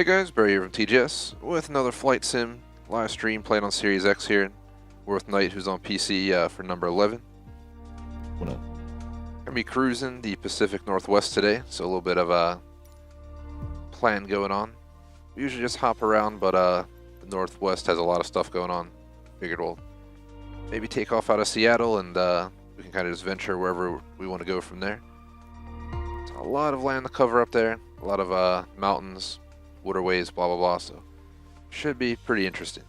Hey guys, Barry here from TGS with another flight sim live stream playing on Series X here. We're with Knite, who's on PC for number 11. What up? Gonna be cruising the Pacific Northwest today, so a little bit of a plan going on. We usually just hop around, but the Northwest has a lot of stuff going on. Figured we'll maybe take off out of Seattle and we can kind of just venture wherever we want to go from there. It's a lot of land to cover up there, a lot of mountains, waterways, blah blah blah, so should be pretty interesting.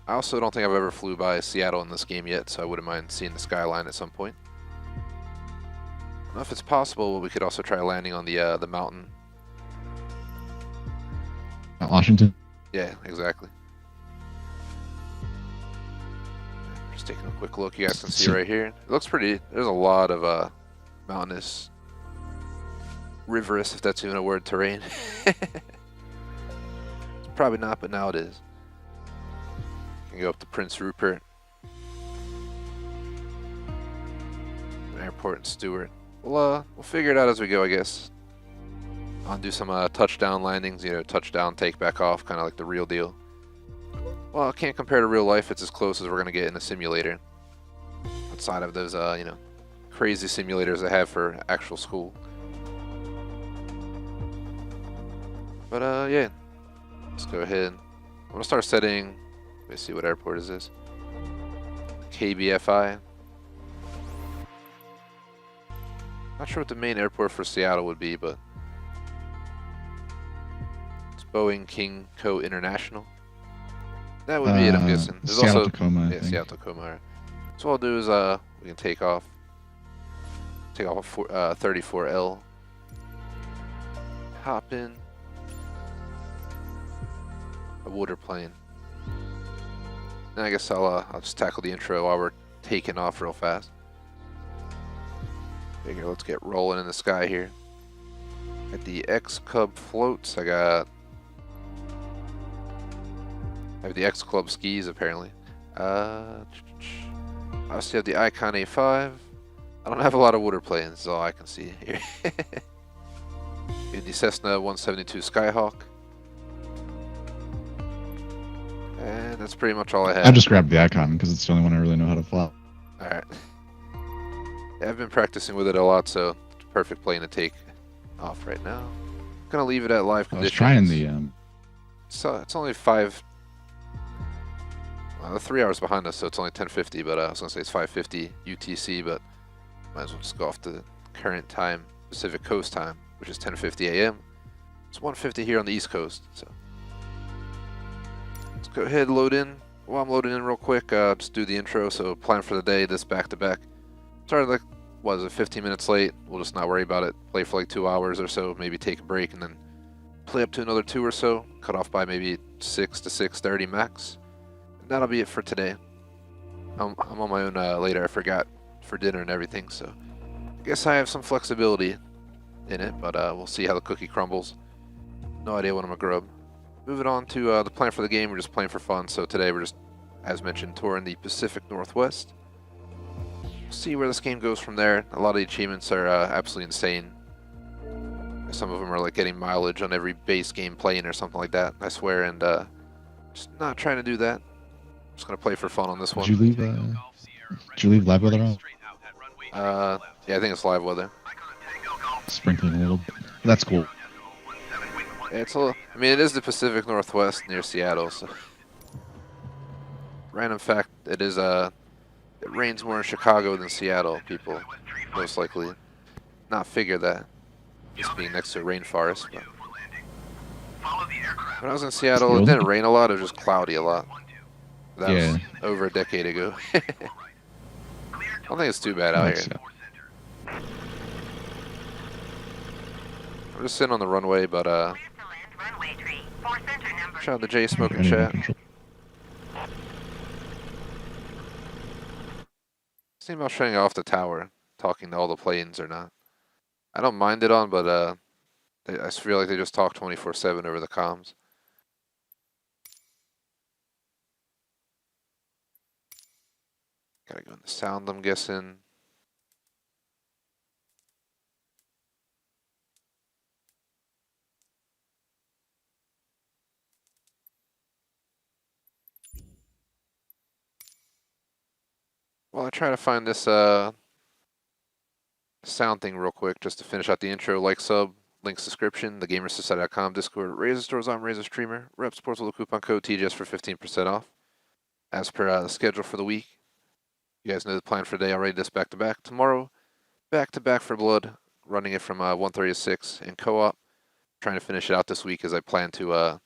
I also don't think I've ever flew by Seattle in this game yet, so I wouldn't mind seeing the skyline at some point. I don't know if it's possible, but we could also try landing on the mountain. Washington? Yeah, exactly. Just taking a quick look, you guys can see right here. It looks pretty, there's a lot of mountainous, riverous, if that's even a word, terrain. Probably not, but now it is. You can go up to Prince Rupert, Airport and Stewart. We'll figure it out as we go, I guess. I'll do some touchdown landings, you know, touchdown, take back off, kind of like the real deal. Well, I can't compare to real life. It's as close as we're gonna get in a simulator. Outside of those, you know, crazy simulators I have for actual school. But yeah. Let's go ahead. I'm gonna start setting. Let me see, what airport is this? KBFI. Not sure what the main airport for Seattle would be, but it's Boeing King Co International. That would be it, I'm guessing. There's Seattle also Tacoma. yeah, Seattle Tacoma. Right. So what I'll do is we can take off a 34L. Hop in. A water plane. And I guess I'll just tackle the intro while we're taking off real fast. Figure, let's get rolling in the sky here. At the X Cub floats, I have the X Club skis apparently. I also have the Icon A5. I don't have a lot of water planes, is all I can see here. The Cessna 172 Skyhawk. And that's pretty much all I have. I just grabbed the Icon because it's the only one I really know how to fly. Alright. Yeah, I've been practicing with it a lot, so it's a perfect plane to take off right now. I'm gonna leave it at live conditions. I was trying the So it's only 5. Well, 3 hours behind us, so it's only 10:50. But I was gonna say it's 5:50 UTC, but might as well just go off the current time, Pacific Coast time, which is 10:50 a.m. It's 1:50 here on the East Coast, so. Let's go ahead and load in. While I'm loading in real quick, just do the intro. So plan for the day, this back to back. Started like, what is it, 15 minutes late. We'll just not worry about it. Play for like 2 hours or so, maybe take a break and then play up to another 2 or so. Cut off by maybe 6 to 6:30 max. And that'll be it for today. I'm on my own later. I forgot for dinner and everything, so I guess I have some flexibility in it, but we'll see how the cookie crumbles. No idea what I'm gonna grub. Moving on to the plan for the game, we're just playing for fun. So today we're just, as mentioned, touring the Pacific Northwest. See where this game goes from there. A lot of the achievements are absolutely insane. Some of them are like getting mileage on every base game plane or something like that, I swear, and just not trying to do that. Just gonna play for fun on this one. Did you leave live weather on? Yeah, I think it's live weather. Sprinkling a little bit. That's cool. Yeah, it's a little, I mean, it is the Pacific Northwest near Seattle, so. Random fact, it is it rains more in Chicago than Seattle. People most likely not figure that, just being next to a rainforest. But when I was in Seattle, it didn't rain a lot. It was just cloudy a lot. That was over a decade ago. I don't think it's too bad out here. I'm just sitting on the runway, but shout out to Jay smoking chat. See about shutting off the tower, talking to all the planes or not. I don't mind it on, but I feel like they just talk 24/7 over the comms. Gotta go into sound, I'm guessing. Well, I try to find this sound thing real quick just to finish out the intro. Like, sub, links description, thegamersociety.com, Discord, Razor Stores, I'm Razor Streamer, Rep Sports with a coupon code TGS for 15% off. As per the schedule for the week, you guys know the plan for the day already. This back to back tomorrow, back to back for Blood, running it from 1:30 to 6 in co-op. Trying to finish it out this week as I plan to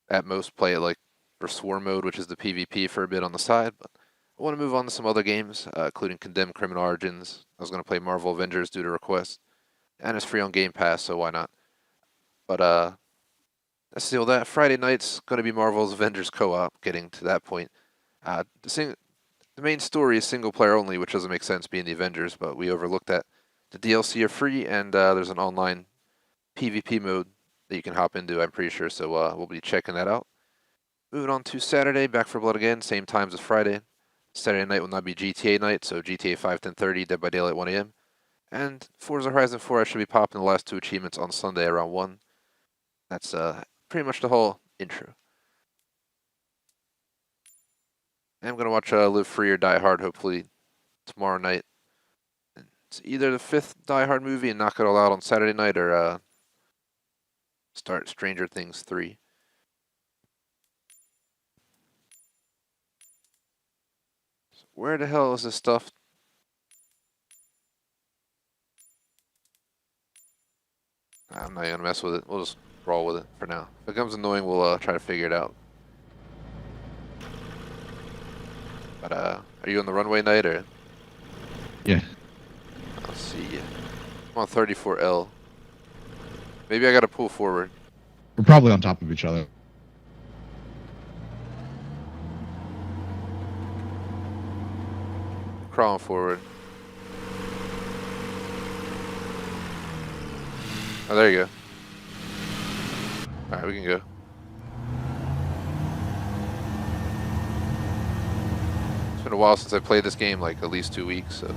at most play it like for Swarm mode, which is the PvP, for a bit on the side. But I want to move on to some other games, including Condemned Criminal Origins. I was going to play Marvel Avengers due to request, and it's free on Game Pass, so why not? But let's see all that. Friday night's going to be Marvel's Avengers co-op. Getting to that point, the main story is single player only, which doesn't make sense being the Avengers, but we overlooked that. The DLC are free, and there's an online PvP mode that you can hop into, I'm pretty sure, so we'll be checking that out. Moving on to Saturday, Back for Blood again, same times as Friday. Saturday night will not be GTA night, so GTA 5, 10:30, Dead by Daylight 1 AM. And Forza Horizon 4, I should be popping the last 2 achievements on Sunday around 1. That's pretty much the whole intro. And I'm going to watch Live Free or Die Hard, hopefully, tomorrow night. It's either the 5th Die Hard movie and knock it all out on Saturday night, or start Stranger Things 3. So where the hell is this stuff? I'm not gonna mess with it. We'll just roll with it for now. If it becomes annoying, we'll try to figure it out. But are you on the runway night, or? Yeah. I'll see you. I'm on 34L. Maybe I gotta pull forward. We're probably on top of each other. Crawling forward. Oh, there you go. Alright, we can go. It's been a while since I played this game, like at least 2 weeks, so.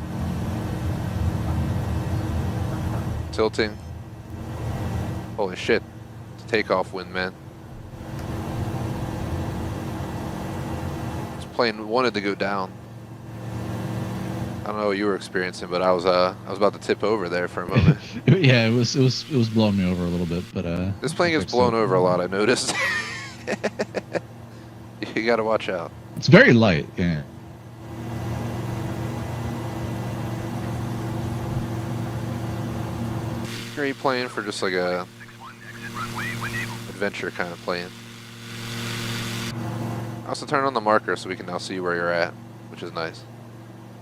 Tilting. Holy shit. It's a takeoff wind, man. This plane wanted to go down. I don't know what you were experiencing, but I was about to tip over there for a moment. Yeah, it was blowing me over a little bit, but this plane gets blown over a lot, I noticed. You gotta watch out. It's very light, yeah. Great plane for just like a adventure kind of plane. I also turn on the marker so we can now see where you're at, which is nice.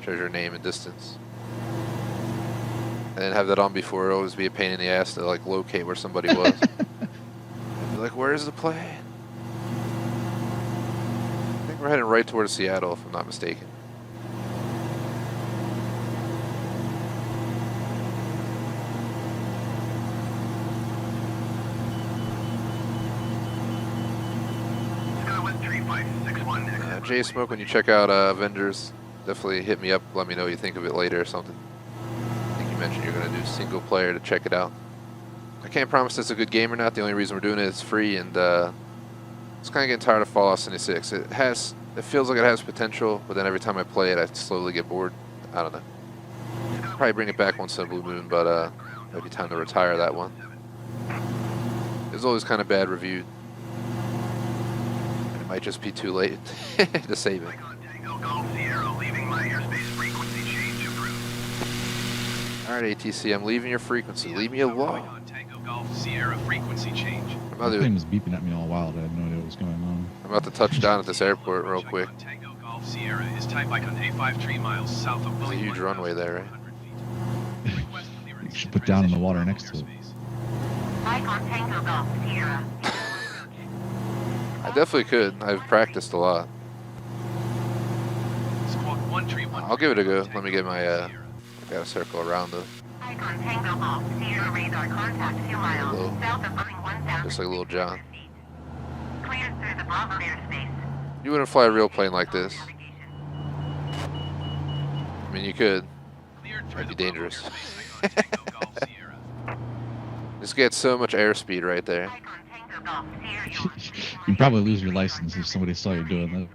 Shows your name and distance. I didn't have that on before. It'd always be a pain in the ass to like locate where somebody was. Be like, where's the plane? I think we're heading right towards Seattle, if I'm not mistaken. Jay Smoke, when you check out Avengers, definitely hit me up. Let me know what you think of it later or something. I think you mentioned you're going to do single player to check it out. I can't promise it's a good game or not. The only reason we're doing it is free, and it's kind of getting tired of Fallout 76. It feels like it has potential, but then every time I play it, I slowly get bored. I don't know. Probably bring it back once in a blue moon, but might be time to retire that one. It was always kind of bad reviewed. It might just be too late to save it. Alright, ATC, I'm leaving your frequency. Leave me alone. The thing was beeping at me all wild. I had no idea what was going on. I'm about to touch down at this airport real quick. There's a huge runway there, right? You should put down in the water next to it. I definitely could. I've practiced a lot. I'll give it a go. Let me get my, I gotta circle around though. Just like Little John. You wouldn't fly a real plane like this. I mean, you could. Might be dangerous. This gets so much airspeed right there. You'd probably lose your license if somebody saw you doing that.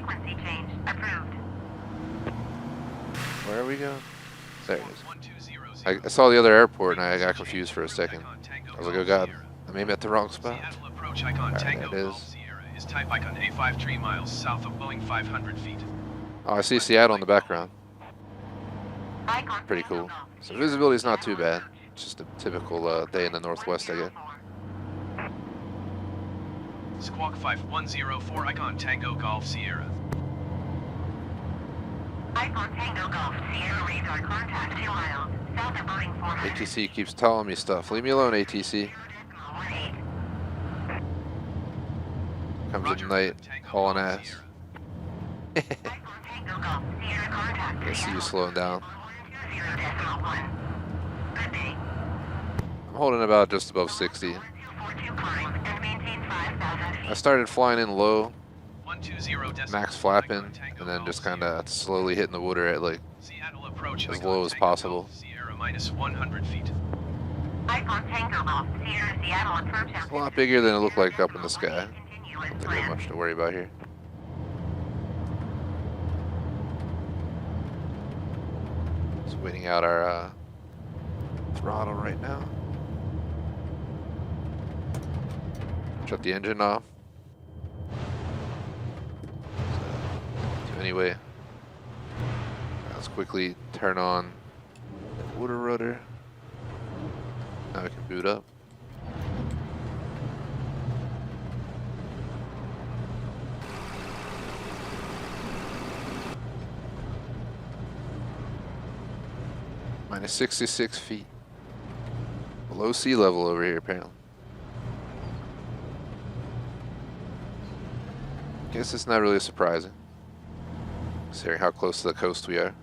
Frequency change approved. Where are we going? There it is. I saw the other airport and I got confused for a second. I was like, oh god, I'm maybe at the wrong spot. Seattle approach icon Tango Golf Sierra is type icon A53 miles south of Boeing 500 feet. Oh, I see Seattle in the background. Icon Pretty Tango cool. Golf So Sierra visibility's not too Seattle bad. approach. It's just a typical day in the Northwest, I guess. 104. Squawk 5104 icon Tango Golf Sierra. Icon Tango Golf Sierra radar contact 2 miles south of Boeing 400. ATC keeps telling me stuff. Leave me alone, ATC. Comes at night, hauling ass. I see you slowing down. I'm holding about just above 60. I started flying in low, max flapping, and then just kind of slowly hitting the water at like as low as possible. Sierra minus 100 feet. It's a lot bigger than it looked like up in the sky. Nothing really much to worry about here. Just waiting out our throttle right now. Shut the engine off. So anyway, let's quickly turn on the water rudder. Now we can boot up. Minus 66 feet. Below sea level over here, apparently. Guess it's not really surprising, considering how close to the coast we are.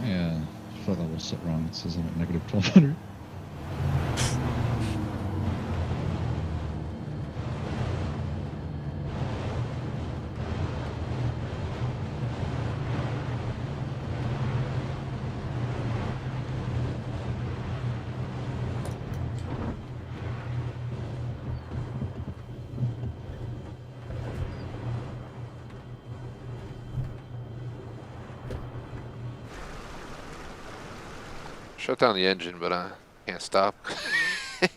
Yeah, I thought that was set wrong. It says I'm at negative 1200. Shut down the engine, but I can't stop. I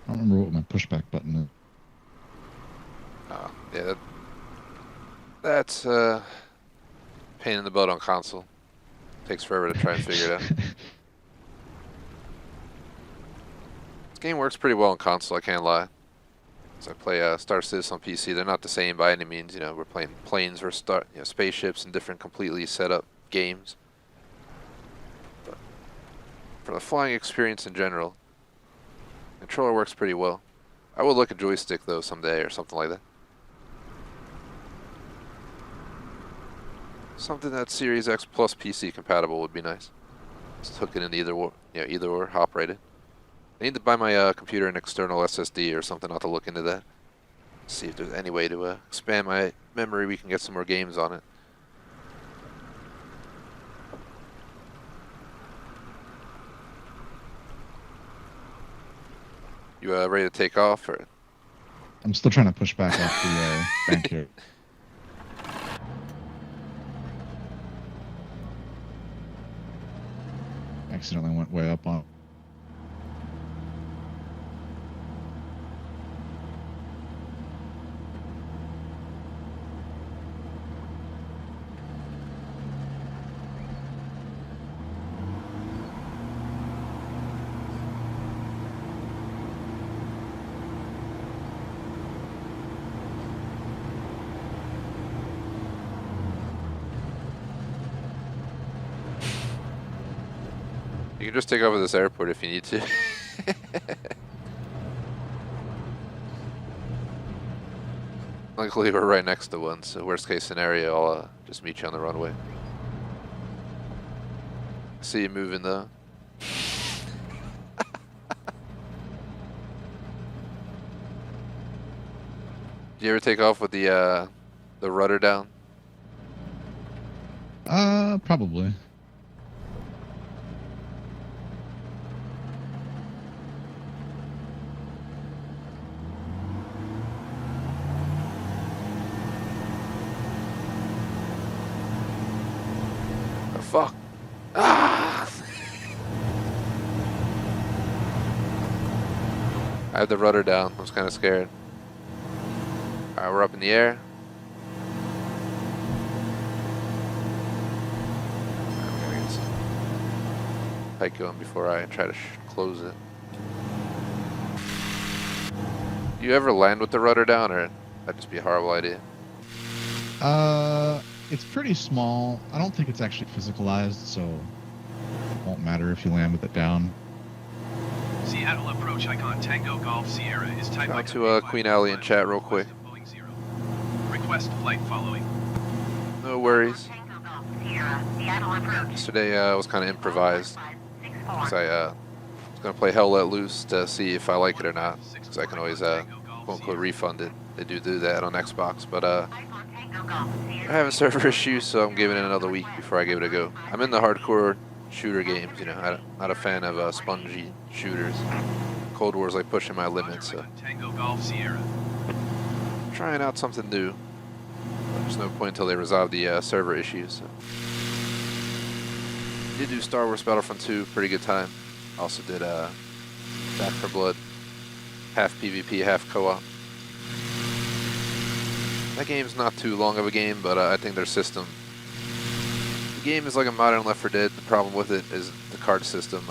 don't remember what my pushback button is. Oh, yeah, that's pain in the butt on console. Takes forever to try and figure it out. This game works pretty well on console, I can't lie. So I play Star Citizen on PC. They're not the same by any means. You know, we're playing planes versus spaceships and different completely set up games. But for the flying experience in general, the controller works pretty well. I would look at joystick though someday or something like that. Something that's Series X plus PC compatible would be nice. Just hook it in either or, hop right in. I need to buy my computer an external SSD or something. I'll have to look into that. See if there's any way to expand my memory. We can get some more games on it. You ready to take off? Or? I'm still trying to push back off the bank here. Accidentally went way up on. You can just take over this airport if you need to. Luckily, we're right next to one, so worst case scenario, I'll just meet you on the runway. See you moving though. Do you ever take off with the rudder down? Probably. Fuck. Ah! I had the rudder down. I was kind of scared. Alright, we're up in the air. I'm gonna get some height going before I try to close it. Do you ever land with the rudder down, or that'd just be a horrible idea? It's pretty small. I don't think it's actually physicalized, so it won't matter if you land with it down. Seattle approach icon Tango Golf Sierra is type Shout out icon to A5 Queen Alley in chat real quick. Boeing 0. Request flight following. No worries. Tango Golf Sierra, Seattle approach. Yesterday was kind of improvised. 564. Cause I was gonna play Hell Let Loose to see if I like it or not. Cause I can always quote unquote refund it. They do that on Xbox, but Icon Tango Golf Sierra. I'm having server issues, so I'm giving it another week before I give it a go. I'm in the hardcore shooter games, you know. Not a fan of spongy shooters. Cold War's like pushing my limits, so Tango Golf Sierra. trying out something new. There's no point until they resolve the server issues. So. Did do Star Wars Battlefront 2, pretty good time. Also did Back 4 Blood, half PvP, half co-op. That game's not too long of a game, but I think their system. The game is like a modern Left 4 Dead. The problem with it is the card system.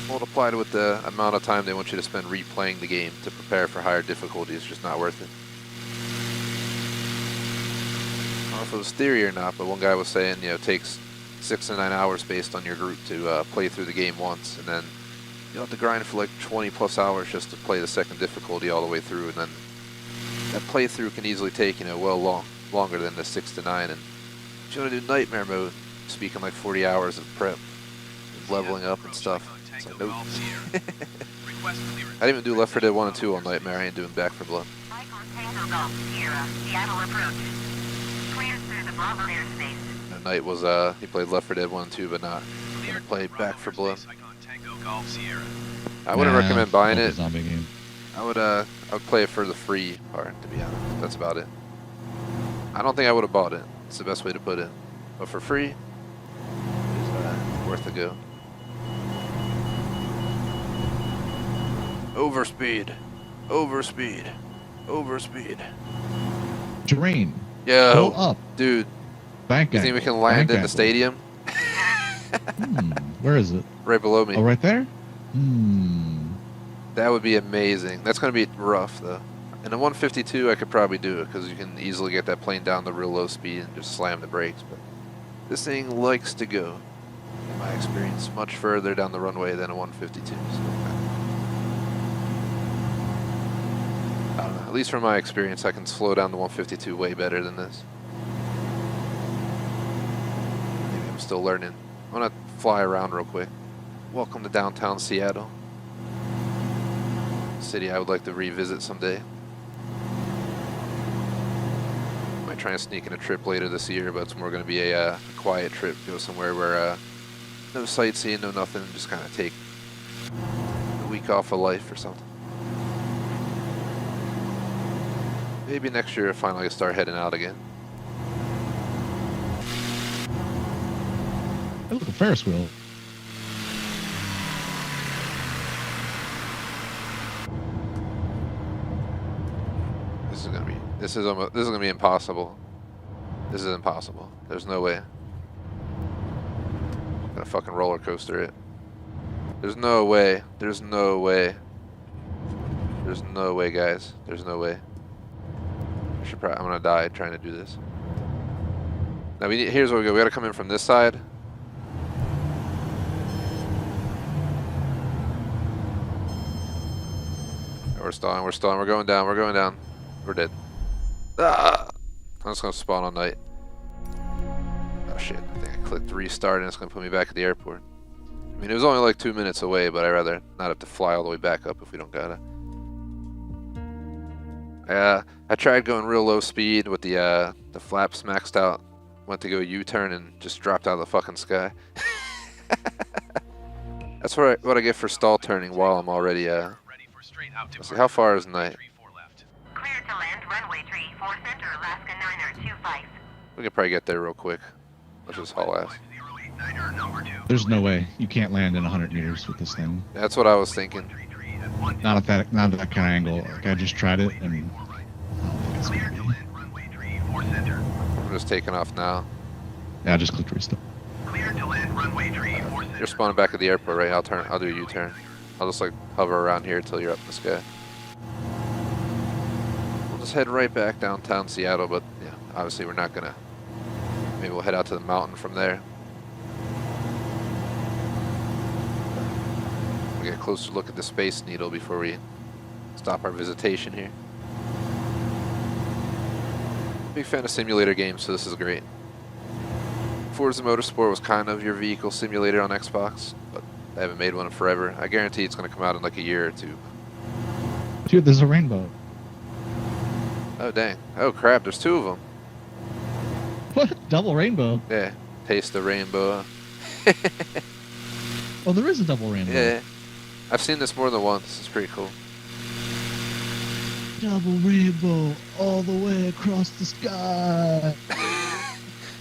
Multiplied with the amount of time they want you to spend replaying the game to prepare for higher difficulty is just not worth it. I don't know if it was theory or not, but one guy was saying, you know, it takes 6 to 9 hours based on your group to play through the game once, and then you'll have to grind for like 20 plus hours just to play the second difficulty all the way through, and then that playthrough can easily take, you know, longer than the 6 to 9. And if you want to do Nightmare mode, speaking like 40 hours of prep, and leveling up and stuff. It's like, nope. I didn't even do Left 4 Dead 1 and 2 on Nightmare. I ain't doing Back 4 Blood. Icon Tango Golf Sierra, Seattle approach. Cleared through the Bravo airspace. And Knight was he played Left 4 Dead 1 and 2, but not gonna play Back 4 Blood. I wouldn't recommend buying it. Zombie game. I would play it for the free part, to be honest. That's about it. I don't think I would have bought it. It's the best way to put it. But for free, it's worth a go. Overspeed. Overspeed. Overspeed. Terrain. Yo, Go up. dude, Bank you think we angle. can land Bank in the angle. stadium? Where is it? Right below me. Oh, right there? That would be amazing. That's going to be rough, though. In a 152, I could probably do it, because you can easily get that plane down to real low speed and just slam the brakes. But this thing likes to go, in my experience, much further down the runway than a 152. So, I don't know. At least from my experience, I can slow down the 152 way better than this. Maybe I'm still learning. I'm going to fly around real quick. Welcome to downtown Seattle. City I would like to revisit someday. Might try and sneak in a trip later this year, but it's more going to be a quiet trip. Go somewhere where no sightseeing, no nothing. Just kind of take a week off of life or something. Maybe next year I'll finally start heading out again. Hey, look, a Ferris wheel. This is gonna be impossible. This is impossible. There's no way. I'm gonna fucking roller coaster it. There's no way. There's no way. There's no way, guys. There's no way. I'm gonna die trying to do this. Now here's what we go. We gotta come in from this side. We're stalling. We're stalling. We're going down. We're going down. We're dead. Ah! I'm just gonna spawn on Night. Oh shit, I think I clicked restart and it's gonna put me back at the airport. I mean, it was only like 2 minutes away, but I'd rather not have to fly all the way back up if we don't gotta. I tried going real low speed with the flaps maxed out. Went to go U-turn and just dropped out of the fucking sky. That's what I get for stall turning while I'm already, let's see, how far is Night? Cleared to land runway 34 center, Alaska 9025. We can probably get there real quick. Which is haul ass. There's no way you can't land in 100 meters with this thing. That's what I was thinking. Not at that kind of angle. Like I just tried it and I don't think it's gonna be. I'm just taking off now. Yeah, I just clicked restart. You're spawning back at the airport, right? I'll do a U-turn. I'll just like hover around here until you're up in the sky. We'll just head right back downtown Seattle, but yeah, obviously we're not gonna. Maybe we'll head out to the mountain from there. We'll get a closer look at the Space Needle before we stop our visitation here. Big fan of simulator games, so this is great. Forza Motorsport was kind of your vehicle simulator on Xbox, but they haven't made one in forever. I guarantee it's going to come out in like a year or two. Dude, there's a rainbow. Oh, dang. Oh, crap. There's two of them. What? Double rainbow? Yeah. Taste the rainbow. Oh, there is a double rainbow. Yeah. I've seen this more than once. It's pretty cool. Double rainbow all the way across the sky.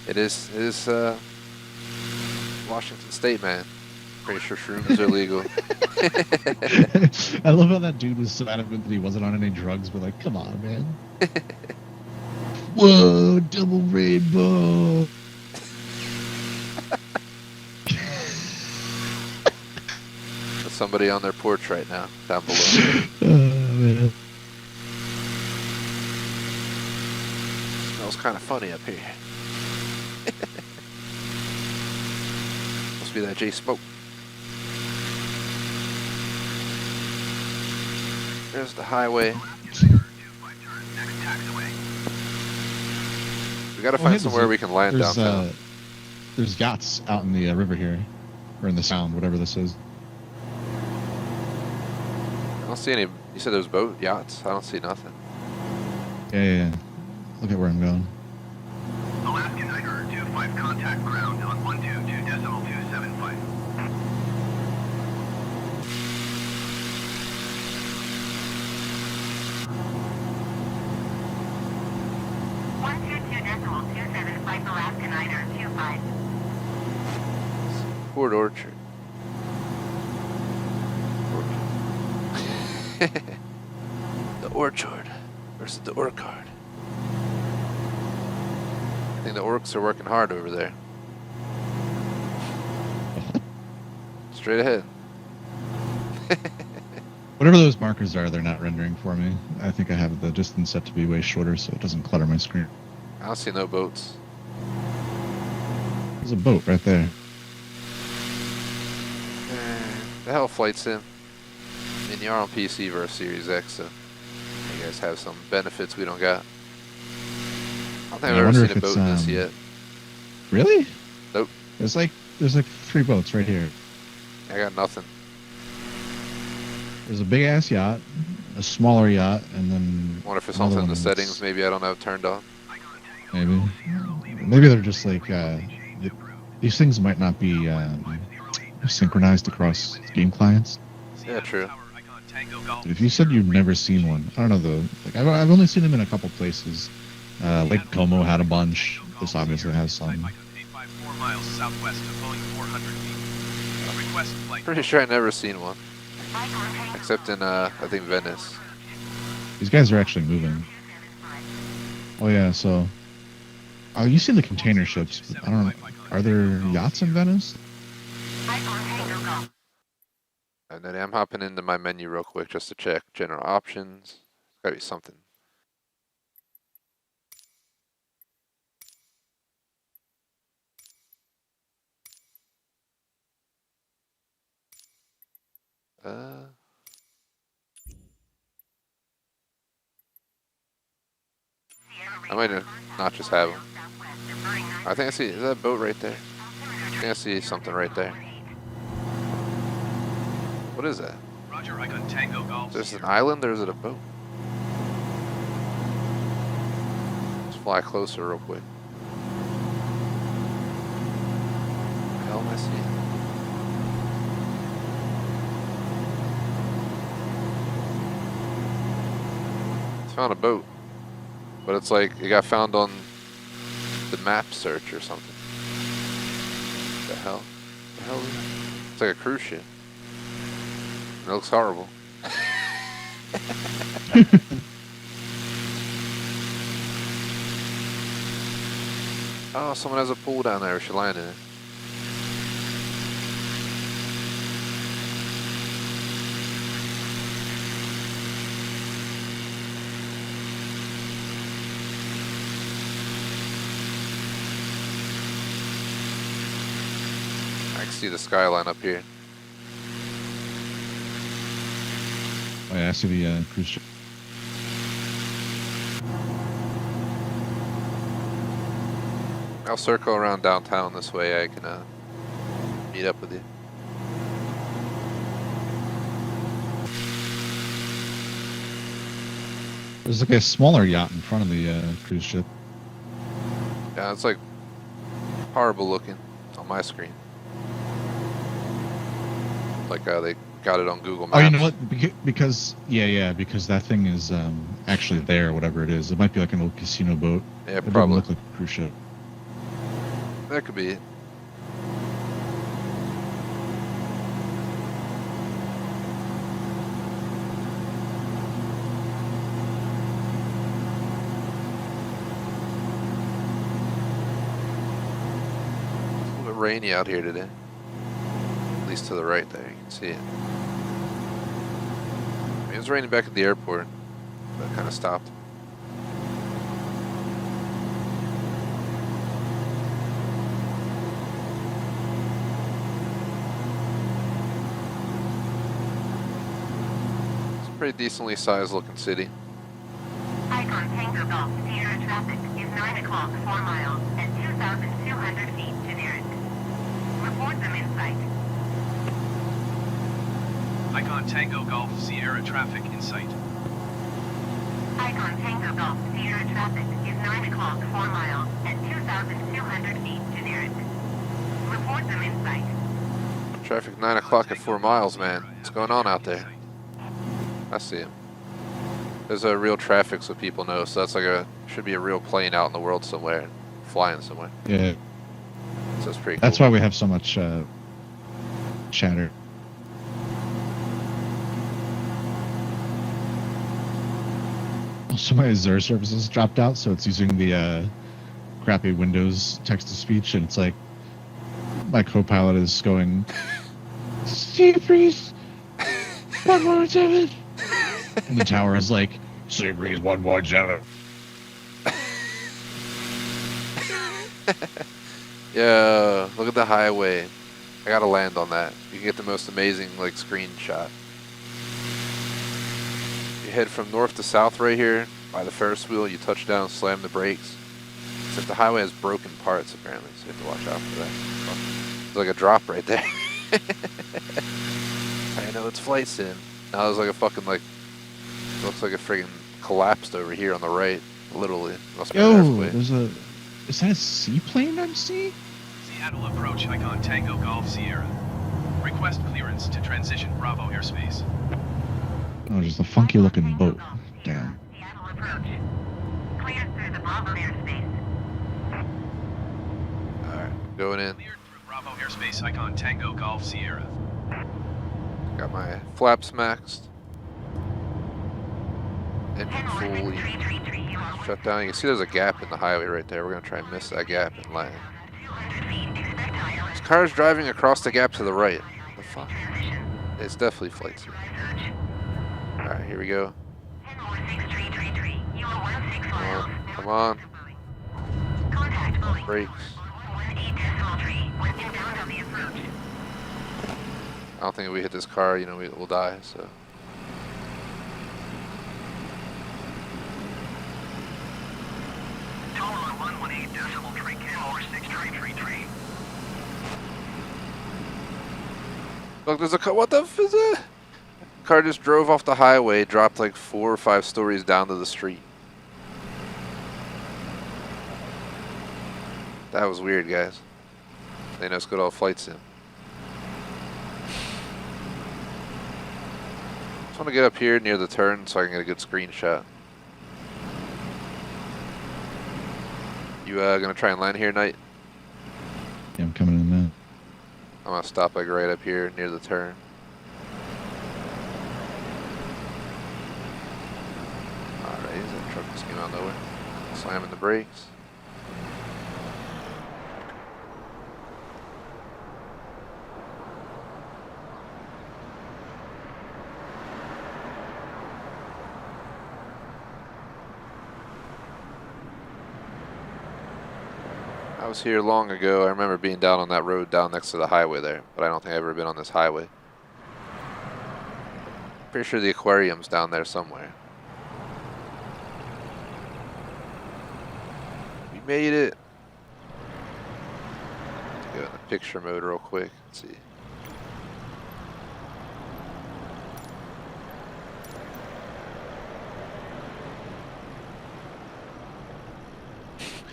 It is Washington State, man. Pretty sure shrooms are legal. I love how that dude was so adamant that he wasn't on any drugs, but like, come on, man. Whoa, double rainbow. There's somebody on their porch right now, down below. Oh, man. Smells kind of funny up here. Must be that J Smoke. There's the highway. We gotta find somewhere we can land downtown. There's yachts out in the river here, or in the sound, whatever this is. I don't see any. You said there's yachts? I don't see nothing. Yeah. Look at where I'm going. Alaska Knite 25 contact ground on 122.275. Alaska Knite 25. Port Orchard. The Orchard versus the Orchard. I think the orcs are working hard over there. Straight ahead. Whatever those markers are, they're not rendering for me. I think I have the distance set to be way shorter so it doesn't clutter my screen. I don't see no boats. There's a boat right there. The hell flight sim. I mean, you're on PC versus Series X, so you guys have some benefits we don't got. I don't think I've ever seen a boat in this yet. Really? Nope. There's like 3 boats right here. I got nothing. There's a big ass yacht, a smaller yacht, and then. I wonder if it's something in the settings maybe I don't have turned on. Maybe they're just like these things might not be synchronized across game clients. Yeah, true. If you said you've never seen one, I don't know though. Like I've only seen them in a couple places. Lake Como had a bunch. This obviously has some. Pretty sure I never seen one, except in I think Venice. These guys are actually moving. Oh yeah, so. Oh, you see the container ships. But I don't know. Are there yachts in Venice? And then I'm hopping into my menu real quick just to check general options. Gotta be something. I might not just have them. I think I see, is that a boat right there? I think I see something right there. What is that? Roger, I got Tango Golf. Is this an island or is it a boat? Let's fly closer real quick. What the hell am I seeing? Found a boat, but it's like it got found on the map search or something. The hell? The hell? It's like a cruise ship. It looks horrible. Oh, someone has a pool down there. We should land in it. I can see the skyline up here. Oh, yeah, I see the cruise ship. I'll circle around downtown this way. I can meet up with you. There's like a smaller yacht in front of the cruise ship. Yeah, it's like horrible looking on my screen. Like they got it on Google Maps. Oh, you know what? Because because that thing is actually there, whatever it is. It might be like an old casino boat. Yeah, It doesn't probably. look like a cruise ship. That could be it. It's a little bit rainy out here today. At least to the right there, you can see it. I mean, it was raining back at the airport, but it kind of stopped. Pretty decently sized looking city. Icon Tango Golf Sierra traffic is 9 o'clock 4 miles at 2,200 feet to nearest. Report them in sight. Icon Tango Golf Sierra traffic in sight. Icon Tango Golf Sierra traffic is 9 o'clock 4 miles at 2,200 feet to nearest. Report them in sight. Traffic 9 o'clock at 4 miles, man. What's going on out there? I see him. There's a real traffic so people know, so that's like should be a real plane out in the world somewhere, flying somewhere. Yeah. So it's pretty cool. That's why we have so much chatter. So my Azure services dropped out, so it's using the crappy Windows text-to-speech, and it's like my co-pilot is going, "Sea Breeze 117," and the tower is like, "Sea Breeze 117." Yeah, look at the highway. I gotta land on that. You can get the most amazing like screenshot. You head from north to south right here by the Ferris wheel. You touch down, slam the brakes. Except the highway has broken parts apparently, so you have to watch out for that. There's like a drop right there. I know it's flight sim. Now there's like a fucking like, looks like it friggin' collapsed over here on the right. Literally, must be an Yo, earthquake. is that a seaplane I'm seeing? Seattle approach Icon Tango Golf Sierra. Request clearance to transition Bravo airspace. Oh, just a funky looking boat. Damn. Seattle approach. Cleared through the Bravo airspace. Alright, going in. Cleared through Bravo airspace Icon Tango Golf Sierra. Got my flaps maxed. Engine fully shut down. You can see there's a gap in the highway right there. We're going to try and miss that gap and land. This car's driving across the gap to the right. The fuck? It's definitely flight sim. Alright, here we go. Come on. Brakes. I don't think if we hit this car, you know, we'll die, so. Look, there's a car. What the f is it? Car just drove off the highway, dropped like 4 or 5 stories down to the street. That was weird, guys. They know it's good old flight sim. Just want to get up here near the turn so I can get a good screenshot. You gonna try and land here, Knite? Yeah, I'm coming in now. I'm gonna stop like right up here near the turn. Alright, that truck just came out of nowhere. Slamming the brakes. I was here long ago. I remember being down on that road down next to the highway there, but I don't think I've ever been on this highway. Pretty sure the aquarium's down there somewhere. We made it. Go in the picture mode real quick. Let's see.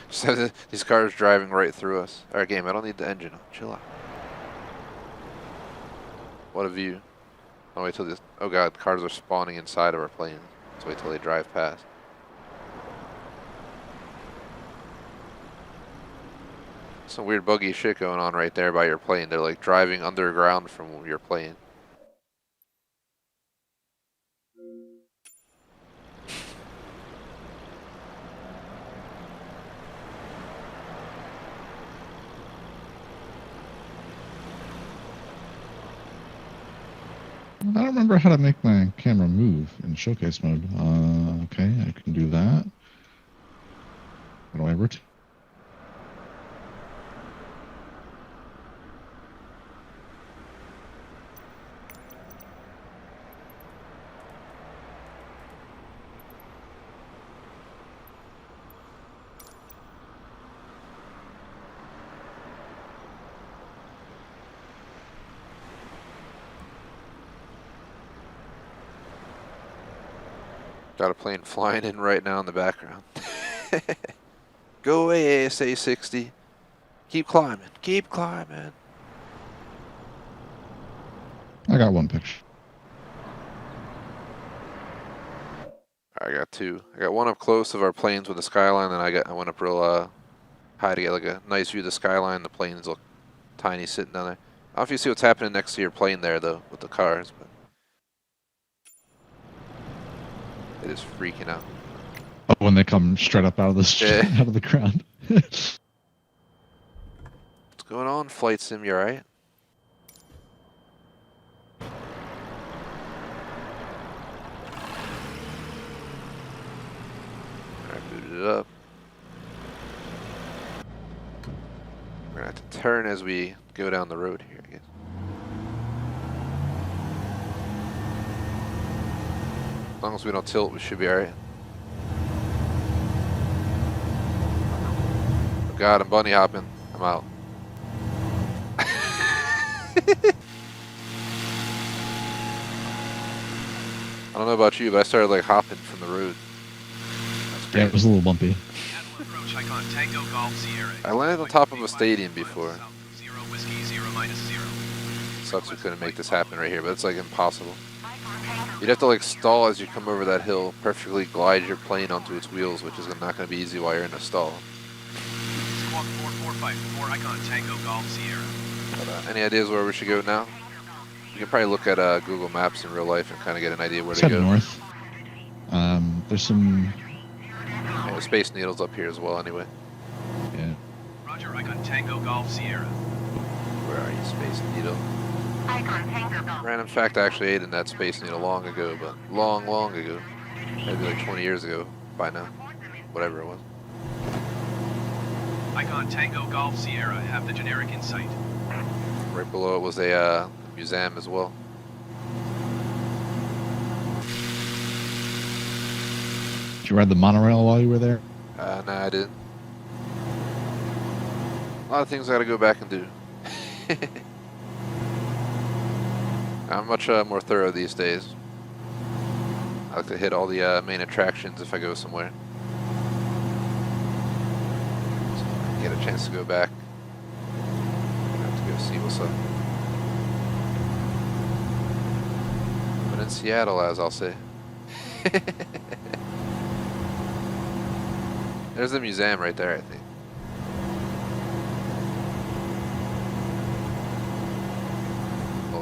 Just have these cars driving right through us. Alright, game, I don't need the engine. Chill out. What a view. I'll wait till this. Oh god, cars are spawning inside of our plane. Let's wait till they drive past. Some weird buggy shit going on right there by your plane. They're like driving underground from your plane. I don't remember how to make my camera move in showcase mode. Okay, I can do that. How do I rotate? Got a plane flying in right now in the background. Go away, ASA 60. Keep climbing. Keep climbing. I got one picture. I got two. I got one up close of our planes with the skyline, and I went up real high to get like a nice view of the skyline. The planes look tiny sitting down there. I don't know if you see what's happening next to your plane there though with the cars, but it is freaking out. Oh, when they come straight up out of the Yeah. out of the ground. What's going on, Flight Sim? You alright? Alright, booted it up. We're gonna have to turn as we go down the road here, I guess. As long as we don't tilt, we should be alright. Oh god, I'm bunny hopping. I'm out. I don't know about you, but I started like hopping from the road. That's Yeah, it great. was a little bumpy. Seattle approach icon Tango Golf Sierra. I landed on top of a stadium before. 0 whiskey 0 -0. Sucks we couldn't make this happen right here, but it's like impossible. You'd have to like stall as you come over that hill, perfectly glide your plane onto its wheels, which is not going to be easy while you're in a stall. Squawk 4454 icon Tango Golf Sierra. But, any ideas where we should go now? You can probably look at Google Maps in real life and kind of get an idea where Let's to head go. north. There's some. Yeah, Space Needle's up here as well anyway. Yeah. Roger icon Tango Golf Sierra. Where are you, Space Needle? Icon Tango Golf. Random fact, I actually ate in that Space Needle long ago, but long ago. Maybe like 20 years ago by now. Whatever it was. Icon Tango Golf Sierra have the generic in sight. Right below it was a museum as well. Did you ride the monorail while you were there? Nah, I didn't. A lot of things I gotta go back and do. I'm much more thorough these days. I like to hit all the main attractions if I go somewhere. So I get a chance to go back. I have to go see what's up. But in Seattle, as I'll say. There's the museum right there, I think.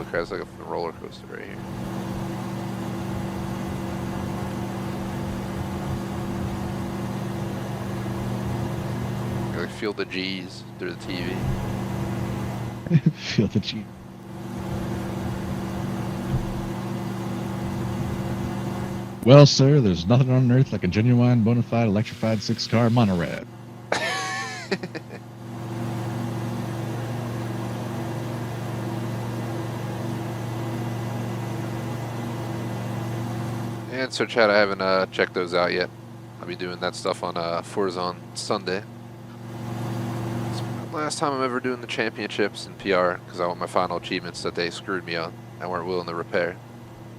crap, it's like a roller coaster right here. I like feel the G's through the TV. Feel the G. Well, sir, there's nothing on earth like a genuine, bona fide, electrified 6-car monorail. And Superchat, I haven't checked those out yet. I'll be doing that stuff on Forza on Sunday. It's the last time I'm ever doing the championships in PR because I want my final achievements that they screwed me on and weren't willing to repair,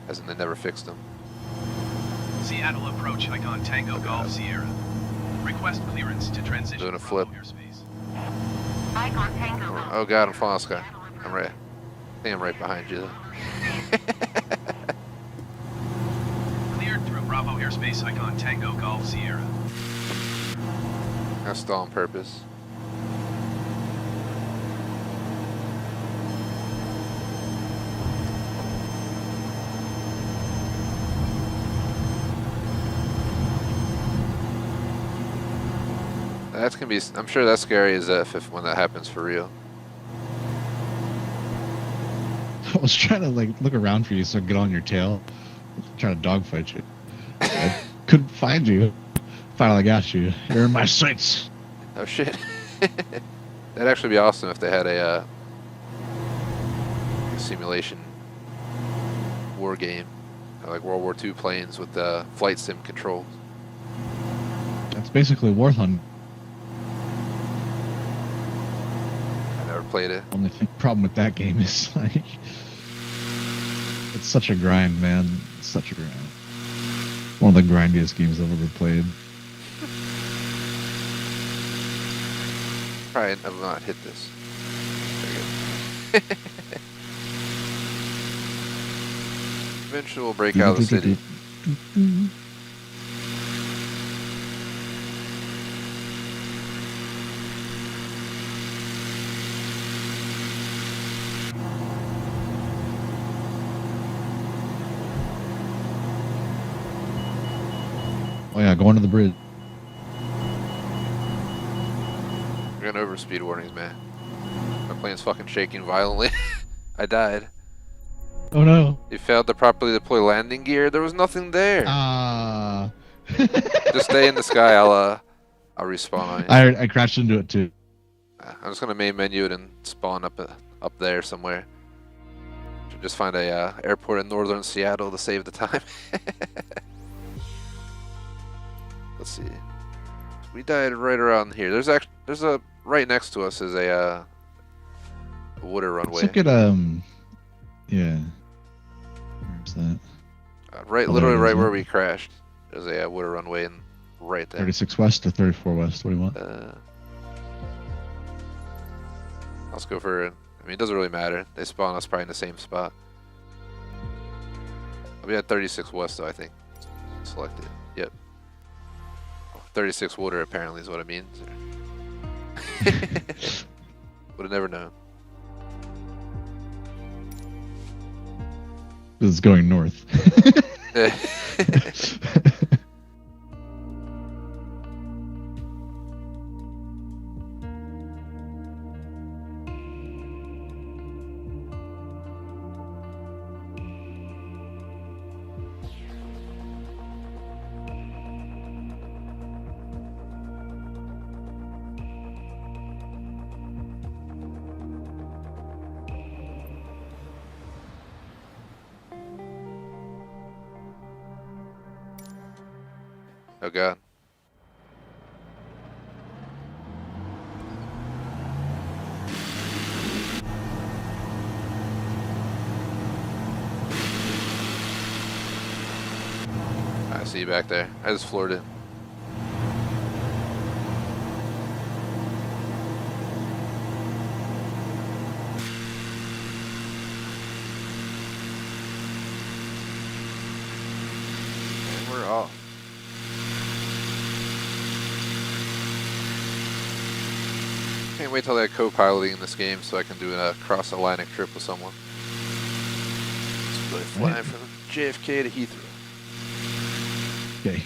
as in they never fixed them. Seattle approach icon Tango Golf Sierra. Request clearance to transition Doing a flip. Bravo airspace. Icon Tango Golf. Oh god, I'm falling, Sky. I'm right. I think I'm right behind you though. Cleared through Bravo airspace icon Tango Golf Sierra. I stall on purpose. That's gonna be. I'm sure that's scary as if when that happens for real. I was trying to like look around for you so I could get on your tail, trying to dogfight you. I couldn't find you. Finally got you. You're in my sights. Oh shit. That'd actually be awesome if they had a simulation war game, like World War II planes with flight sim controls. That's basically War Thunder. I never played it. Only problem with that game is like it's such a grind, man. It's such a grind. One of the grindiest games I've ever played. Probably have not hit this. There you go. Eventually we'll break out of the city. Oh yeah, going to the bridge. We're gonna overspeed warnings, man. My plane's fucking shaking violently. I died. Oh no. You failed to properly deploy landing gear. There was nothing there. Just stay in the sky. I'll respawn on you. I crashed into it too. I'm just gonna main menu it and spawn up there somewhere. Should just find a airport in northern Seattle to save the time. Let's see. We died right around here. There's a right next to us is a water runway. Let's look at yeah. Where's that? Right, Oh, literally there it is, right yeah. where we crashed. There's a water runway and right there. 36 west or 34 west? What do you want? Let's go for it. I mean, it doesn't really matter. They spawn us probably in the same spot. I'll be at 36 west though, I think. Selected. Yep. 36 water apparently is what it means. Would have never known. This is going north. Oh god. I see you back there. I just floored it. And we're off. Can't wait till they're co-piloting in this game so I can do a cross-Atlantic trip with someone. But flying from JFK to Heathrow. Okay.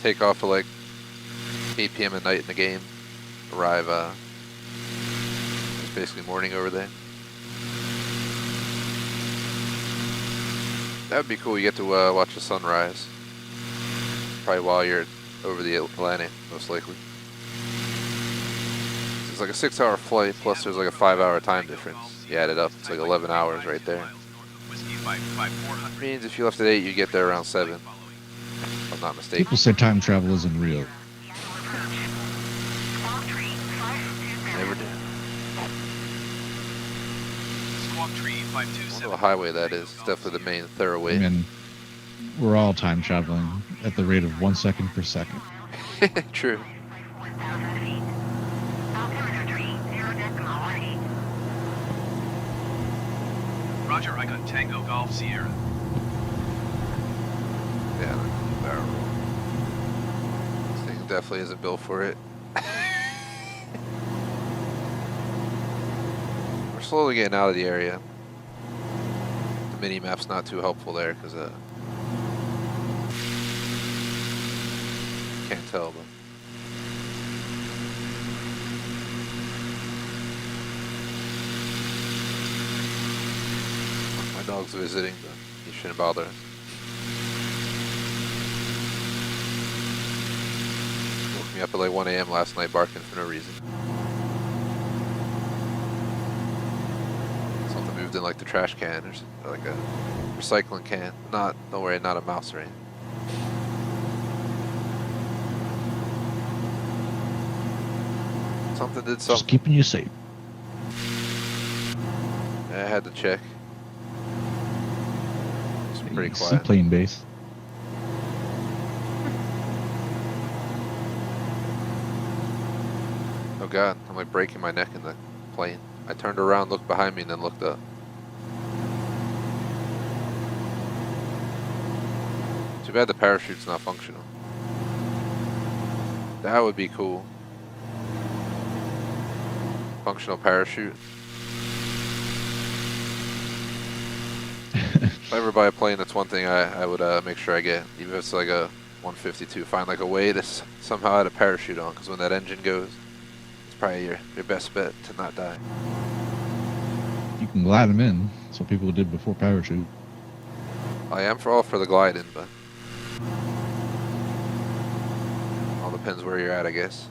Take off at like 8 p.m. at night in the game. Arrive, it's basically morning over there. That would be cool. You get to watch the sunrise. Probably while you're over the Atlantic, most likely. It's like a 6-hour flight, plus there's like a 5-hour time difference. You add it up, it's like 11 hours right there. Means if you left at 8, you get there around 7. If I'm not mistaken. People say time travel isn't real. Never did. Squawk Tree I wonder what highway that is. It's definitely the main thoroughway. I mean, we're all time traveling at the rate of 1 second per second. True. Roger, Icon Tango Golf Sierra. Yeah, barrel roll. This thing definitely isn't built for it. We're slowly getting out of the area. The mini map's not too helpful there because can't tell, but my dog's visiting, but he shouldn't bother us. Woke me up at like 1 a.m. last night barking for no reason. Something moved in like the trash can or something, or like a recycling can. Don't worry, not a mouse or anything. Something did something. Just keeping you safe. I had to check. It's pretty quiet. Seaplane base. Oh god, I'm like breaking my neck in the plane. I turned around, looked behind me, and then looked up. Too bad the parachute's not functional. That would be cool. Functional parachute. If I ever buy a plane, that's one thing I would make sure I get. Even if it's like a 152, find like a way to somehow add a parachute on, because when that engine goes, it's probably your best bet to not die. You can glide them in. That's what people did before parachute. I am all for the gliding, but all depends where you're at, I guess.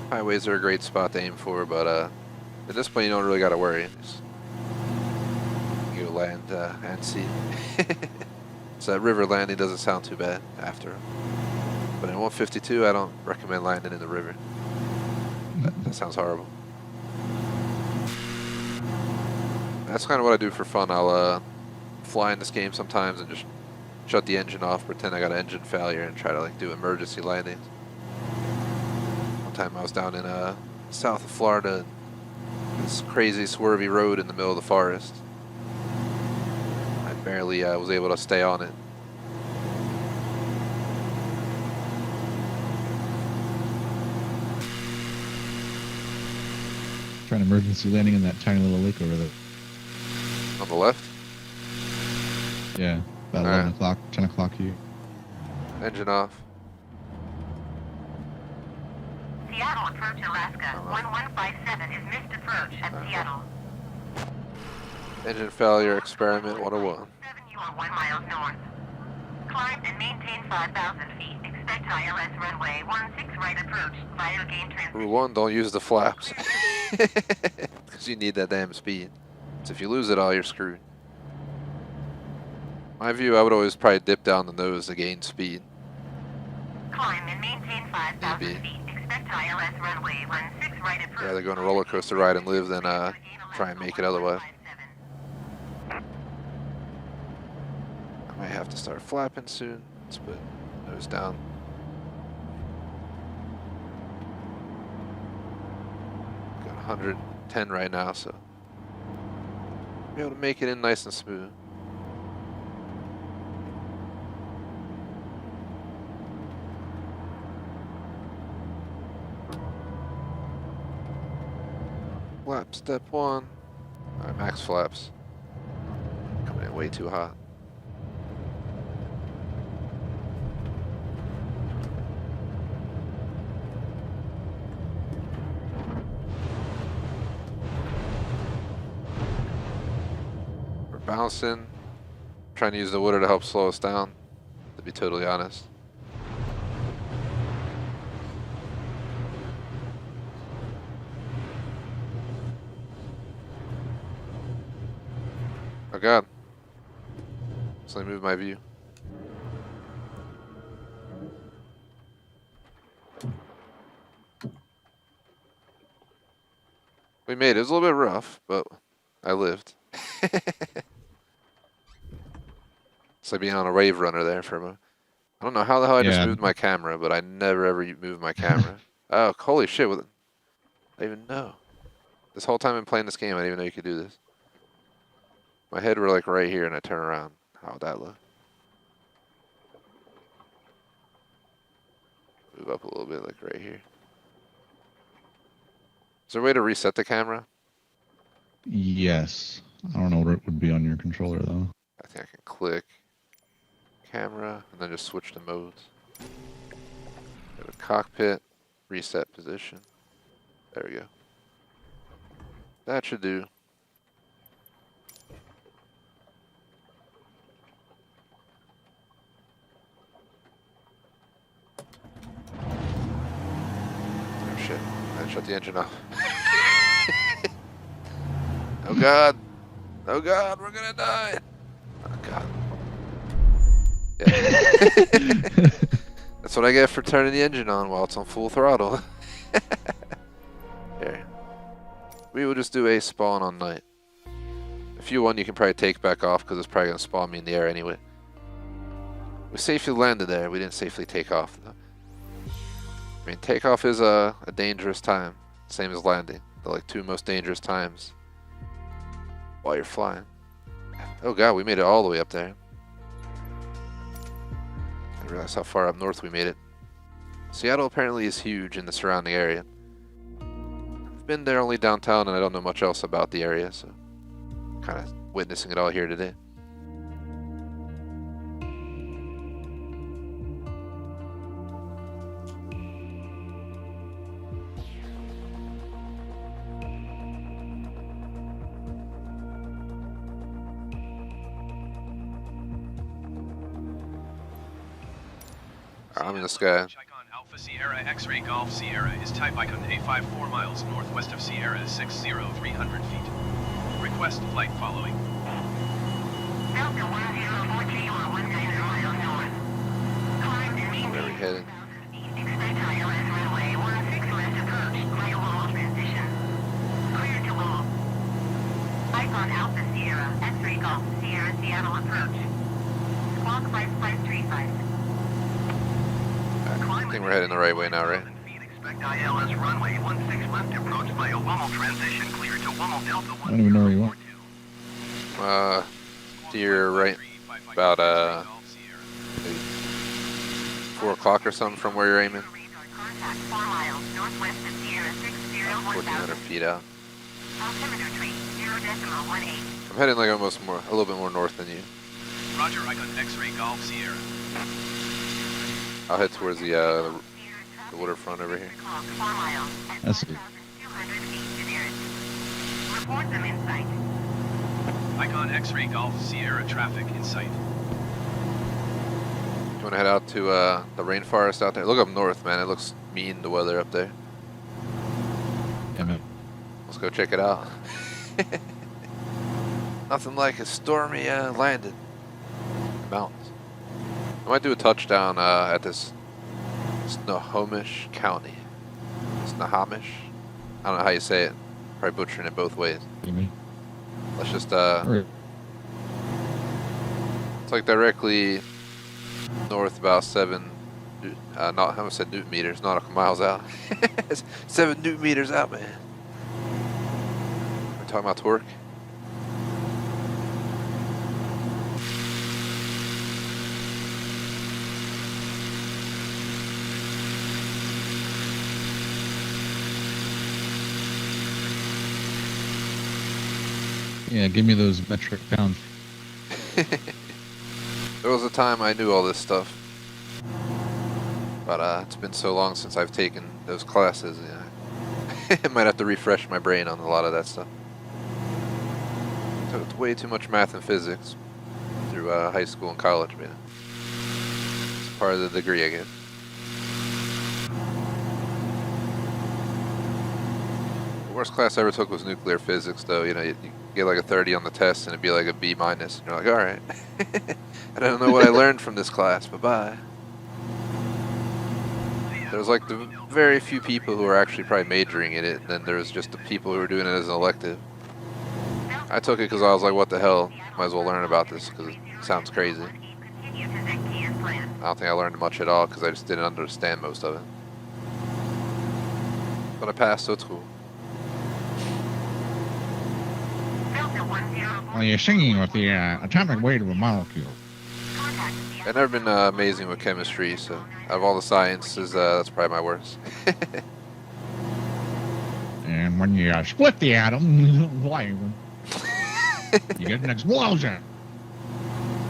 Highways are a great spot to aim for, but at this point you don't really got to worry. Just you land and see. So that river landing doesn't sound too bad after. But in 152, I don't recommend landing in the river. That sounds horrible. That's kind of what I do for fun. I'll fly in this game sometimes and just shut the engine off, pretend I got an engine failure, and try to like do emergency landings. One time I was down in south of Florida, this crazy swervy road in the middle of the forest. I barely was able to stay on it. Trying emergency landing in that tiny little lake over there. On the left? Yeah, about All 11 right. o'clock, 10 o'clock here. Engine off. Seattle approach Alaska. 1157 is missed approach at Seattle. Engine failure experiment 101. 7 you are 1 mile north. Climb and maintain 5,000 feet. Expect ILS runway 16 right approach via gain transition. Rule 1, don't use the flaps. Because you need that damn speed. So if you lose it all, you're screwed. My view, I would always probably dip down the nose to gain speed. Climb and maintain 5,000 Maybe. feet. Expect ILS runway 16 right approach. Rather go on a roller coaster ride and live than try and make it otherwise. I might have to start flapping soon. Let's put nose down. Got 110 right now, so be able to make it in nice and smooth. Flap step 1. Alright. My max flaps. Coming in way too hot. We're bouncing. Trying to use the water to help slow us down, to be totally honest. Oh god. So I moved my view. We made it. It was a little bit rough, but I lived. It's like being on a wave runner there for a moment. I don't know how the hell I just Yeah. moved my camera, but I never ever move my camera. Oh, holy shit. I didn't even know. This whole time I'm playing this game, I didn't even know you could do this. My head were like right here and I turn around. How would that look? Move up a little bit, like right here. Is there a way to reset the camera? Yes. I don't know what it would be on your controller though. I think I can click camera and then just switch the modes. Go to cockpit, reset position. There we go. That should do. Oh shit, I shut the engine off. Oh god. Oh god, we're gonna die. Oh god. Yeah. That's what I get for turning the engine on while it's on full throttle. Here. We will just do a spawn on night. If you want, you can probably take back off because it's probably going to spawn me in the air anyway. We safely landed there. We didn't safely take off though. I mean, takeoff is a dangerous time. Same as landing. The like two most dangerous times while you're flying. Oh god, we made it all the way up there. I didn't realize how far up north we made it. Seattle apparently is huge in the surrounding area. I've been there only downtown and I don't know much else about the area, so kind of witnessing it all here today. I'm in the sky. Icon Alpha Sierra X-Ray Golf Sierra is type icon A5 4 miles northwest of Sierra 60 300 feet. Request flight following. Delta 104 Kilo 190 miles north. Climb and maintain Where are we heading? Expect ILS runway 16 left approach via wall transition. Clear to wall. Icon Alpha Sierra X-Ray Golf Sierra Seattle approach. Squawk 5535. I think we're heading the right way now, right? Expect ILS runway 16 left approach via Wummel transition clear to Wummel Delta 1. I don't even know where you are. To your right, about maybe 4 o'clock or something from where you're aiming. Contact 4 miles northwest of Sierra 60 About 1,400 feet out. Altimeter tree 0.18. I'm heading like almost a little bit more north than you. Roger, icon X-Ray Golf Sierra. I'll head towards the waterfront over here. 4 miles at That's it. 5,200 feet to nearest. Report them in sight. Icon X-Ray Golf Sierra traffic in sight. You want to head out to the rainforest out there? Look up north, man. It looks mean, the weather up there. Yeah, man. Let's go check it out. Nothing like a stormy landing. Mountains. I might do a touchdown at this Snohomish County. Snohomish? I don't know how you say it. Probably butchering it both ways. You mean? Let's just, Alright. it's like directly north about 7, I almost said Newton meters, nautical miles out. It's 7 Newton meters out, man. We're talking about torque. Yeah, give me those metric pounds. There was a time I knew all this stuff, but it's been so long since I've taken those classes. Yeah. I might have to refresh my brain on a lot of that stuff. So it's way too much math and physics through high school and college, man. It's part of the degree, I guess. The worst class I ever took was nuclear physics, though. You know, you get like a 30 on the test, and it'd be like a B minus. And you're like, all right, I don't know what I learned from this class. Bye bye. There was like the very few people who were actually probably majoring in it, and then there was just the people who were doing it as an elective. I took it because I was like, what the hell? Might as well learn about this because it sounds crazy. I don't think I learned much at all because I just didn't understand most of it. But I passed, so it's cool. Well, you're singing with the atomic weight of a molecule. I've never been amazing with chemistry, so out of all the sciences, that's probably my worst. And when you split the atom, you get an explosion.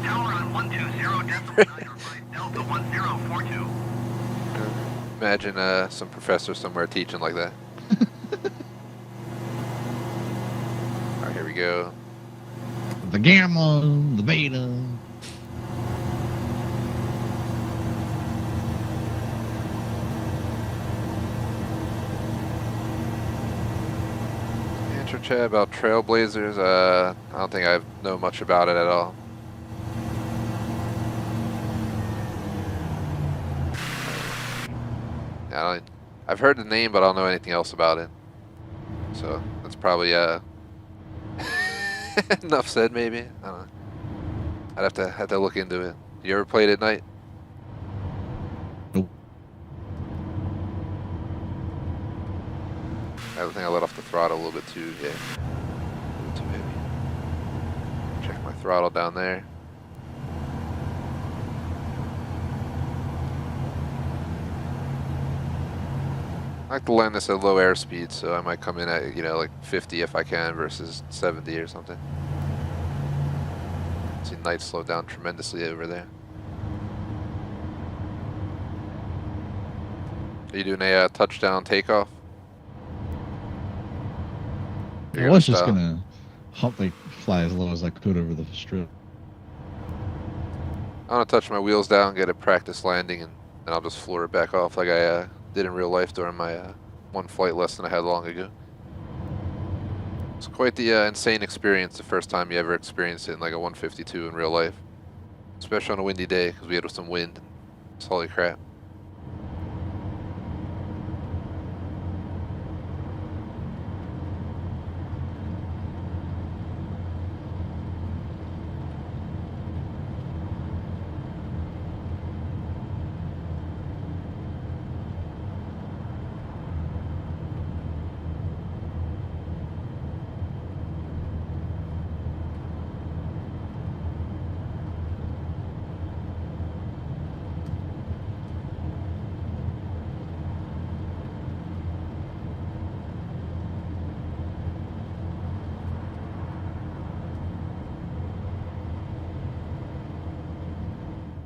Tower on 120, Delta 1042. Imagine some professor somewhere teaching like that. Alright, here we go. The gamma, the beta. Intro chat about Trailblazers. I don't think I know much about it at all. I've heard the name, but I don't know anything else about it. So that's probably enough said, maybe. I don't know. I'd have to look into it. You ever played at night? Nope. I think I let off the throttle a little bit too. Yeah, a little too heavy. Check my throttle down there. I like to land this at low airspeed, so I might come in at, you know, like 50 if I can versus 70 or something. See Knite slow down tremendously over there. Are you doing a touchdown takeoff? I was just gonna like fly as low as I could over the strip. I want to touch my wheels down, get a practice landing, and I'll just floor it back off like I did in real life during my one flight lesson I had long ago. It's quite the insane experience the first time you ever experience it in like a 152 in real life. Especially on a windy day because we had some wind. It's holy crap.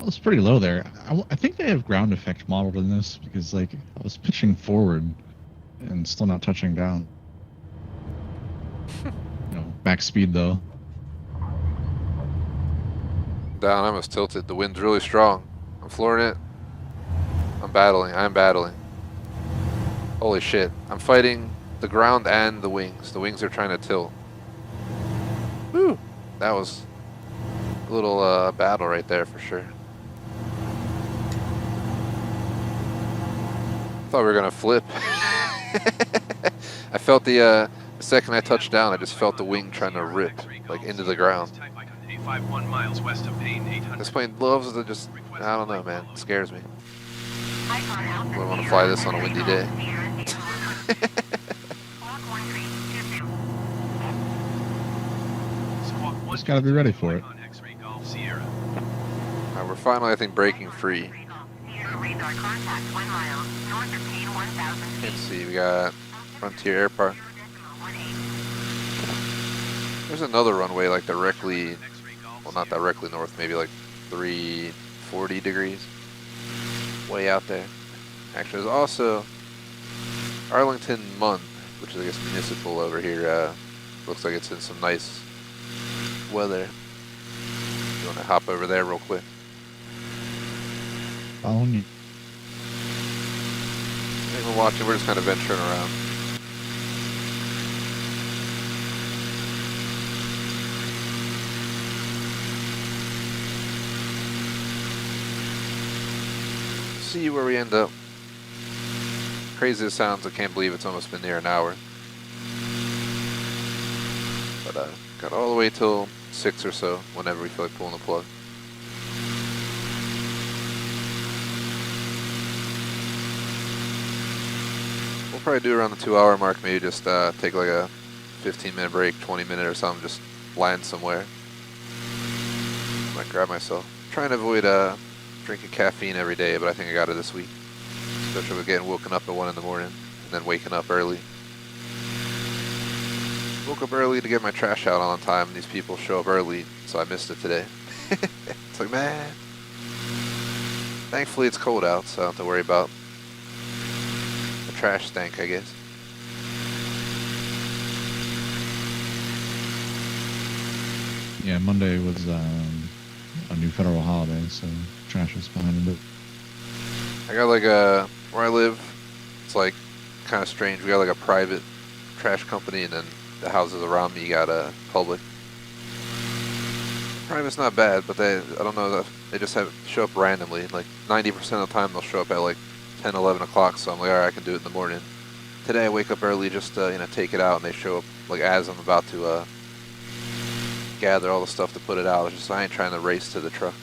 It's pretty low there. I think they have ground effect modeled in this because, like, I was pitching forward and still not touching down. You know, max speed though. Down, I almost tilted. The wind's really strong. I'm flooring it. I'm battling. Holy shit. I'm fighting the ground and the wings. The wings are trying to tilt. Woo! That was a little battle right there for sure. Thought we were gonna flip. I felt the second I touched down, I just felt the wing trying to rip like into the ground. This plane loves to just, I don't know, man, it scares me. I wouldn't want to fly this on a windy day. Just gotta be ready for it. Alright, we're finally, I think, breaking free. Let's see, we got Frontier Air Park. There's another runway like directly, well not directly north, maybe like 340 degrees. Way out there. Actually, there's also Arlington Month, which is I guess municipal over here. Looks like it's in some nice weather. You want to hop over there real quick? Following you. Hey, we're watching. We're just kind of venturing around. See where we end up. Crazy as it sounds, I can't believe it's almost been near an hour. But got all the way till 6 or so, whenever we feel like pulling the plug. We'll probably do around the 2-hour mark, maybe just take like a 15-minute break, 20-minute or something, just land somewhere. Might grab myself. Trying to avoid drinking caffeine every day, but I think I got it this week. Especially with getting woken up at 1 in the morning and then waking up early. Woke up early to get my trash out on time, and these people show up early, so I missed it today. It's like, man. Thankfully it's cold out, so I don't have to worry about the trash stank, I guess. Yeah, Monday was a new federal holiday, so trash was behind a bit. I got like where I live, it's like kind of strange. We got like a private trash company, and then the houses around me got a public. Private's not bad, but I don't know, they just show up randomly. Like 90% of the time they'll show up at like 10, 11 o'clock, so I'm like, alright, I can do it in the morning. Today I wake up early just to, take it out, and they show up like as I'm about to gather all the stuff to put it out. It's just, I ain't trying to race to the truck.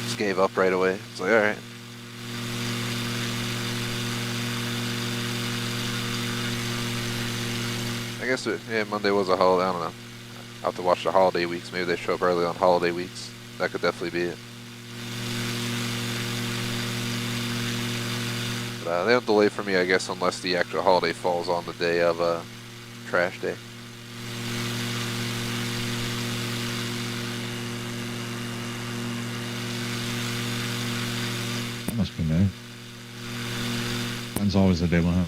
Just gave up right away. It's like, alright. I guess, yeah, Monday was a holiday, I don't know. I'll have to watch the holiday weeks. Maybe they show up early on holiday weeks. That could definitely be it. But they don't delay for me, I guess, unless the actual holiday falls on the day of trash day. That must be nice. Mine's always a day one.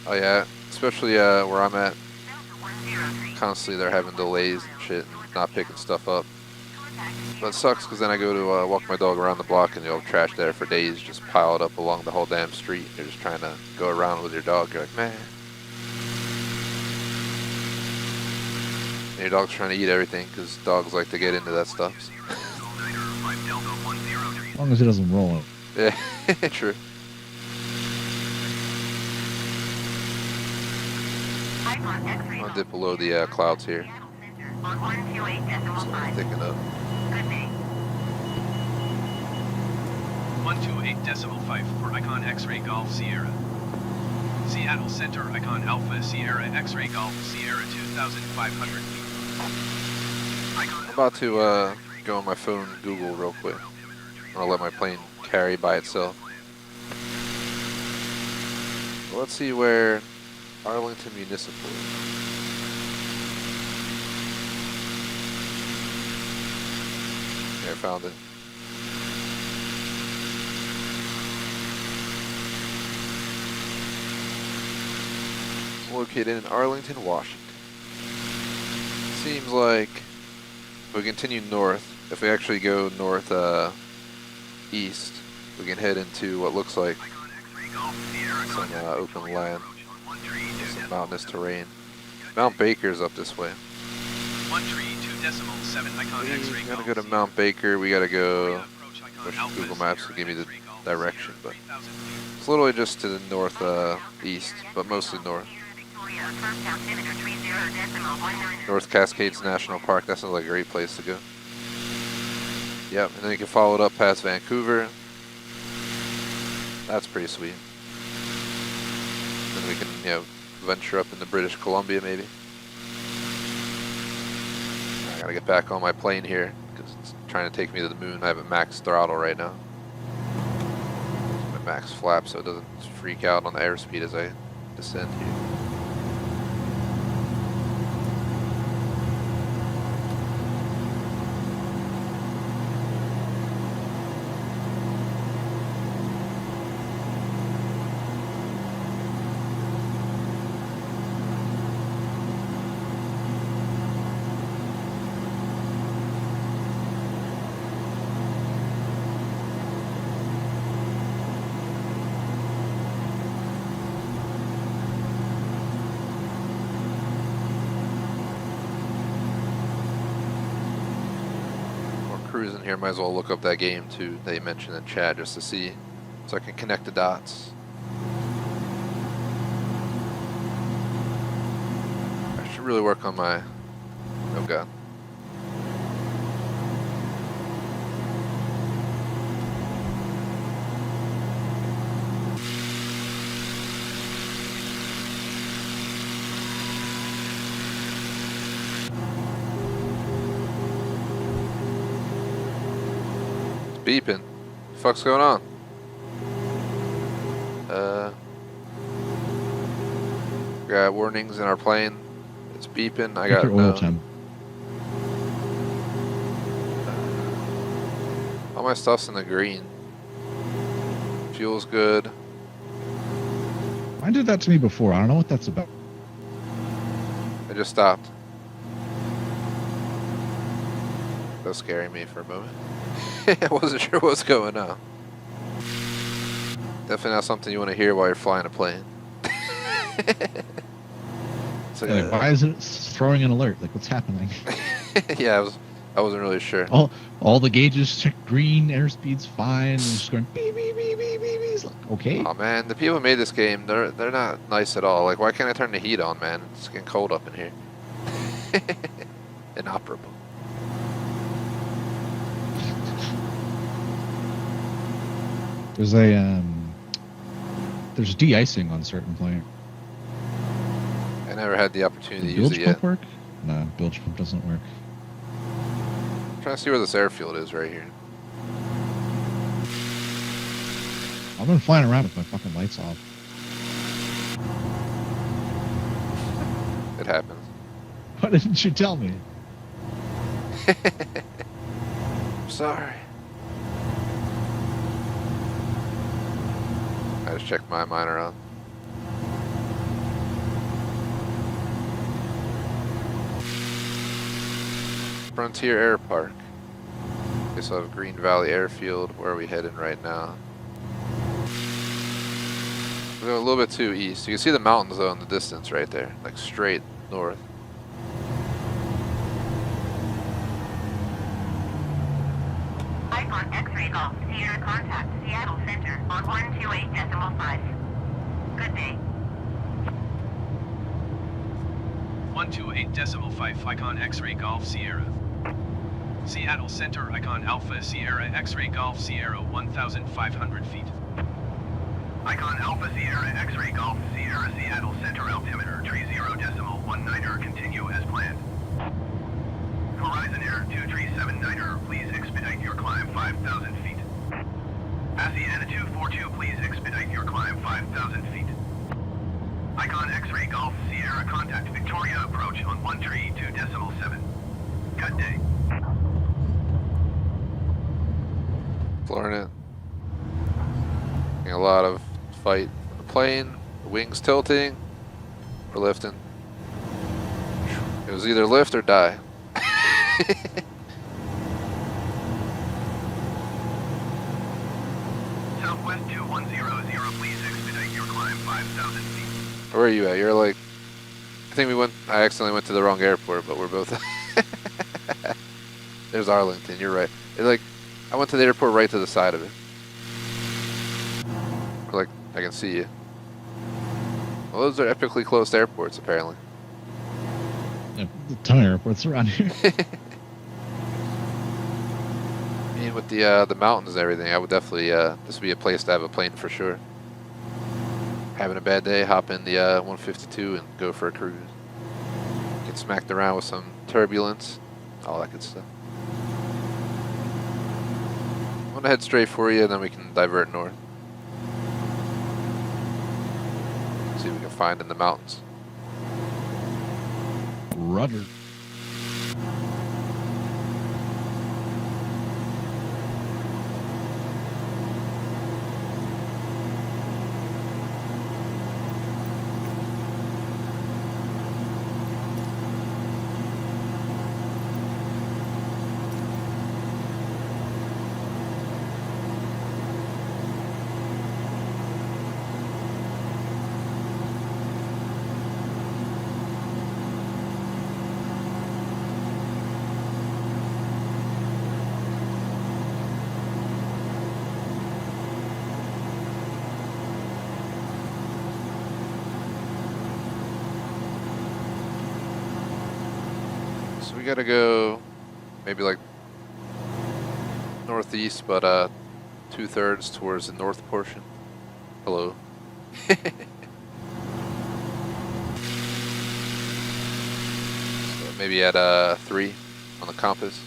Oh yeah, especially where I'm at. Constantly they're having delays and shit, and not picking stuff up. But it sucks because then I go to walk my dog around the block, and you'll have trash there for days, just piled up along the whole damn street. You're just trying to go around with your dog. You're like, man. And your dog's trying to eat everything because dogs like to get into that stuff. As long as it doesn't roll it. Yeah, true. I'll dip below the clouds here. So thicken up. 128.5 for Icon X-Ray Golf Sierra. Seattle Center Icon Alpha Sierra X-Ray Golf Sierra 2,500 feet. I'm about to go on my phone and Google real quick. I'll let my plane carry by itself. Well, let's see where Arlington Municipal is. Yeah, I found it. Located in Arlington, Washington. Seems like if we continue north, if we actually go north east, we can head into what looks like some open land, some mountainous terrain. Mount Baker's up this way. 132.7 Icon X-Ray We gotta go to Mount Baker. We gotta go. Push Google Maps to give me the direction, but it's literally just to the north east, but mostly north. North Cascades National Park. That sounds like a great place to go. Yep, and then you can follow it up past Vancouver. That's pretty sweet. Then we can, venture up into British Columbia maybe. I gotta get back on my plane here because it's trying to take me to the moon. I have a max throttle right now. My max flap so it doesn't freak out on the airspeed as I descend here. cruising here, might as well look up that game too that you mentioned in chat just to see, so I can connect the dots. I should really work on my, oh god. Beeping. The fuck's going on? Got warnings in our plane. It's beeping. I got Check your oil temp. all my stuff's in the green. Fuel's good. Mine did that to me before. I don't know what that's about. I just stopped. That was scaring me for a moment. I wasn't sure what was going on. Definitely not something you want to hear while you're flying a plane. So, Yeah, like, why is it throwing an alert? Like, what's happening? yeah, I wasn't really sure. All the gauges check green, airspeed's fine, and it's just going beep beep beep beep beep. It's like, okay. Oh man, the people who made this game, they're not nice at all. Like, why can't I turn the heat on, man? It's getting cold up in here. Inoperable. There's de-icing on certain planes. I never had the opportunity to Bilge use it pump yet. work? No, bilge pump doesn't work. I'm trying to see where this airfield is right here. I've been flying around with my fucking lights off. It happens. Why didn't you tell me? I'm sorry. I just checked my miner on. Frontier Air Park. Okay, so I have Green Valley Airfield. Where are we heading right now? We're going a little bit too east. You can see the mountains though in the distance right there, like straight north. Icon X-ray Golf Sierra contact Seattle Center on 128.5. Good day. 128.5 Icon X-ray Golf Sierra. Seattle Center Icon Alpha Sierra X-ray Golf Sierra 1,500 feet. Icon Alpha Sierra X-ray Golf Sierra Seattle Center altimeter 30.19er continue as planned. Horizon Air 2379er, please expedite your climb 5,000 feet. Asiana 242, please expedite your climb 5,000 feet. Icon X-ray Golf Sierra contact Victoria approach on 132.7. Good day. Flooring it. Getting a lot of fight on the plane. The wings tilting. We're lifting. It was either lift or die. Southwest 2100, please expedite your climb 5,000 feet. Where are you at? You're like, I accidentally went to the wrong airport, but we're both. There's Arlington, you're right. I went to the airport right to the side of it. Like, I can see you. Well, those are epically close airports, apparently. Yeah, a ton of airports around here. I mean, with the mountains and everything, I would definitely, this would be a place to have a plane for sure. Having a bad day, hop in the 152 and go for a cruise. Get smacked around with some turbulence, all that good stuff. I'm gonna head straight for you, and then we can divert north. See what we can find in the mountains. Rudder. We gotta go maybe like northeast, but 2/3 towards the north portion. Hello. So maybe at 3 on the compass.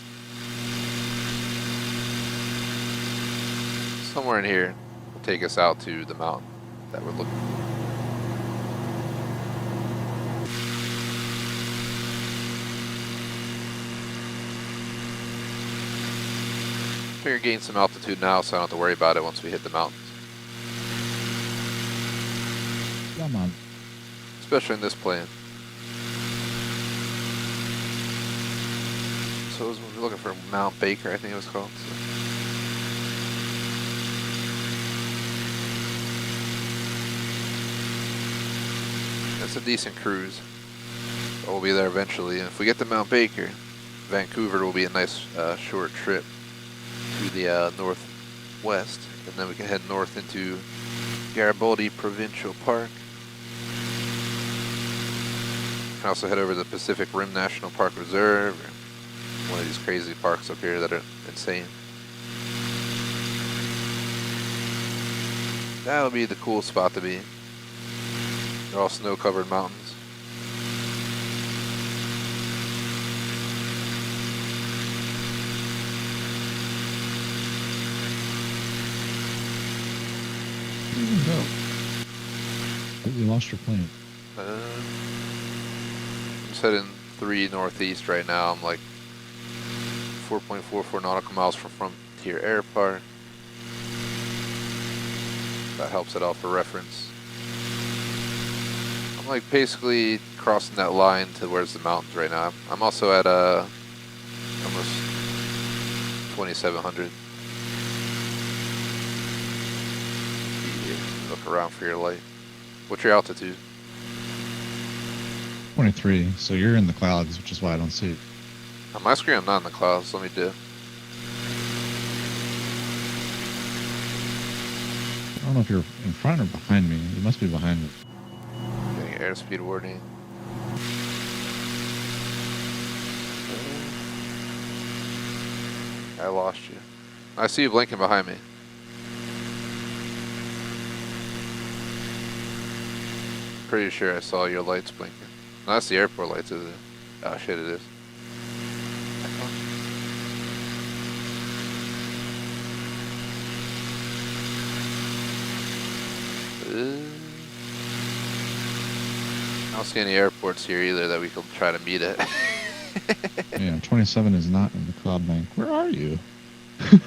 Somewhere in here will take us out to the mountain that we're looking for. Figure gain some altitude now, so I don't have to worry about it once we hit the mountains. Come on. Especially in this plane. So we're looking for Mount Baker, I think it was called. So. It's a decent cruise. So we'll be there eventually. And if we get to Mount Baker, Vancouver will be a nice short trip to the northwest, and then we can head north into Garibaldi Provincial Park. We can also head over to the Pacific Rim National Park Reserve, or one of these crazy parks up here that are insane. That would be the cool spot to be. They're all snow-covered mountains. No. You lost your plane. I'm just heading 3 northeast right now. I'm like 4.44 nautical miles from Frontier Air Park. That helps it out for reference. I'm like basically crossing that line to where's the mountains right now. I'm also at almost 2,700. Look around for your light. What's your altitude? 23. So you're in the clouds, which is why I don't see it. On my screen, I'm not in the clouds. Let me do. I don't know if you're in front or behind me. You must be behind me. Getting airspeed warning. I lost you. I see you blinking behind me. Pretty sure I saw your lights blinking. No, that's the airport lights, isn't it? Oh shit, it is. I don't see any airports here either that we can try to meet at. Yeah, 27 is not in the cloud bank. Where are you? I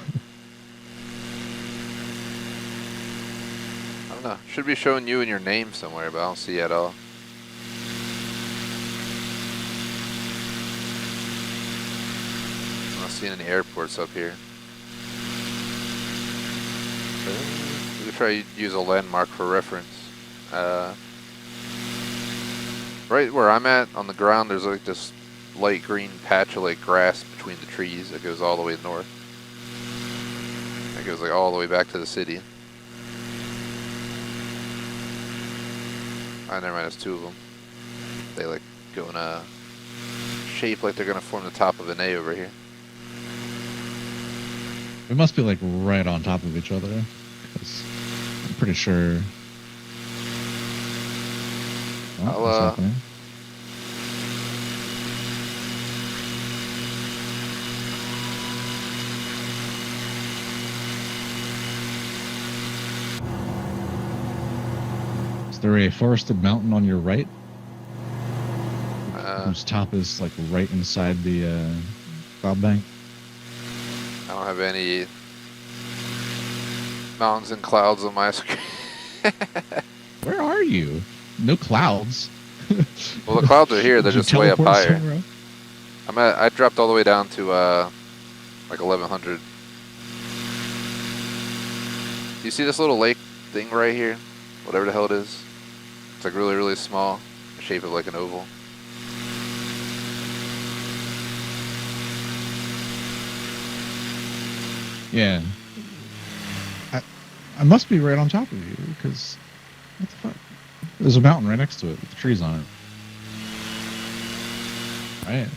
don't know. Should be showing you and your name somewhere, but I don't see it at all. I'm not seeing any airports up here. We could try to use a landmark for reference. Right where I'm at on the ground, there's like this light green patch of like grass between the trees that goes all the way north. That goes like all the way back to the city. Ah, never mind, there's 2 of them. They like go in a shape like they're gonna form the top of an A over here. We must be like right on top of each other. 'Cause I'm pretty sure. Oh, what's happening? Is there a forested mountain on your right? Whose top is like right inside the cloud bank? I don't have any mountains and clouds on my screen. Where are you? No clouds. Well, the clouds are here. They're Did you just way up teleport higher. somewhere? I dropped all the way down to like 1100. You see this little lake thing right here? Whatever the hell it is. It's like really, really small. The shape of like an oval. Yeah. I must be right on top of you, because what the fuck? There's a mountain right next to it with trees on it. Right.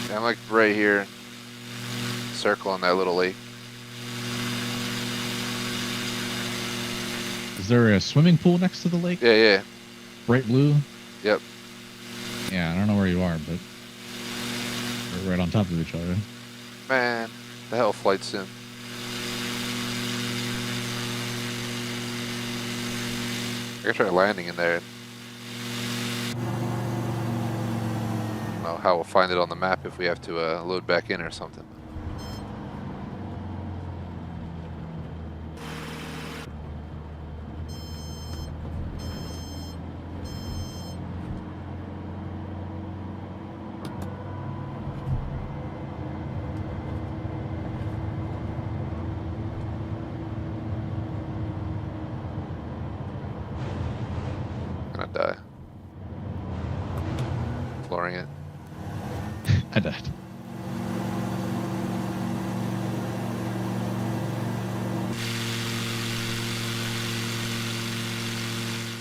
Yeah, I'm like right here, circle on that little lake. Is there a swimming pool next to the lake? Yeah, yeah. Bright blue? Yep. Yeah, I don't know where you are, but we're right on top of each other. Man, the hell flight sim. I could try landing in there. I don't know how we'll find it on the map if we have to load back in or something. Gonna die. Flooring it. I died.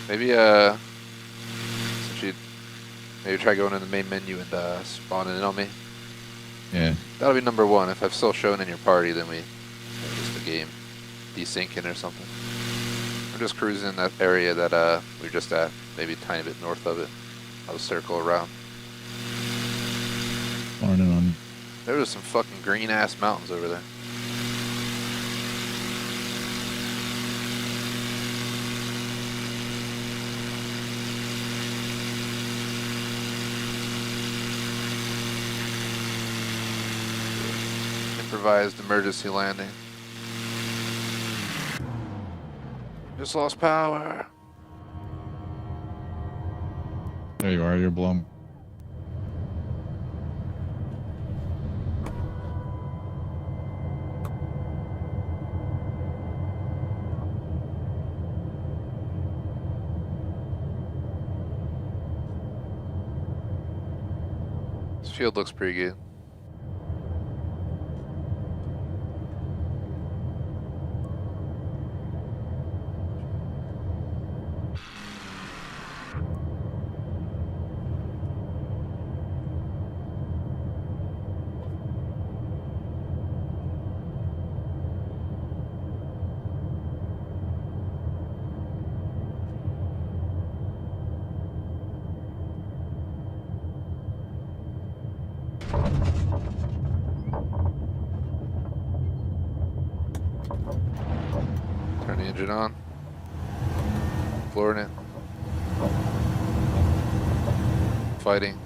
Maybe since you maybe try going in the main menu and spawning in on me. Yeah. That'll be number one. If I've still shown in your party, then we just the game desyncing or something. I'm just cruising in that area that we were just at, maybe a tiny bit north of it. I'll circle around. On and on. There was some fucking green ass mountains over there. Improvised emergency landing. Just lost power. There you are, you're blown. This field looks pretty good. Turn the engine on. Flooring it. Fighting.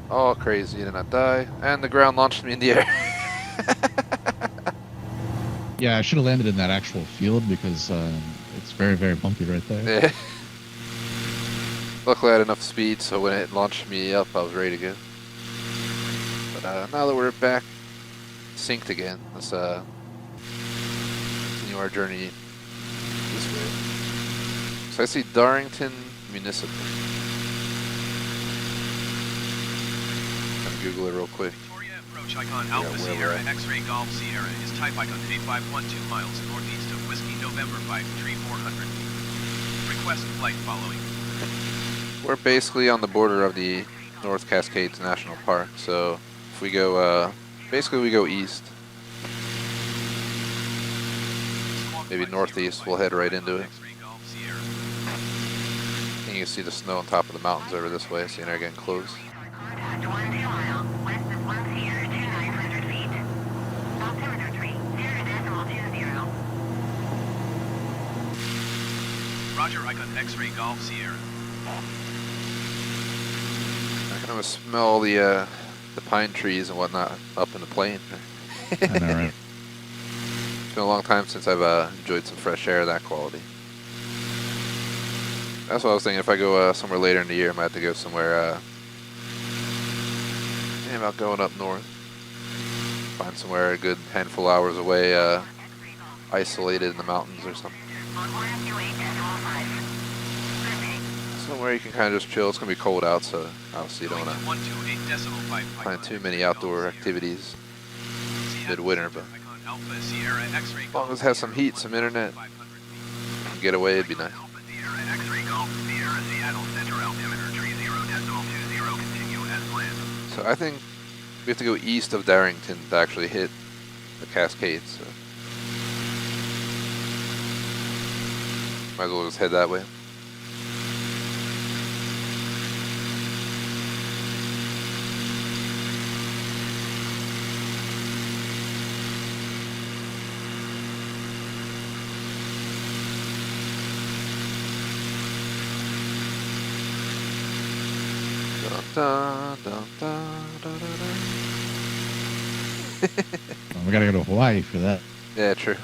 All crazy, did not die. And the ground launched me in the air. Yeah, I should have landed in that actual field because it's very, very bumpy right there. Yeah. Luckily I had enough speed, so when it launched me up, I was ready to go. But now that we're back synced again, let's continue our journey this way. So I see Darrington Municipal. Gonna Google it real quick. Victoria approach icon Alpha where Sierra we're at. X-ray Golf Sierra is type icon 8512 miles northeast of Whiskey November 5 tree 400. Request flight following. We're basically on the border of the North Cascades National Park, so if we go, basically we go east, maybe northeast, we'll head right into it. X-ray Golf Sierra. And you can see the snow on top of the mountains over this way, so you're getting close. Contact 12 mile west of 1 Sierra 2900 feet. Altimeter 3.0.20. Roger icon X-ray Golf Sierra. I can almost smell the pine trees and whatnot up in the plain. I know, right? It's been a long time since I've enjoyed some fresh air of that quality. That's what I was thinking. If I go somewhere later in the year, I might have to go somewhere. Thinking about going up north. Find somewhere a good handful of hours away, isolated in the mountains or something. Somewhere you can kind of just chill. It's gonna be cold out, so obviously you don't want to 128.5 find too many outdoor activities midwinter, but as long as it has some heat, some internet, and get away, it'd be nice. So I think We have to go east of Darrington to actually hit the Cascades. So. Might as well just head that way. Dun, dun, dun, dun, dun, dun. Well, we gotta go to Hawaii for that. Yeah, true.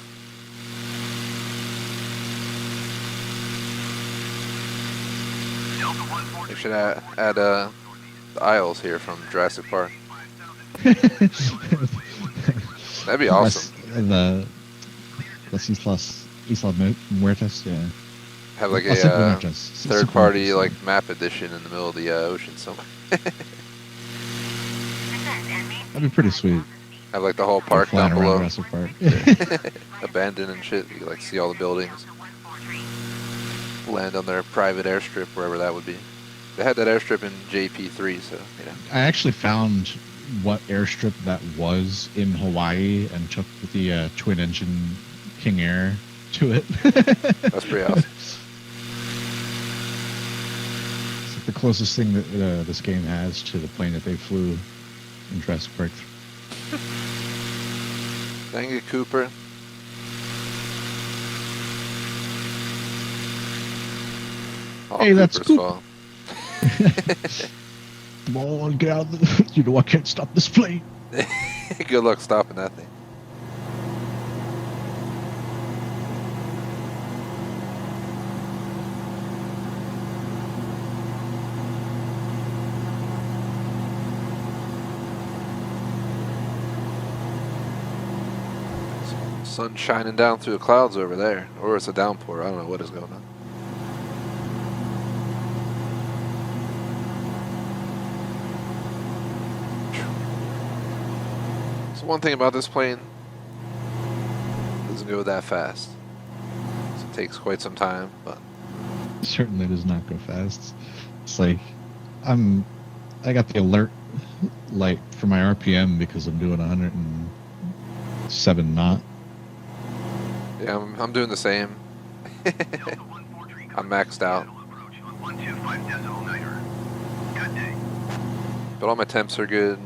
They should add the aisles here from Jurassic Park. That'd be awesome. Las Islas Muertas, yeah. Have like Las a Muertas. third-party Supermarkets, like map edition in the middle of the ocean somewhere. That'd be pretty sweet. Have like the whole park Flying down around below, Jurassic Park. abandoned and shit. You can like see all the buildings. Land on their private airstrip, wherever that would be. They had that airstrip in JP3, so you know. I actually found what airstrip that was in Hawaii and took the twin-engine King Air to it. That's pretty awesome. It's like the closest thing that this game has to the plane that they flew in Jurassic Park. Thank you, Cooper. All Hey, that's Cooper's Coop. fault. Come on, get out of the... You know I can't stop this plane. Good luck stopping that thing. Sun shining down through the clouds over there, or it's a downpour. I don't know what is going on. So one thing about this plane, it doesn't go that fast. So it takes quite some time, but Certainly does not go fast. It's like I got the alert light for my RPM because I'm doing 107 knot. yeah, I'm doing the same. I'm maxed out, but all my temps are good.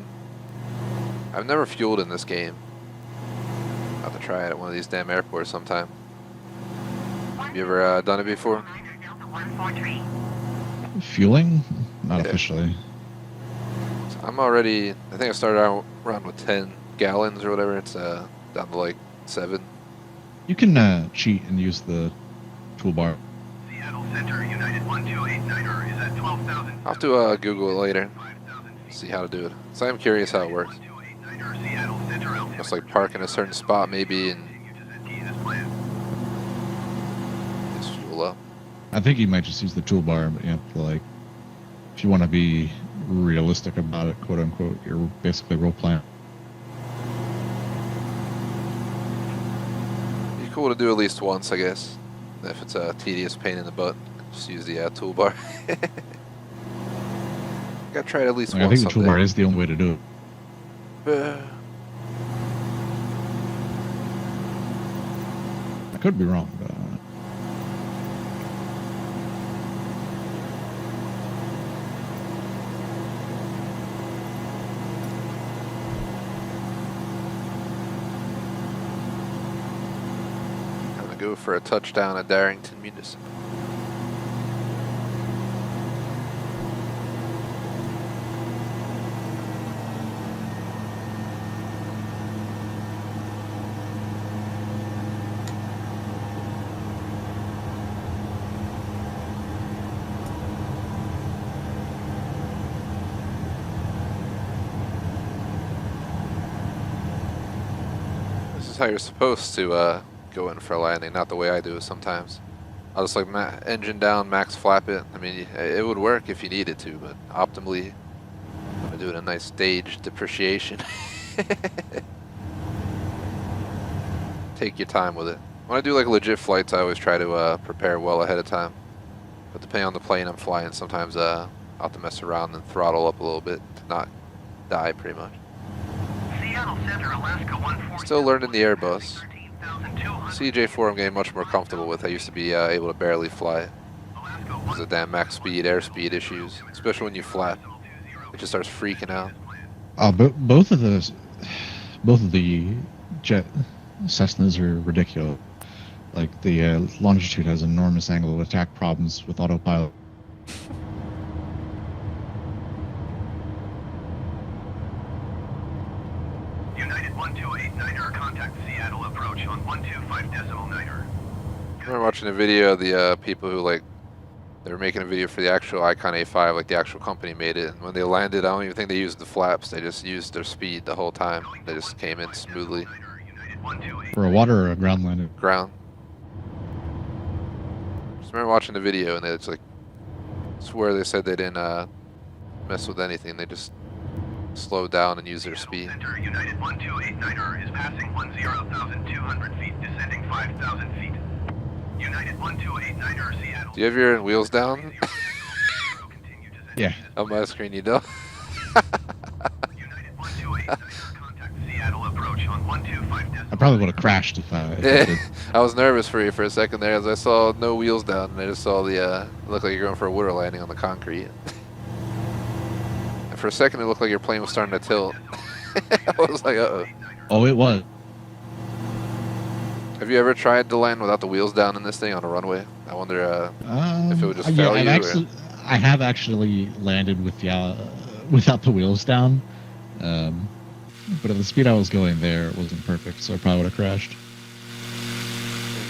I've never fueled in this game. I'll have to try it at one of these damn airports sometime. You ever done it before? Fueling? Not Yeah. officially. So I'm already, I think I started out around with 10 gallons or whatever. It's down to like 7. You can cheat and use the toolbar. Seattle Center, United 1289er is at 12,000. I'll have to Google it later, see how to do it. So I'm curious how it works. Just like park in a certain spot maybe and just fuel up. I think you might just use the toolbar, but you have to, like, if you want to be realistic about it, quote unquote, you're basically role playing. Be cool to do at least once, I guess. If it's a tedious pain in the butt, just use the toolbar. Gotta try it at least Like, I once think the someday. toolbar is the only way to do it. I could be wrong, but I'm gonna go for a touchdown at Darrington Municipal. This is how you're supposed to go in for a landing, not the way I do it sometimes. I'll just like engine down, max flap it. I mean, it would work if you needed to, but optimally, I'm doing a nice stage depreciation. Take your time with it. When I do like legit flights, I always try to prepare well ahead of time. But depending on the plane I'm flying, sometimes I'll have to mess around and throttle up a little bit to not die pretty much. Seattle Center, Alaska 140. Still learning the Airbus. 13,200. CJ4 I'm getting much more comfortable with. I used to be able to barely fly it. Because of damn max speed, airspeed issues. Especially when you flap. It just starts freaking out. Both of the jet Cessnas are ridiculous. Like the Longitude has enormous angle of attack problems with autopilot. United 1289er, contact Seattle approach on 125.9er. I remember watching a video of the people who they were making a video for the actual Icon A5, like the actual company made it. And when they landed, I don't even think they used the flaps. They just used their speed the whole time. They just came in smoothly. For a water or a ground landing. Ground. Just remember watching the video and it's like, I swear they said they didn't mess with anything. They just slowed down and used their speed. Center, United 1289er is passing 10,200 feet, descending 5,000 feet. United 1289er, Seattle. Do you have your wheels down? Yeah. On my screen, you don't. United 1289er, contact Seattle approach on 125. I probably would have crashed if I did. I was nervous for you for a second there as I saw no wheels down and I just saw the, looked like you're going for a water landing on the concrete. And for a second it looked like your plane was starting to tilt. I was like, uh-oh. Oh, it was. Have you ever tried to land without the wheels down in this thing on a runway? I wonder if it would just fail you. I have actually landed with without the wheels down. But at the speed I was going there, it wasn't perfect, so I probably would have crashed.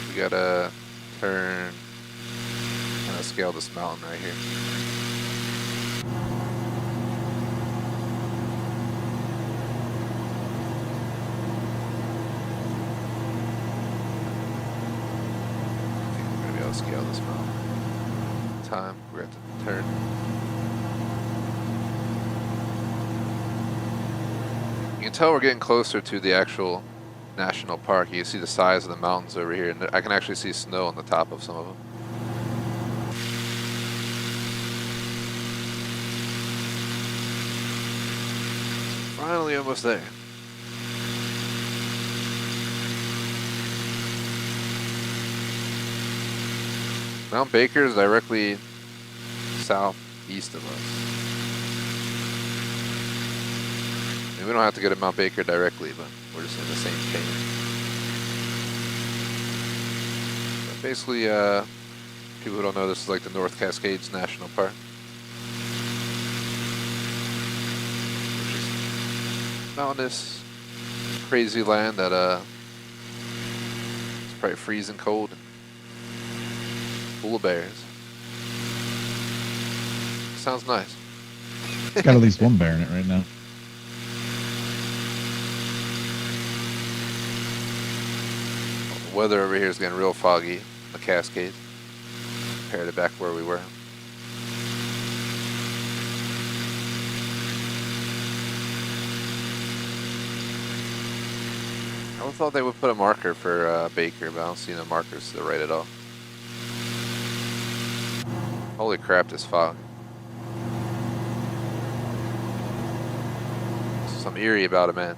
We gotta turn, kind of scale this mountain right here. I think we're gonna be able to scale this mountain. Time, we're gonna have to turn. You can tell we're getting closer to the actual national park. You can see the size of the mountains over here, and I can actually see snow on the top of some of them. Finally almost there. Mount Baker is directly southeast of us. We don't have to go to Mount Baker directly, but we're just in the same chain. But basically, people who don't know, this is like the North Cascades National Park. Which is mountainous, crazy land that it's probably freezing cold and full of bears. Sounds nice. Got at least one bear in it right now. The weather over here is getting real foggy, the Cascades, compared to back where we were. I thought they would put a marker for Baker, but I don't see no markers to the right at all. Holy crap, this fog. Something eerie about it, man.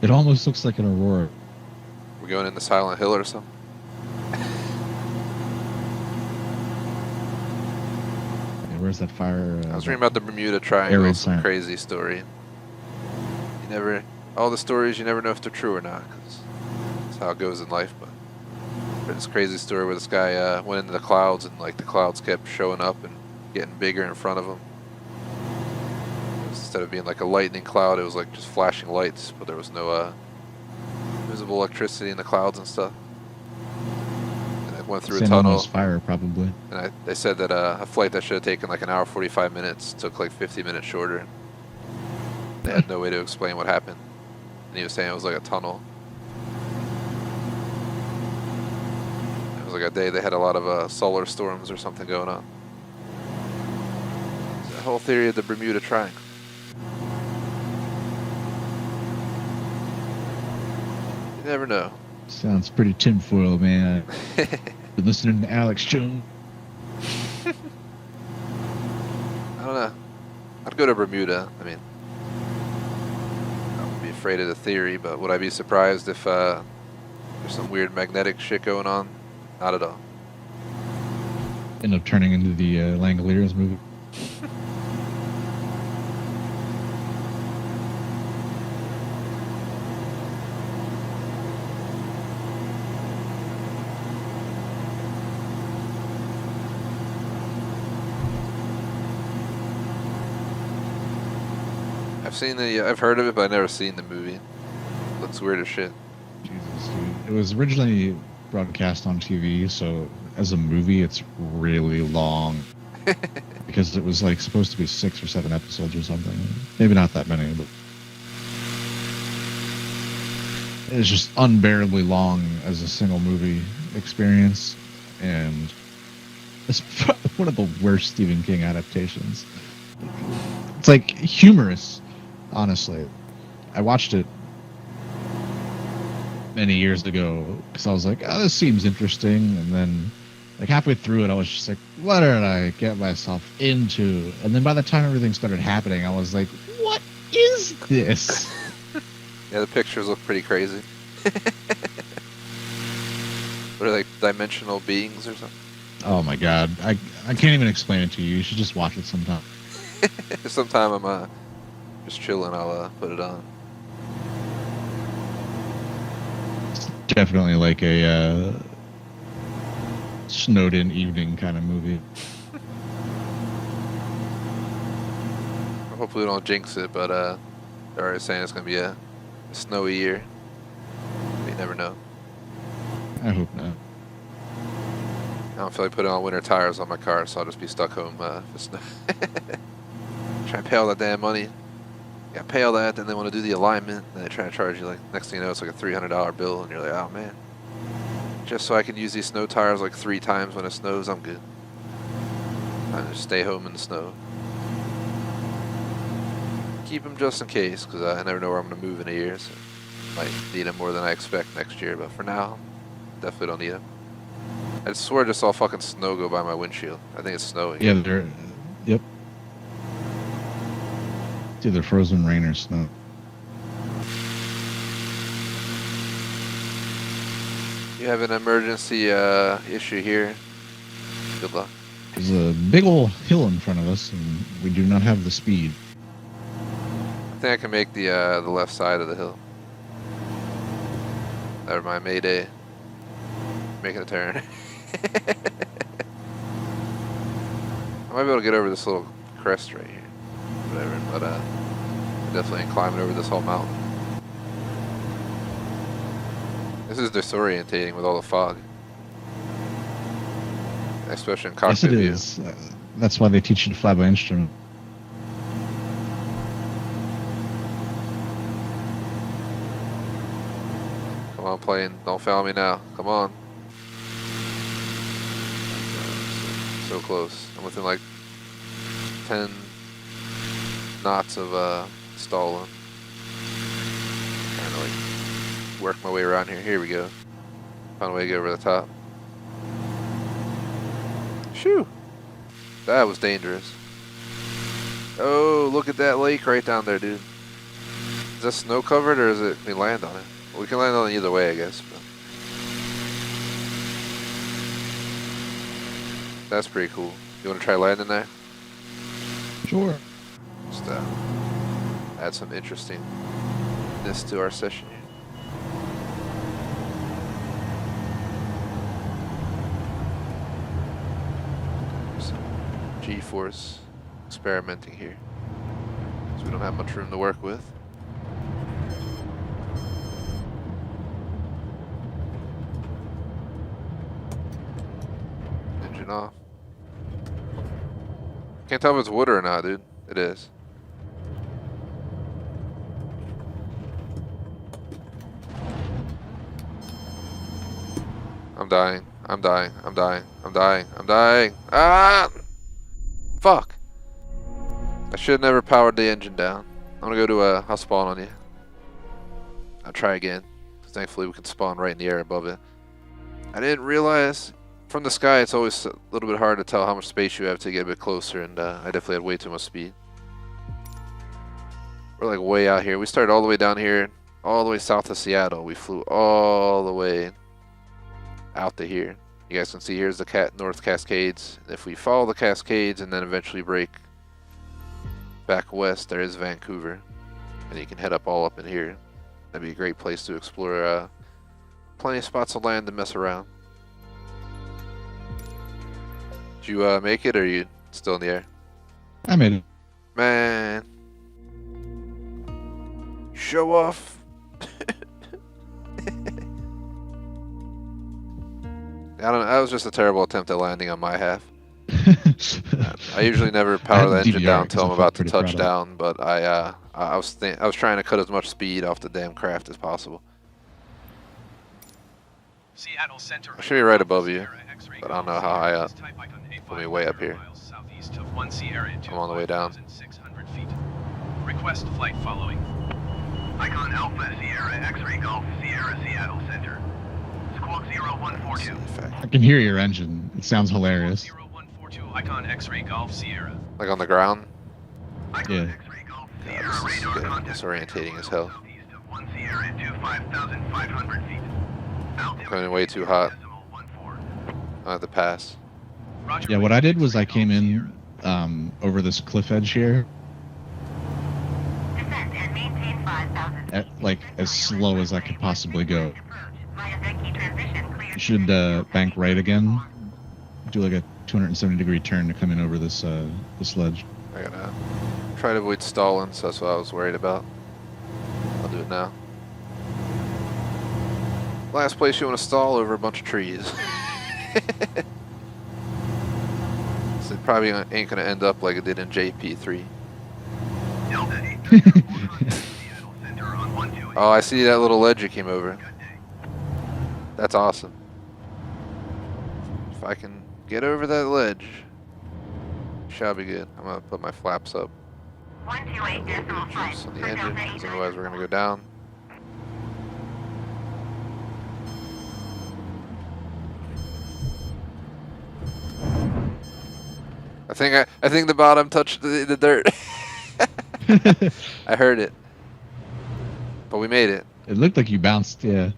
It almost looks like an aurora. We're going into Silent Hill or something? Yeah, where's that fire? I was reading about the Bermuda Triangle, Air some sign. crazy story. You never, all the stories, you never know if they're true or not, 'cause that's how it goes in life. But this crazy story where this guy went into the clouds and like the clouds kept showing up and getting bigger in front of him. Instead of being like a lightning cloud, it was like just flashing lights, but there was no visible electricity in the clouds and stuff. And it went through a San tunnel. Elmo's fire, probably. And they said that a flight that should have taken like an hour 45 minutes took like 50 minutes shorter. They had no way to explain what happened. And he was saying it was like a tunnel. It was like a day they had a lot of solar storms or something going on. It's the whole theory of the Bermuda Triangle. You never know. Sounds pretty tinfoil, man. Been listening to Alex Jones. I don't know. I'd go to Bermuda. I mean, that would be afraid of the theory, but would I be surprised if there's some weird magnetic shit going on? Not at all. End up turning into the Langoliers movie. I've heard of it, but I've never seen the movie. Looks weird as shit. Jesus, dude. It was originally broadcast on TV, so as a movie, it's really long. Because it was like supposed to be 6 or 7 episodes or something. Maybe not that many, but it's just unbearably long as a single movie experience, and it's one of the worst Stephen King adaptations. It's like humorous, honestly. I watched it many years ago because I was like, oh, this seems interesting, and then like halfway through it I was just like, what did I get myself into? And then by the time everything started happening, I was like, what is this? Yeah, the pictures look pretty crazy. What are they, dimensional beings or something? Oh my god, I can't even explain it to you. You should just watch it sometime. Sometime I'm just chilling, I'll put it on. It's definitely like a snowed in evening kind of movie. Hopefully we don't jinx it, but they're already saying it's gonna be a snowy year. You never know. I hope not. I don't feel like putting on winter tires on my car, so I'll just be stuck home for snow. Try to pay all that damn money. You gotta pay all that, then they want to do the alignment, and they try to charge you like, next thing you know, it's like a $300 bill, and you're like, oh man. Just so I can use these snow tires like 3 times when it snows, I'm good. I just stay home in the snow. Keep them just in case, because I never know where I'm gonna move in a year, so might need them more than I expect next year, but for now, definitely don't need them. I swear I just saw fucking snow go by my windshield. I think it's snowing. Yeah, yep. It's either frozen rain or snow. You have an emergency issue here. Good luck. There's a big old hill in front of us, and we do not have the speed. I think I can make the left side of the hill. Never mind, Mayday. Making a turn. I might be able to get over this little crest right here. Whatever, but I definitely ain't climbing over this whole mountain. This is disorientating with all the fog. Especially in Yes, cockpit it view. is. That's why they teach you to fly by instrument. Come on, plane. Don't foul me now. Come on. So close. I'm within like 10 knots of stalling. Trying to like work my way around here. Here we go. Found a way to get over the top. Shoo! That was dangerous. Oh, look at that lake right down there, dude. Is that snow covered or is it? Can we land on it? Well, we can land on it either way, I guess. But that's pretty cool. You want to try landing there? Sure. Just add some interestingness to our session here. Some G-force experimenting here. So we don't have much room to work with. Engine off. Can't tell if it's wood or not, dude. It is. I'm dying. I'm dying. I'm dying. I'm dying. I'm dying. Ah! Fuck. I should have never powered the engine down. I'm gonna go to I'll spawn on you. I'll try again. Thankfully we can spawn right in the air above it. I didn't realize from the sky it's always a little bit hard to tell how much space you have to get a bit closer, and I definitely had way too much speed. We're like way out here. We started all the way down here, all the way south of Seattle. We flew all the way out to here. You guys can see here's the North Cascades. If we follow the Cascades and then eventually break back west, there is Vancouver. And you can head up all up in here. That'd be a great place to explore. Plenty of spots of land to mess around. Did you make it, or are you still in the air? I made it. Man. Show off. I don't know. That was just a terrible attempt at landing on my half. I usually never power the engine down until I'm about to touch down, but I was trying to cut as much speed off the damn craft as possible. Seattle Center. I should be right above you, but I don't know how high up. Let me way up here. I'm on the way down. Request flight following. Icon Alpha Sierra X-Ray Golf Sierra Seattle Center. Squawk 0142. I can hear your engine. It sounds hilarious. 0142 Icon X-Ray Golf Sierra. Like on the ground? Yeah. God, this is getting disorientating as hell. I'm coming way too hot. I have to pass. Yeah, what I did was I came in over this cliff edge here Descend and maintain 5,000. at like as slow as I could possibly go. You should bank right again. Do like a 270-degree turn to come in over this this ledge. I gotta try to avoid stalling, so that's what I was worried about. I'll do it now. Last place you want to stall over a bunch of trees. So it probably ain't gonna end up like it did in JP3. Oh, I see that little ledge you came over. That's awesome. If I can get over that ledge, shall be good. I'm gonna put my flaps up. 128.5 Juice on the engine, because otherwise we're gonna go down. I think the bottom touched the dirt. I heard it, but we made it. It looked like you bounced, yeah.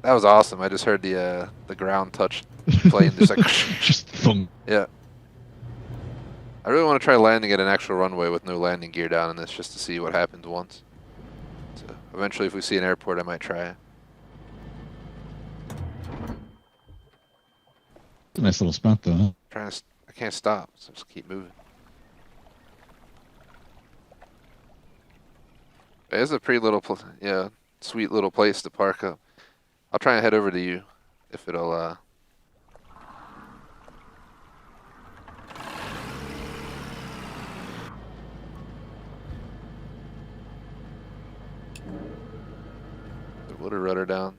That was awesome. I just heard the ground touch the plane, just like just thump. Yeah. I really want to try landing at an actual runway with no landing gear down in this, just to see what happens once. So eventually, if we see an airport, I might try it. It's a nice little spot, though. Huh? I can't stop, so just keep moving. It is a pretty little, yeah, sweet little place to park up. I'll try and head over to you, if it'll, Put a rudder down.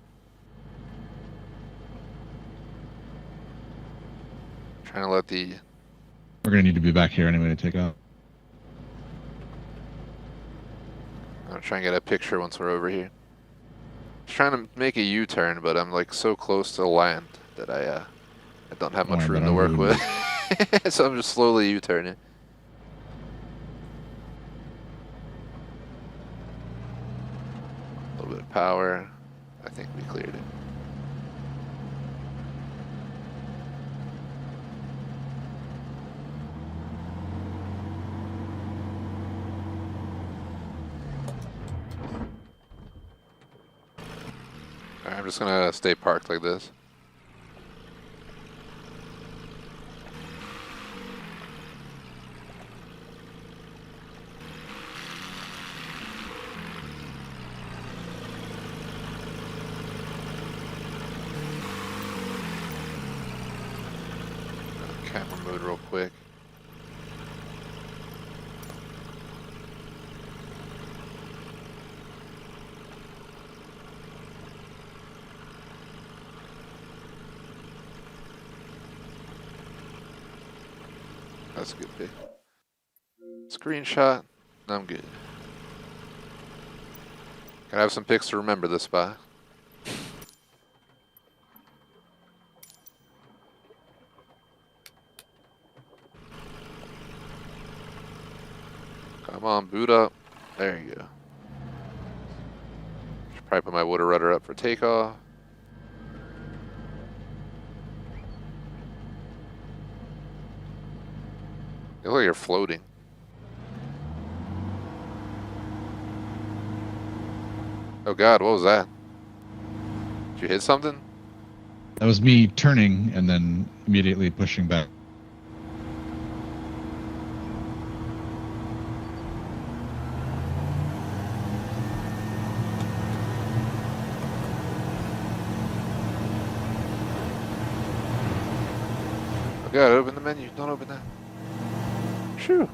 Trying to let the... We're gonna need to be back here anyway to take off. I'm gonna try and get a picture once we're over here. Just trying to make a U-turn, but I'm like so close to the land that I don't have much room to work with. So I'm just slowly U-turning. A little bit of power. I think we cleared it. Alright, I'm just gonna stay parked like this. Camera mode real quick. That's a good pick. Screenshot. I'm good. Gotta have some pics to remember this by. Come on, boot up. There you go. Should probably put my water rudder up for takeoff. You look like you're floating. Oh God, what was that? Did you hit something? That was me turning and then immediately pushing back. Oh God, open the menu. Don't open that. Shoo.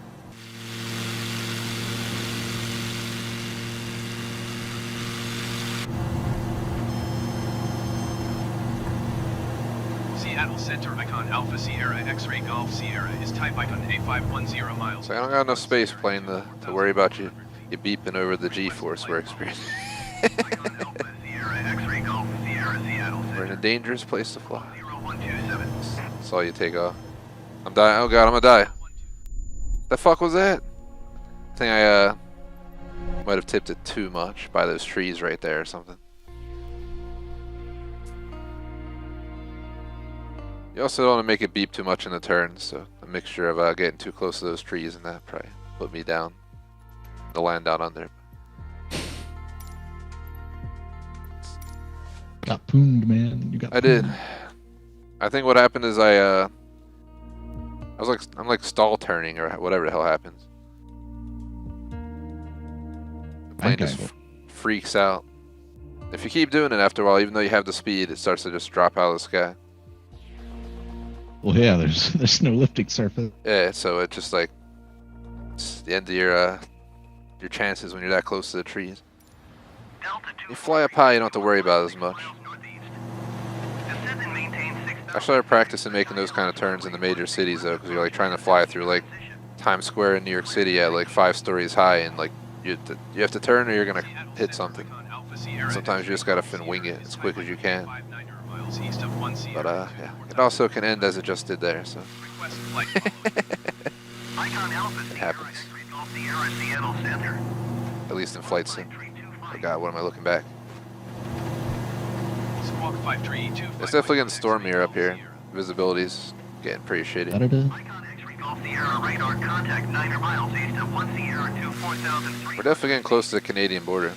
Seattle Center icon Alpha Sierra X-Ray Golf Sierra is type icon A510 miles. So I don't got enough space plane to worry about you beeping over the G-force we're experiencing. Icon Alpha Sierra X-Ray Golf Sierra Seattle We're in a Center. dangerous place to fly. 0127. Saw you take off. I'm dying. Oh God, I'm gonna die. The fuck was that? I think I might have tipped it too much by those trees right there or something. You also don't want to make it beep too much in the turns, so a mixture of getting too close to those trees and that probably put me down. The land down under. Got pooned, man. You got. I did. pooned. I think what happened is I'm like stall turning or whatever the hell happens. The plane Okay. just freaks out. If you keep doing it after a while, even though you have the speed, it starts to just drop out of the sky. Well, yeah. There's no lifting surface. Yeah, so it just like it's the end of your chances when you're that close to the trees. You fly up high, you don't have to worry about it as much. I started practicing making those kind of turns in the major cities though, because you're like trying to fly through like Times Square in New York City at like 5 stories high, and like you have to turn or you're gonna hit something. Sometimes you just gotta wing it as quick as you can. But yeah, it also can end as it just did there. So it happens. At least in flight sim. Oh God, what am I looking back? It's definitely getting stormier up here. Visibility's getting pretty shitty. Da-da-da. We're definitely getting close to the Canadian border.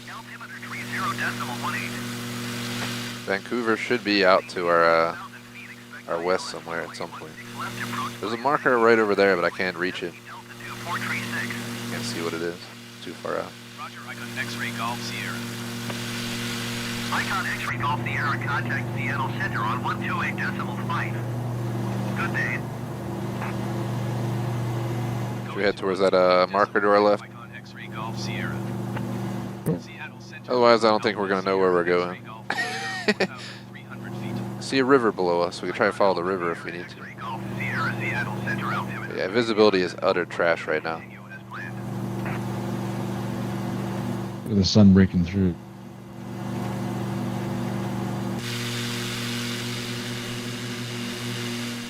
Vancouver should be out to our west somewhere at some point. There's a marker right over there, but I can't reach it. Can't see what it is. Too far out. Roger, icon X-Ray Golf Sierra. Icon X-Ray Golf Sierra, contact Seattle Center on 128.5. Good day. Should we head towards that marker to our left? Icon X-Ray Golf Sierra. Seattle Center. Otherwise, I don't think we're gonna know where we're going. 1,300 feet. See a river below us. We can try to follow the river if we need to. X-Ray Golf Sierra, Seattle Center altitude. But yeah, visibility is utter trash right now. Look at the sun breaking through.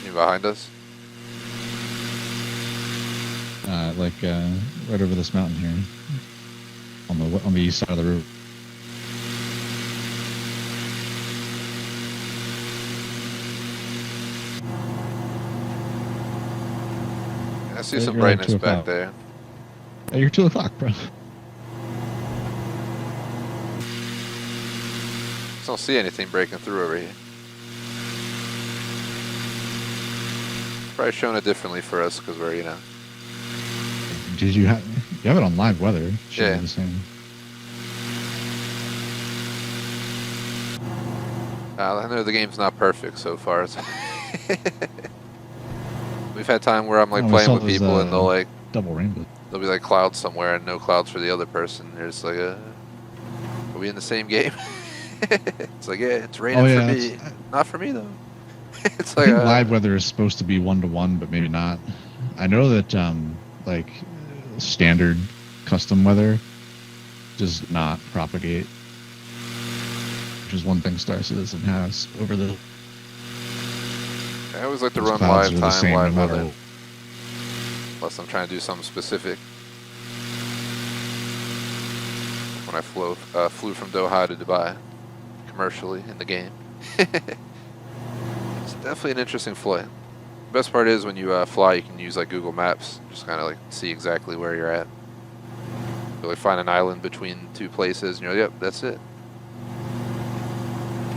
You behind us? Right over this mountain here, on the east side of the road. I see Yeah, some you're like brightness 2 back o'clock. there. Hey, you're 2 o'clock, bro. Just don't see anything breaking through over here. Probably showing it differently for us because we're, you know. Did you have it on live weather? It should Yeah. be the same. I know the game's not perfect so far. We've had time where I'm like Oh, we playing saw with those, people and Double rainbow. there'll be like clouds somewhere and no clouds for the other person. You're just like, are we in the same game? It's like, yeah, it's raining for me. it's- Not for me though. It's I like, think live weather is supposed to be 1-to-1, but maybe not. I know that like standard custom weather does not propagate, which is one thing Star Citizen has over the. I always like to those run clouds live are the time, same live no matter weather. Unless I'm trying to do something specific. when I flew from Doha to Dubai commercially in the game. It's definitely an interesting flight. The best part is when you fly, you can use like Google Maps, just kind of like see exactly where you're at. You like find an island between two places, and you're like, yep, that's it.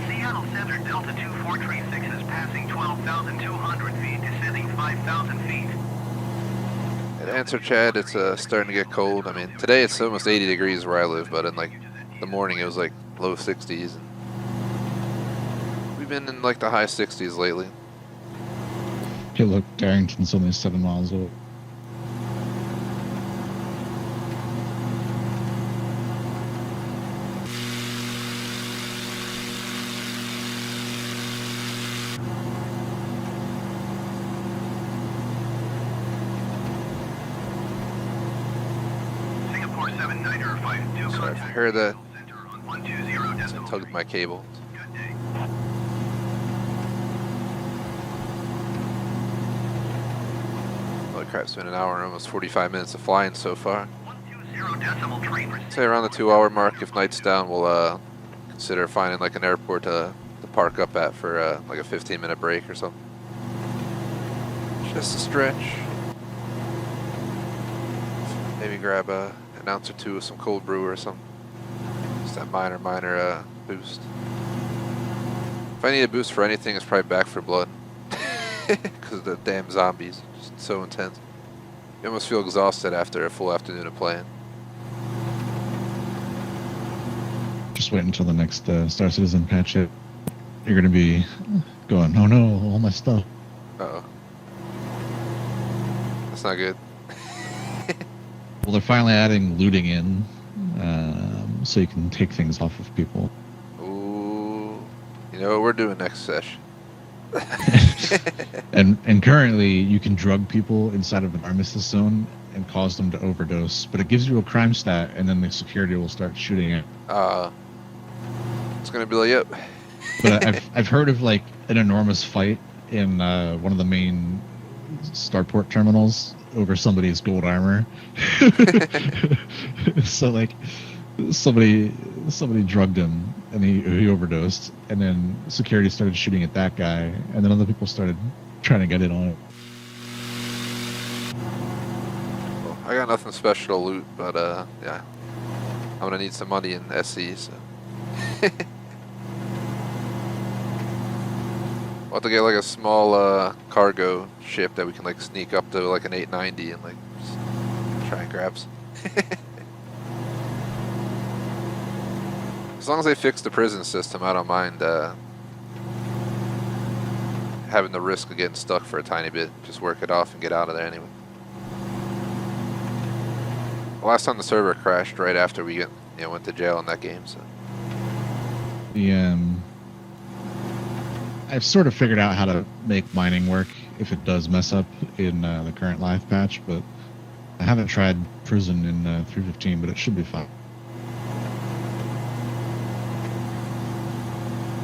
Seattle Center Delta 2436 is passing 12,200 feet, descending 5,000 feet. And answer, Chad, it's starting to get cold. I mean, today it's almost 80 degrees where I live, but in like the morning it was like low 60s. And we've been in like the high 60s lately. Hey, look, Darrington's only 7 miles away. Singapore 7 Niner 52. Sorry if you heard that. Center on 120 I tugged my cable. Good day. Holy crap, it's been an hour and almost 45 minutes of flying so far. 120.3. Say around the 2-hour mark, if night's down, we'll consider finding like an airport to park up at for like a 15-minute break or something. Just a stretch. Maybe grab an ounce or two of some cold brew or something. Just that minor boost. If I need a boost for anything, it's probably Back for Blood. Because of the damn zombies. Just so intense. You almost feel exhausted after a full afternoon of playing. Just wait until the next Star Citizen patch hit. You're going to be going, oh no, all my stuff. Uh-oh. That's not good. Well, they're finally adding looting in, so you can take things off of people. Ooh. You know what we're doing next session? And currently, you can drug people inside of an armistice zone and cause them to overdose, but it gives you a crime stat, and then the security will start shooting it. It's gonna be like, yep. But I've heard of like an enormous fight in one of the main starport terminals over somebody's gold armor. So like somebody drugged him and he overdosed, and then security started shooting at that guy, and then other people started trying to get in on it. Well, I got nothing special to loot, but yeah, I'm gonna need some money in SC. So. We'll have to get like a small cargo ship that we can like sneak up to like an 890 and like just try and grab some. As long as they fix the prison system, I don't mind having the risk of getting stuck for a tiny bit. Just work it off and get out of there anyway. The last time the server crashed right after we went to jail in that game. So. I've sort of figured out how to make mining work if it does mess up in the current live patch, but I haven't tried prison in 3.15, but it should be fine.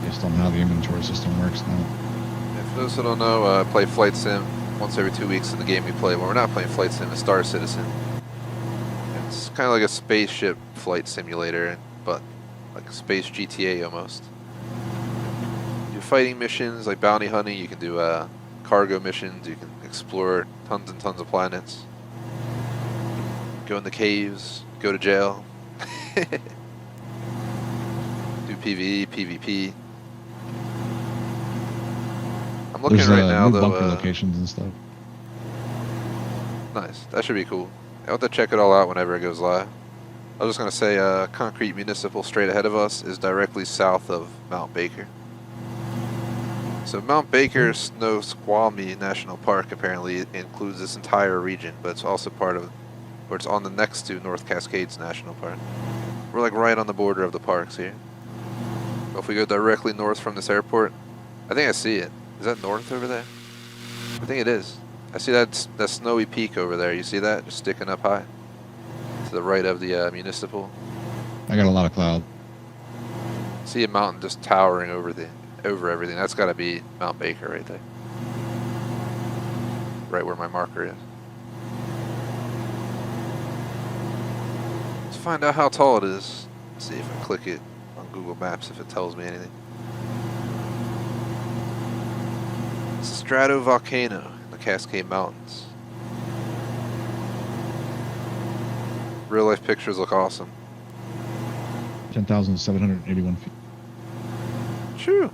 Based on how the inventory system works now. Yeah, for those who don't know, I play Flight Sim once every 2 weeks in the game we play. When we're not playing Flight Sim, it's Star Citizen. It's kind of like a spaceship flight simulator, but like a space GTA almost. Fighting missions like bounty hunting, you can do cargo missions, you can explore tons and tons of planets, go in the caves, go to jail, do PvE, PvP. I'm looking right now new though. bunker locations and stuff. Nice, that should be cool. I'll have to check it all out whenever it goes live. I was just gonna say, Concrete Municipal straight ahead of us is directly south of Mount Baker. So Mount Baker Snoqualmie National Park apparently includes this entire region, but it's also part of, or it's on the next to North Cascades National Park. We're like right on the border of the parks here. But if we go directly north from this airport, I think I see it. Is that north over there? I think it is. I see that snowy peak over there. You see that? Just sticking up high. To the right of the municipal. I got a lot of cloud. See a mountain just towering over everything. That's got to be Mount Baker right there. Right where my marker is. Let's find out how tall it is. See if I click it on Google Maps if it tells me anything. It's a stratovolcano in the Cascade Mountains. Real life pictures look awesome. 10,781 feet. Shoo!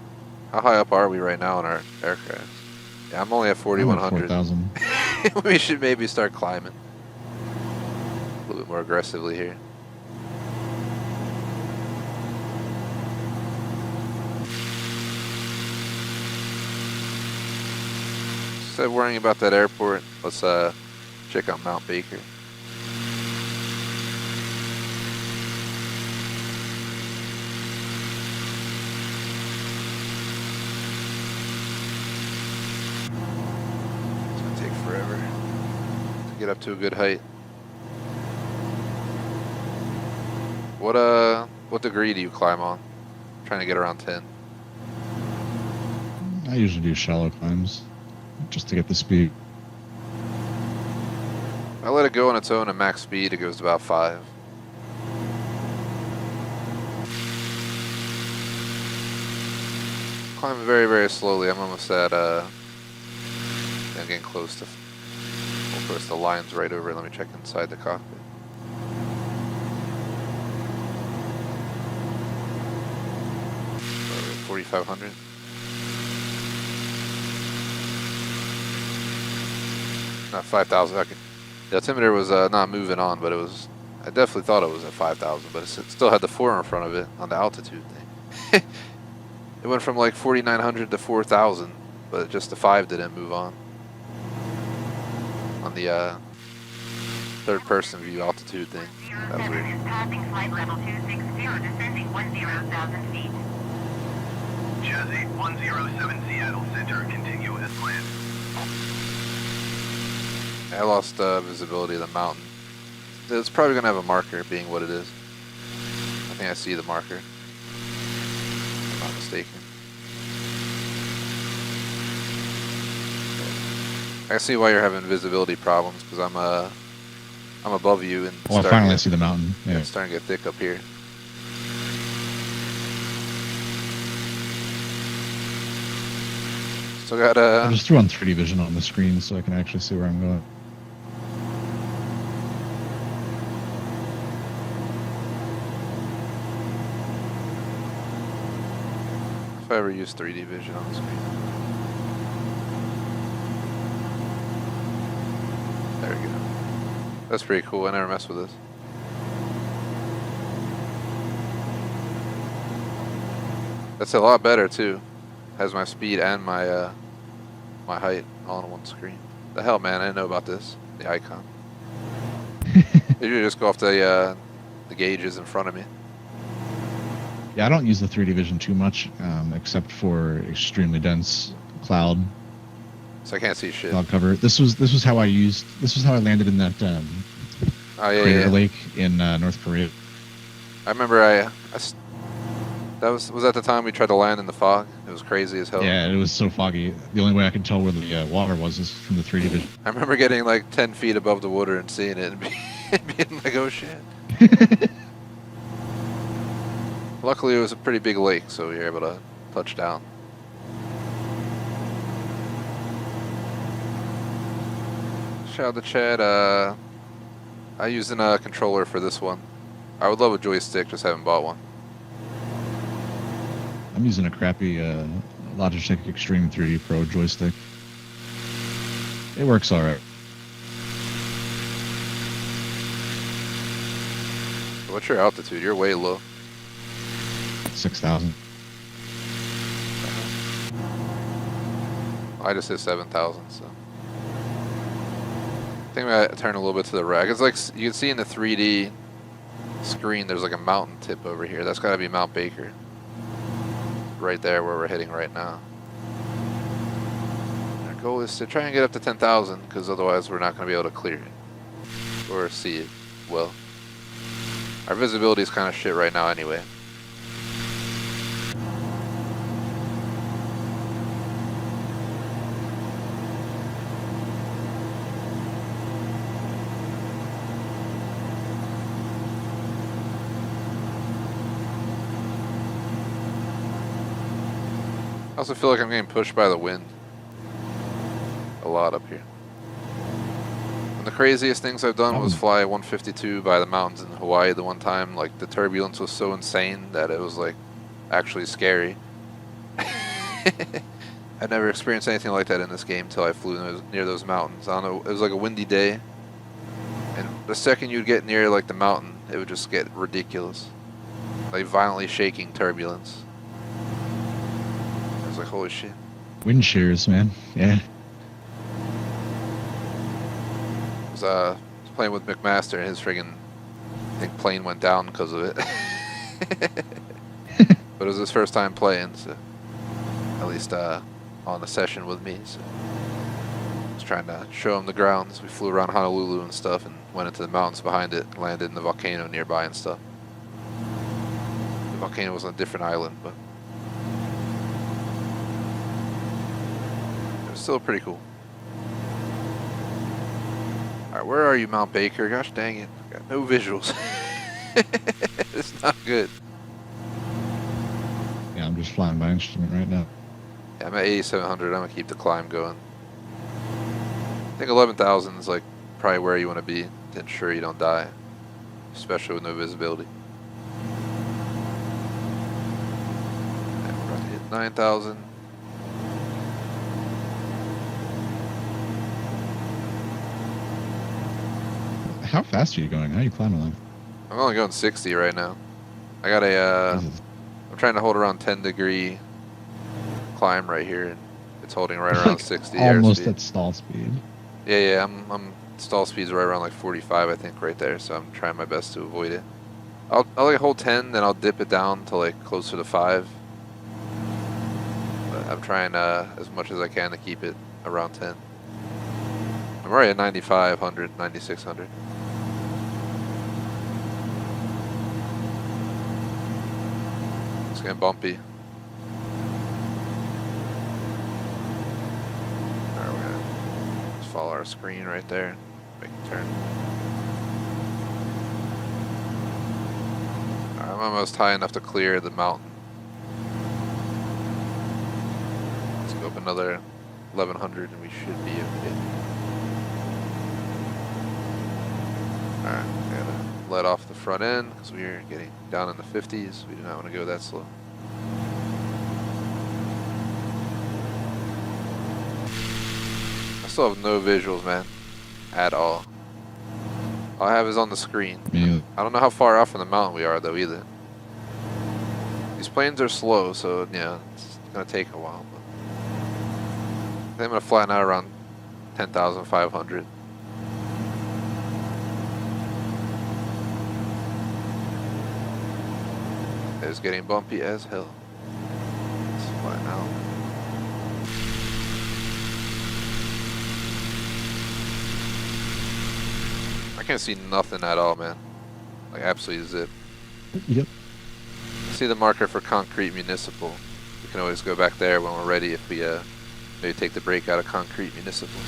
How high up are we right now in our aircraft? Yeah, I'm only at I'm at 4,100. 4,000. We should maybe start climbing a little bit more aggressively here. Instead of worrying about that airport, let's check out Mount Baker. It's gonna take forever to get up to a good height. What degree do you climb on? I'm trying to get around 10. I usually do shallow climbs just to get the speed. I let it go on its own at max speed, it goes to about 5. Climbing very, very slowly. I'm almost at, I'm getting close to, of course, the line's right over it. Let me check inside the cockpit. We're at 4,500. Not 5,000. Okay. The altimeter was not moving on, but it was. I definitely thought it was at 5,000, but it still had the 4 in front of it on the altitude thing. It went from like 4,900 to 4,000, but just the 5 didn't move on the third-person view altitude thing. That was weird. Is passing flight level 260, descending 10,000 feet. Jazz 8107 Seattle Center, continue as planned. I lost visibility of the mountain. It's probably going to have a marker, being what it is. I think I see the marker. If I'm not mistaken. I see why you're having visibility problems, because I'm above you and Well, finally I see the mountain. Yeah. it's starting to get thick up here. Still got I just threw on 3D vision on the screen so I can actually see where I'm going. if I ever use 3D vision on the screen. There we go. That's pretty cool. I never messed with this. That's a lot better too. Has my speed and my my height all on one screen. The hell, man! I didn't know about this. The icon. You just go off the gauges in front of me. Yeah, I don't use the 3D vision too much, except for extremely dense cloud So I can't see shit. cloud cover. This was how I landed in that Oh yeah, crater yeah. lake in North Korea. I remember that was at the time we tried to land in the fog. It was crazy as hell. Yeah, it was so foggy. The only way I could tell where the water was is from the 3D vision. I remember getting like 10 feet above the water and seeing it and being like, oh shit. Luckily it was a pretty big lake, so we were able to touch down. Shout out to Chad. I used a controller for this one. I would love a joystick, just haven't bought one. I'm using a crappy Logitech Extreme 3D Pro joystick. It works alright. What's your altitude? You're way low. 6,000. I just hit 7,000, so. I think I turn a little bit to the right. It's like you can see in the 3D screen, there's like a mountain tip over here. That's got to be Mount Baker. Right there where we're heading right now. Our goal is to try and get up to 10,000, because otherwise we're not going to be able to clear it or see it well. Our visibility is kind of shit right now anyway. I also feel like I'm getting pushed by the wind a lot up here. And the craziest things I've done was fly 152 by the mountains in Hawaii the one time. Like the turbulence was so insane that it was like actually scary. I never experienced anything like that in this game until I flew near those mountains. I don't know, it was like a windy day, and the second you'd get near like the mountain, it would just get ridiculous, like violently shaking turbulence. I was like, holy shit. Wind shears, man. Yeah. I was playing with McMaster, and his friggin' I think plane went down because of it. But it was his first time playing, so at least on a session with me, so I was trying to show him the grounds. We flew around Honolulu and stuff and went into the mountains behind it, landed in the volcano nearby and stuff. The volcano was on a different island, but it was still pretty cool. Alright, where are you, Mount Baker? Gosh dang it, I got no visuals. It's not good. Yeah, I'm just flying by instrument right now. Yeah, I'm at 8,700. I'm gonna keep the climb going. I think 11,000 is like probably where you want to be to ensure you don't die, especially with no visibility. And we're about to hit 9,000. How fast are you going? How are you climbing along? I'm only going 60 right now. I got a. I'm trying to hold around 10-degree climb right here, and it's holding right around 60 almost airspeed. at stall speed. Yeah, I'm stall speed's right around like 45, I think, right there. So I'm trying my best to avoid it. I'll like hold 10, then I'll dip it down to like closer to 5. But I'm trying as much as I can to keep it around 10. I'm already at 9,500, 9,600. It's getting bumpy. Alright, we're gonna just follow our screen right there. Make a turn. Alright, I'm almost high enough to clear the mountain. Let's go up another 1,100 and we should be okay. Alright, we gotta let off the front end because we are getting down in the 50s. We do not want to go that slow. I still have no visuals, man, at all. All I have is on the screen. Yeah. I don't know how far off from the mountain we are though either. These planes are slow, so yeah, it's gonna take a while. But I think I'm gonna flatten out around 10,500. It's getting bumpy as hell. Let's flatten out. I can't see nothing at all, man. Like absolutely zip. Yep. See the marker for concrete municipal. We can always go back there when we're ready if we maybe take the break out of concrete municipal.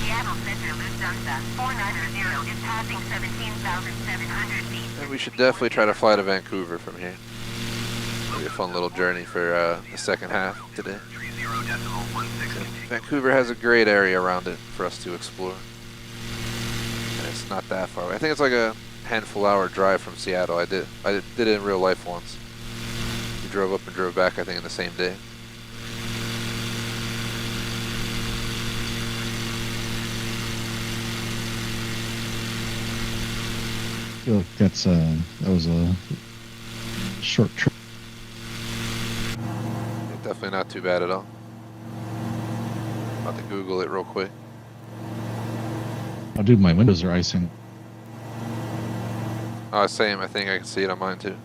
Seattle Center Lufthansa 490 is passing 17,700 feet. And we should definitely try to fly to Vancouver from here. It'll be a fun little journey for the second half today. 30.16. Vancouver has a great area around it for us to explore. And it's not that far away. I think it's like a handful hour drive from Seattle. I did it in real life once. We drove up and drove back, I think, in the same day. I feel like that was a short trip. Definitely not too bad at all. About to Google it real quick. Oh, dude, my windows are icing. Oh, same. I think I can see it on mine too.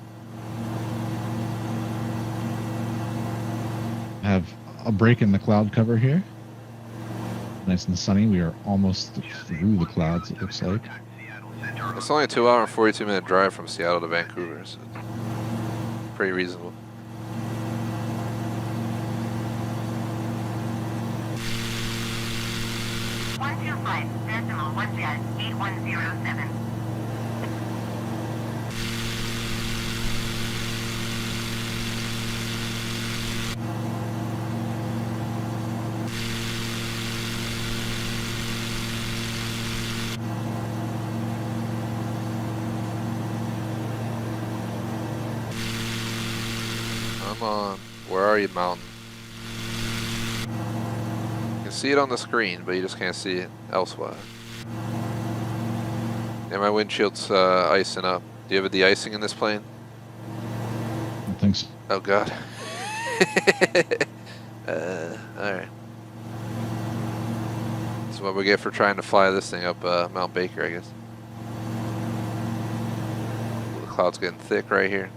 I have a break in the cloud cover here. Nice and sunny. We are almost through the clouds, it looks like. It's only a 2-hour and 42-minute drive from Seattle to Vancouver, so it's pretty reasonable. .125.1 8107. Come on. Where are you, mountain? You can see it on the screen, but you just can't see it elsewhere. Yeah, my windshield's icing up. Do you have a de-icing in this plane? I don't think so. Oh god. Alright. That's what we get for trying to fly this thing up Mount Baker, I guess. The cloud's getting thick right here.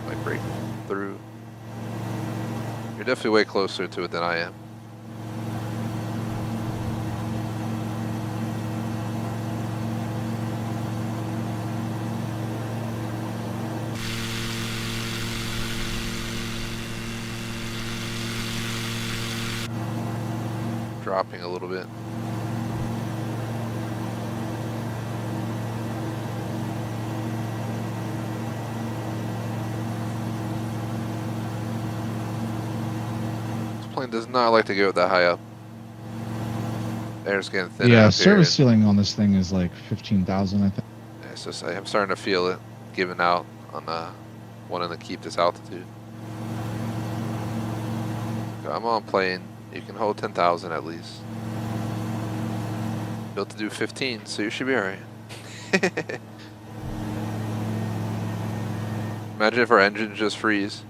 Might break through. You're definitely way closer to it than I am. Dropping a little bit. This plane does not like to go that high up. Air's getting thin. Yeah, up service here. ceiling on this thing is like 15,000, I think. Yeah, it's just, I'm starting to feel it giving out on wanting to keep this altitude. Come on, plane. You can hold 10,000 at least. Built to do 15, so you should be alright. Imagine if our engines just freeze.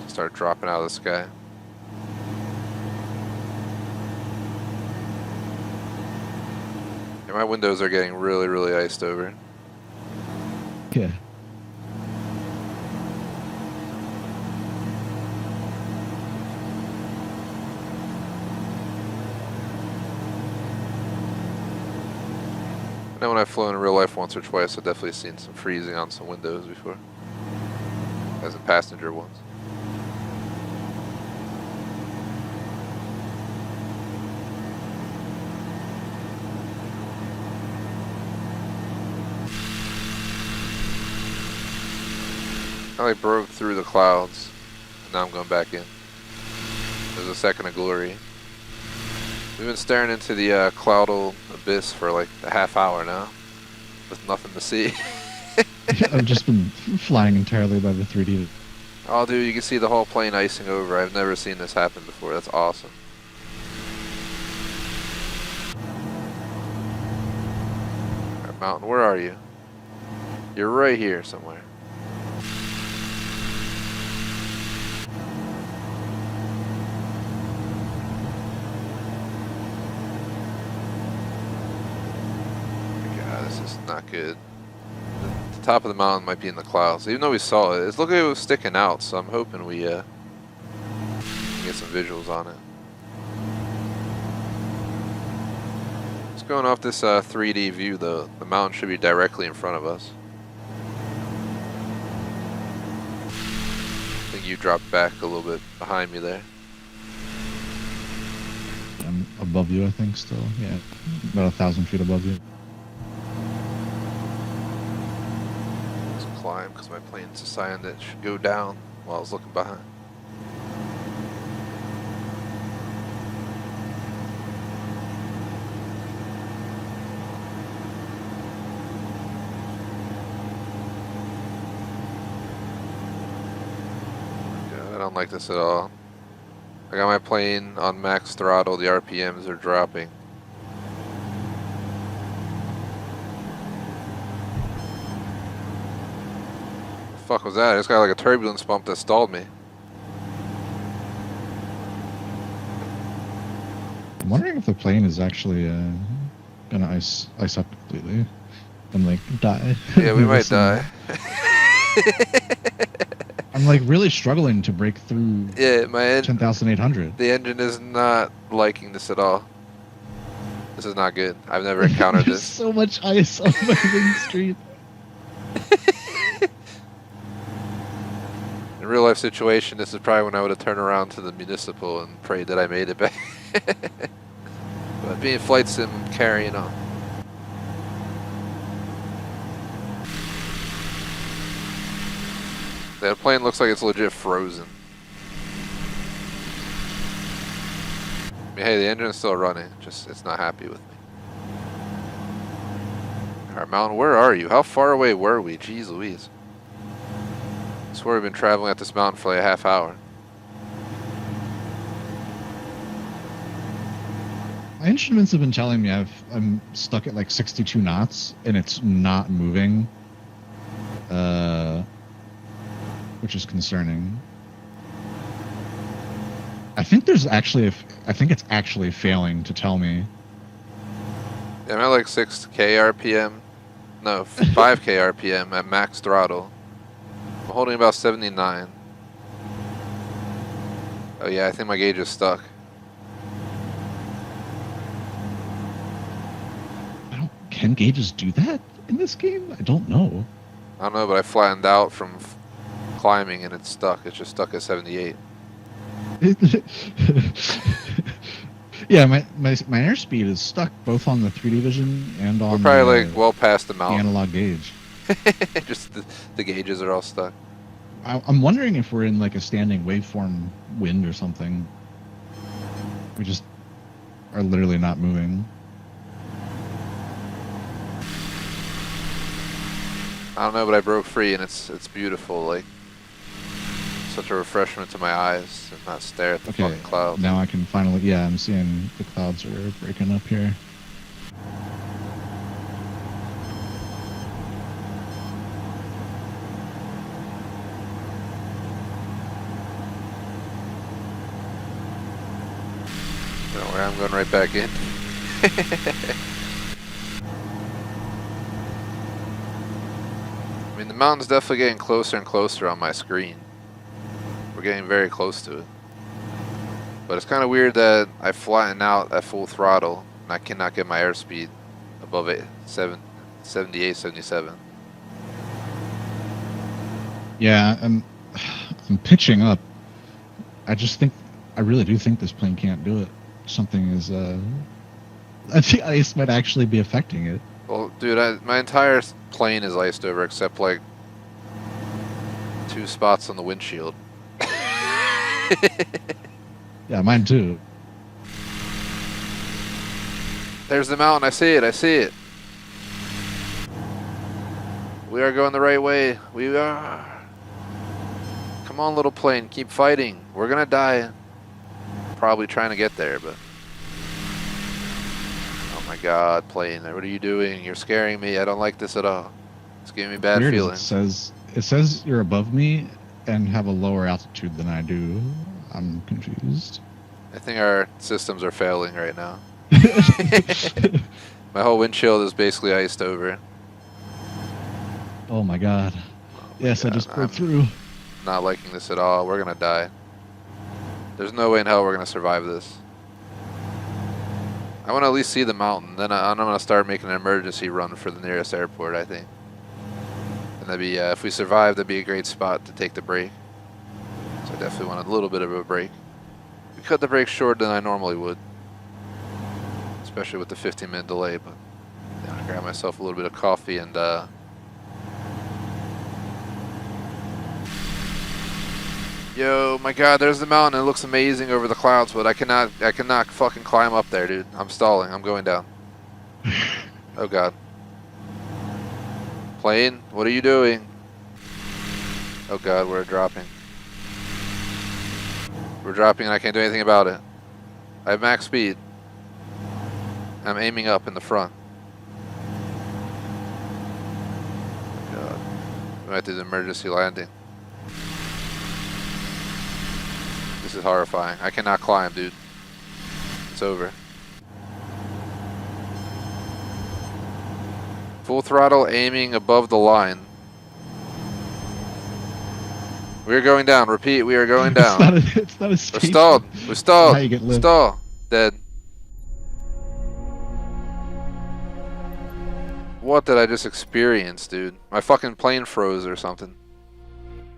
Start dropping out of the sky. Yeah, my windows are getting really, really iced over. Yeah. I know when I've flown in real life once or twice, I've definitely seen some freezing on some windows before. As in passenger ones. I like broke through the clouds, and now I'm going back in. There's a second of glory. We've been staring into the cloudal abyss for like a half hour now, with nothing to see. I've just been flying entirely by the 3D. Oh dude, you can see the whole plane icing over. I've never seen this happen before. That's awesome. Alright, Mountain, where are you? You're right here somewhere. God, this is not good. The top of the mountain might be in the clouds. Even though we saw it, it's looking like it was sticking out, so I'm hoping we can get some visuals on it. Just going off this 3D view, though, the mountain should be directly in front of us. I think you dropped back a little bit behind me there. I'm above you, I think, still. Yeah, about 1,000 feet above you. Climb because my plane's a sign that it should go down while I was looking behind. Yeah, I don't like this at all. I got my plane on max throttle, the RPMs are dropping. Fuck was that? I just got like a turbulence bump that stalled me. I'm wondering if the plane is actually gonna ice up completely and like die. Yeah, we might die. I'm like really struggling to break through Yeah, my engine. 10,800. The engine is not liking this at all. This is not good. I've never encountered There's this. so much ice on my wing street. In real life situation, this is probably when I would have turned around to the municipal and prayed that I made it back. But being flight sim, carrying on. That plane looks like it's legit frozen. I mean, hey, the engine's still running, just it's not happy with me. Alright, Mountain, where are you? How far away were we? Jeez Louise. I swear we've been traveling at this mountain for like a half hour. My instruments have been telling me I'm stuck at like 62 knots and it's not moving, which is concerning. I think there's actually I think it's actually failing to tell me. Yeah, I'm at like 6k RPM. No, 5k RPM at max throttle. I'm holding about 79. Oh yeah, I think my gauge is stuck. Can gauges do that in this game? I don't know. I don't know, but I flattened out from climbing and it's stuck. It's just stuck at 78. Yeah, my airspeed is stuck both on the 3D vision and on We're probably like well past the mountain. analog gauge. Just the gauges are all stuck. I'm wondering if we're in like a standing waveform wind or something. We just are literally not moving. I don't know, but I broke free and it's beautiful. Like such a refreshment to my eyes and not stare at the Okay, fucking clouds. now I can finally, yeah, I'm seeing the clouds are breaking up here. Don't worry, I'm going right back in. I mean, the mountain's definitely getting closer and closer on my screen. We're getting very close to it. But it's kind of weird that I flatten out at full throttle and I cannot get my airspeed above 78, 77. Yeah, I'm pitching up. I really do think this plane can't do it. Something is, I think ice might actually be affecting it. Well, dude, my entire plane is iced over except like 2 spots on the windshield. Yeah, mine too. There's the mountain. I see it. I see it. We are going the right way. We are. Come on, little plane. Keep fighting. We're going to die. Probably trying to get there, but... Oh my god, plane. What are you doing? You're scaring me. I don't like this at all. It's giving me bad Weird, feelings. It says you're above me and have a lower altitude than I do. I'm confused. I think our systems are failing right now. My whole windshield is basically iced over. Oh my god. Yes, God, I just broke through. Not liking this at all. We're gonna die. There's no way in hell we're gonna survive this. I want to at least see the mountain. Then I'm gonna start making an emergency run for the nearest airport, I think. And that'd be, if we survive, that'd be a great spot to take the break. So I definitely want a little bit of a break. We cut the break shorter than I normally would. Especially with the 15-minute delay, but yeah, I grab myself a little bit of coffee and yo, my god, there's the mountain. It looks amazing over the clouds, but I cannot fucking climb up there, dude. I'm stalling. I'm going down. Oh god. Plane, what are you doing? Oh god, we're dropping. We're dropping and I can't do anything about it. I have max speed. I'm aiming up in the front. Oh god. We might do the emergency landing. This is horrifying. I cannot climb, dude. It's over. Full throttle aiming above the line. We are going down. Repeat, we are going down. It's not a We're station. stalled. We're stalled. Now you get lift. Stall. Dead. What did I just experience, dude? My fucking plane froze or something.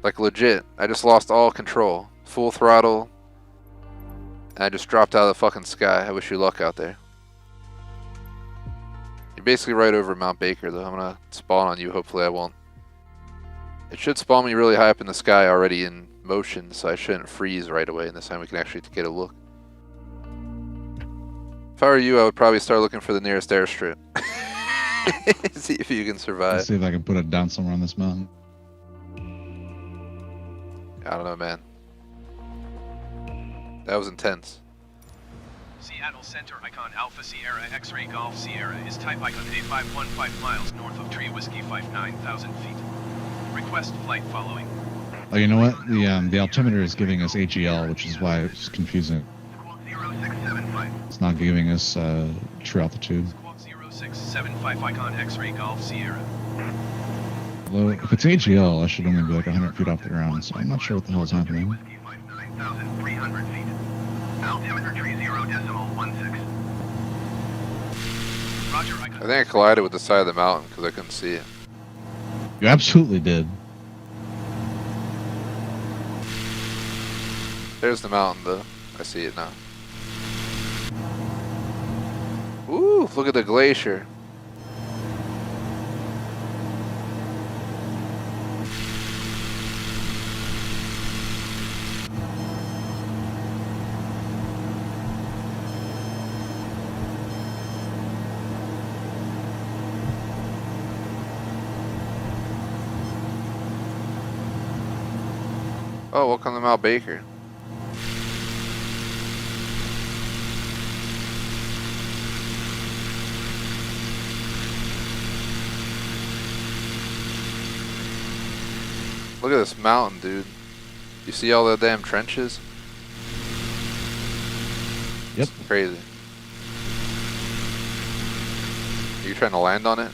Like legit. I just lost all control. Full throttle. And I just dropped out of the fucking sky. I wish you luck out there. You're basically right over Mount Baker, though. I'm gonna spawn on you. Hopefully I won't. It should spawn me really high up in the sky already in motion, so I shouldn't freeze right away, and this time we can actually get a look. If I were you, I would probably start looking for the nearest airstrip. See if you can Let's survive. see if I can put it down somewhere on this mountain. I don't know, man. That was intense. Seattle Center icon Alpha Sierra X-Ray Golf Sierra is type icon A515 miles north of Tree Whiskey 59,000 feet. Request flight following. Oh, you know what? The altimeter is giving us AGL, which is why it's confusing. Squawk 0675. It's not giving us true altitude. Squawk 0675 icon X-Ray Golf Sierra. Although, if it's AGL, I should only be like 100 feet off the ground, so I'm not sure what the hell is happening. Whiskey 59,300 feet. Altimeter 30.16. Roger, icon. I think I collided with the side of the mountain because I couldn't see it. You absolutely did. There's the mountain, though. I see it now. Ooh, look at the glacier. Oh, welcome to Mount Baker. Look at this mountain, dude. You see all the damn trenches? Yep. It's crazy. Are you trying to land on it?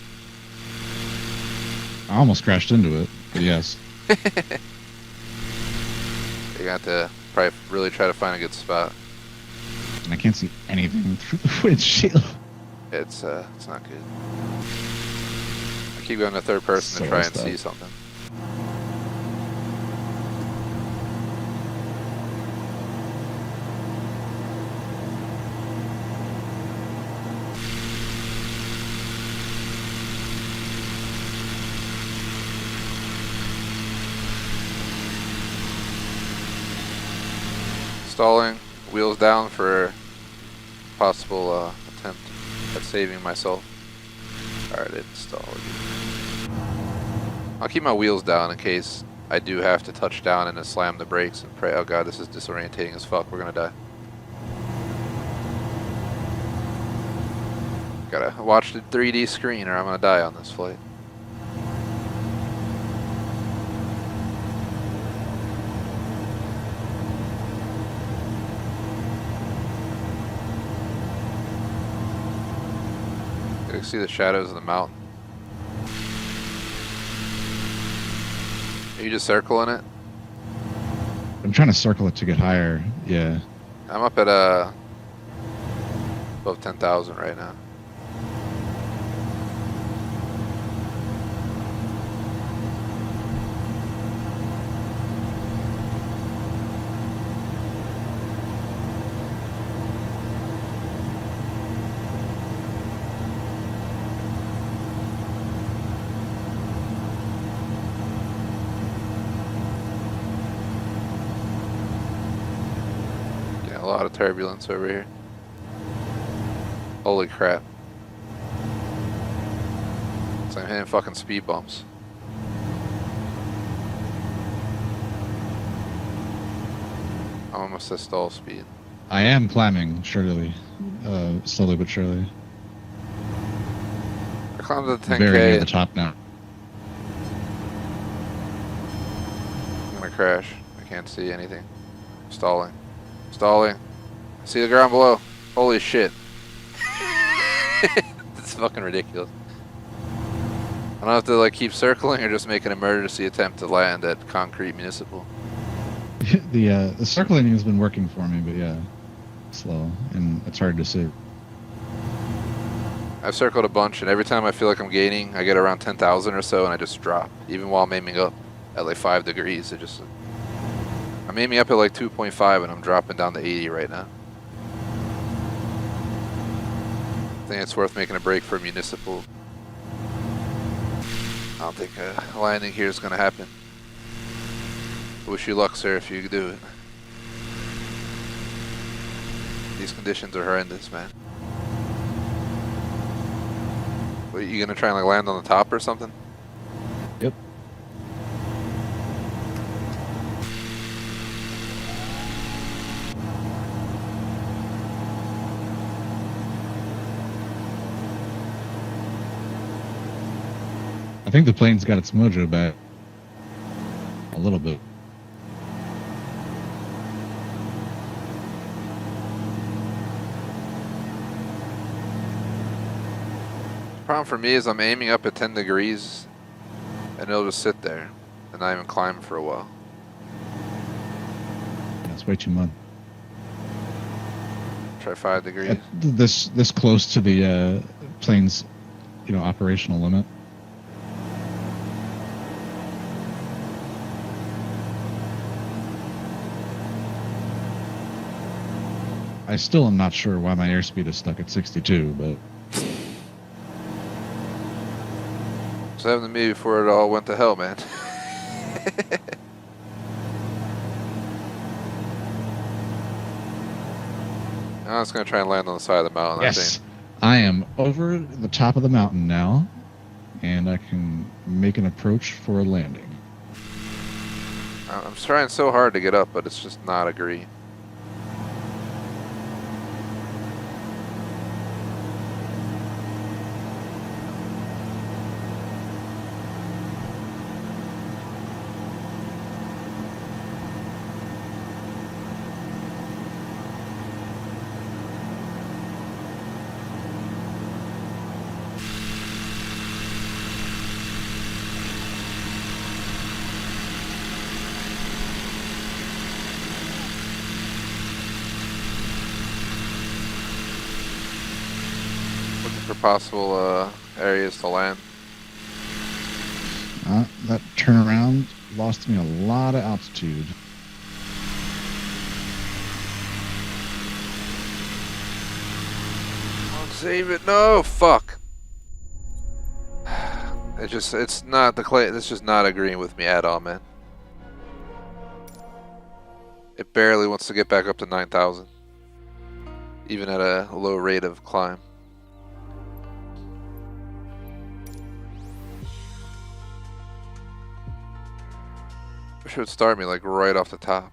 I almost crashed into it, but yes. You're gonna have to probably really try to find a good spot. And I can't see anything through the windshield. It's not good. I keep going to third person to So try and messed see up. something. Stalling, wheels down for possible attempt at saving myself. Alright, it stalled. I'll keep my wheels down in case I do have to touch down and then slam the brakes and pray, oh god, this is disorientating as fuck, we're gonna die. Gotta watch the 3D screen or I'm gonna die on this flight. You can see the shadows of the mountain. Are you just circling it? I'm trying to circle it to get higher. Yeah. I'm up at above 10,000 right now. Getting a lot of turbulence over here. Holy crap. So I'm hitting fucking speed bumps. I'm almost at stall speed. I am climbing, surely. Slowly but surely. I climbed to the Very near 10K. the top now. I'm gonna crash. I can't see anything. Stalling. Stalling. See the ground below. Holy shit. It's fucking ridiculous. I don't have to like keep circling or just make an emergency attempt to land at Concrete Municipal. The circling has been working for me, but yeah, slow and it's hard to see. I've circled a bunch and every time I feel like I'm gaining, I get around 10,000 or so and I just drop. Even while I'm aiming up at like 5 degrees, it just... I'm aiming up at like 2.5 and I'm dropping down to 80 right now. I think it's worth making a break for Municipal. I don't think a landing here is going to happen. Wish you luck, sir, if you do it. These conditions are horrendous, man. What, you gonna try and like land on the top or something? Yep. I think the plane's got its mojo back a little bit. Problem for me is I'm aiming up at 10 degrees and it'll just sit there and not even climb for a while. That's way too much. Try 5 degrees. This close to the plane's, operational limit. I still am not sure why my airspeed is stuck at 62, but It's happened to me before it all went to hell, man. I'm just gonna try and land on the side of the mountain. yes, I am over the top of the mountain now, and I can make an approach for a landing. I'm trying so hard to get up, but it's just not agreeing. For possible areas to land. That turnaround lost me a lot of altitude. Come on, save it. No, fuck. It's not the clay. It's just not agreeing with me at all, man. It barely wants to get back up to 9,000, even at a low rate of climb. Wish it would start me like right off the top.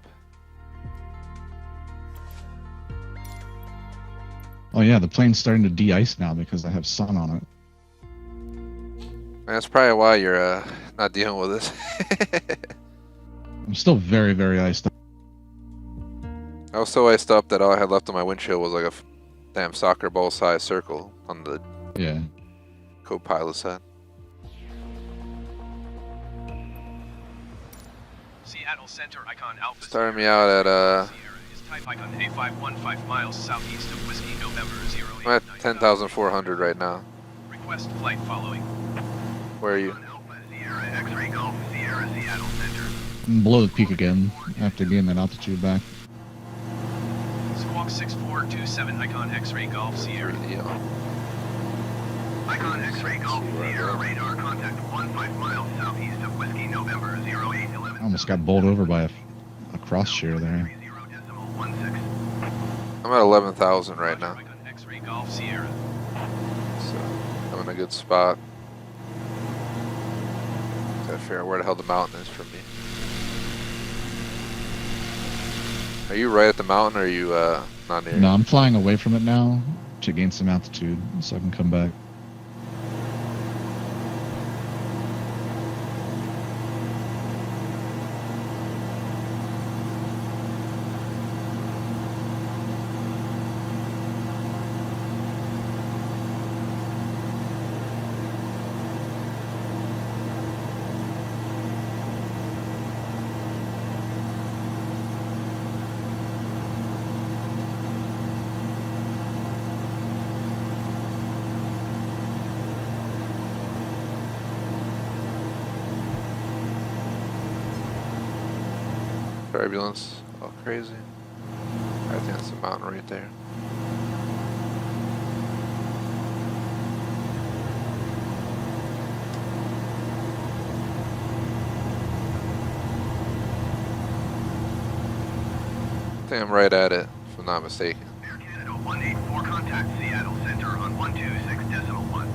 Oh yeah, the plane's starting to de-ice now because I have sun on it. That's probably why you're not dealing with this. I'm still very, very iced up. I was so iced up that all I had left on my windshield was like a damn soccer ball sized circle on the co-pilot side. Seattle Center icon Alpha Started me out at Sierra is type icon A515 miles southeast of Whiskey November 08. I'm at 10,400 right now. Request flight following. Where are you? Alpha Sierra X-ray Golf Sierra Seattle Center. I'm below the peak again after getting that altitude back. Squawk 6427 icon X-ray Golf Sierra. Icon X-ray Golf Sierra radar contact 15 miles southeast of Whiskey November 0811. I almost got bowled over by a cross share there. 30.16. I'm at 11,000 right now, Icon X-ray Golf Sierra. so I'm in a good spot. Gotta figure out where the hell the mountain is from me. Are you right at the mountain, or are you not near? No, I'm flying away from it now to gain some altitude so I can come back. Turbulence, all crazy. I think that's the mountain right there. I think I'm right at it, if I'm not mistaken. Air Canada 184 contact Seattle Center on 126.1.